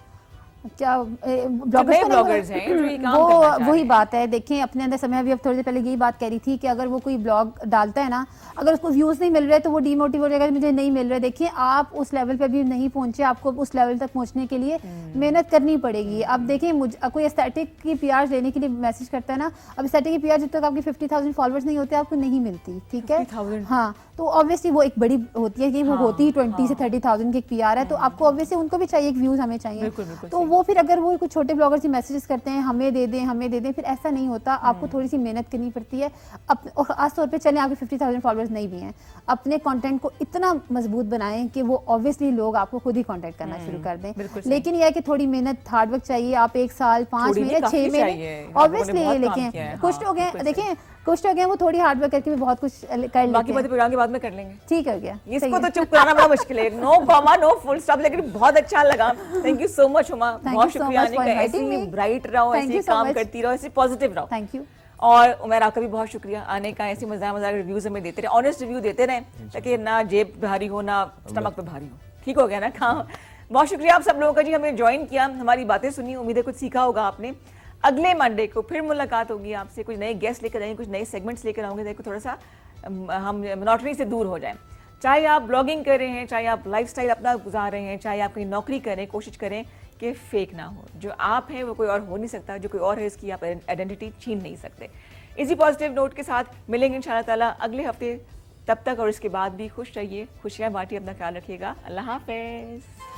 क्या नए ब्लॉगर्स bloggers हैं, जो ये काम करना चाह रहे वही हैं। बात है। देखें अपने अंदर समय, अभी अब थोड़ी देर पहले यही बात कह रही थी कि अगर वो कोई ब्लॉग डालता है ना, अगर उसको व्यूज नहीं मिल रहे तो वो डीमोटिवेट हो जाएगा, मुझे नहीं मिल रहा है। देखिए आप उस लेवल पे भी नहीं पहुंचे, आपको उस लेवल तक पहुंचने के लिए मेहनत करनी पड़ेगी। अब देखिए कोई एस्थेटिक की पीआर लेने के लिए मैसेज करता है ना, अब एस्थेटिक की पीआर जब तक आपके 50,000 फॉलोअर्स नहीं होते आपको नहीं मिलती, ठीक है। 50,000? हाँ, तो ऑब्वियसली वो एक बड़ी होती है कि वो होती ही 20 से 30,000 की एक पीआर है, तो आपको ऑब्वियसली उनको भी चाहिए, एक व्यूज हमें चाहिए। बिल्कुल, बिल्कुल तो वो फिर अगर वो कुछ छोटे ब्लॉगर्स ही मैसेजेस करते हैं हमें दे दें, फिर ऐसा नहीं होता। आपको थोड़ी सी मेहनत करनी पड़ती है। और खास तौर पे चलें आपके 50,000 फॉलोअर्स नहीं भी हैं, अपने कंटेंट को इतना मजबूत बनाएं कि वो ऑब्वियसली लोग आपको खुद ही कांटेक्ट करना शुरू कर बिल्कुल दें। सही। लेकिन यह है कि थोड़ी मेहनत, हार्ड वर्क चाहिए। आप 1 साल, 5 थोड़ी नहीं, महीने, काफी 6 चाहिए। महीने आप लोगों ने ऑब्वियसली बहुत काम लेकिन किया है। कुछ हाँ, लोग हैं, बिल्कुल देखिए कुछ लोग हैं वो थोड़ी हार्ड वर्क करके भी बहुत कुछ कर लेते बाकी हैं। बातें प्रोग्राम के बाद में कर लेंगे। ठीक है, गया इसको तो चुप कराना बड़ा मुश्किल है। No comma no full stop, लेकिन बहुत अच्छा लगा। Thank you so much Huma, Thank बहुत you so शुक्रिया much आने for का। inviting ऐसे me. ब्राइट रहो, Thank ऐसे you so काम much. करती रहो, ऐसे पॉजिटिव रहो। Thank you. और उमर आपका भी बहुत शुक्रिया आने का। ऐसे मजा रिव्यूज हमें देते रहे, ऑनेस्ट रिव्यू देते रहे, ताकि ना जेब भारी हो ना स्टमक पे भारी हो। ठीक हो गया ना काम? बहुत शुक्रिया आप सब लोगों का जी, हमें ज्वाइन किया, हमारी बातें सुनी, उम्मीद है कुछ सीखा होगा आपने। अगले मंडे को फिर मुलाकात होगी आपसे, कुछ नए गेस्ट लेकर आएंगे, कुछ नए सेगमेंट्स लेकर आऊंगे, देखो थोड़ा सा हम मोनोटनी से दूर हो जाएं। चाहे आप ब्लॉगिंग कर रहे हैं, चाहे आप लाइफस्टाइल अपना गुजार रहे हैं, चाहे आप कहीं नौकरी करें, कोशिश करें कि फेक ना हो। जो आप हैं वो कोई और हो नहीं सकता, जो कोई और है इसकी आप आइडेंटिटी छीन नहीं सकते। इसी पॉजिटिव नोट के साथ मिलेंगे इंशाल्लाह ताला अगले हफ्ते। तब तक और इसके बाद भी खुश रहिए, खुशियाँ बांटिए, अपना ख्याल रखिएगा। अल्लाह हाफिज़।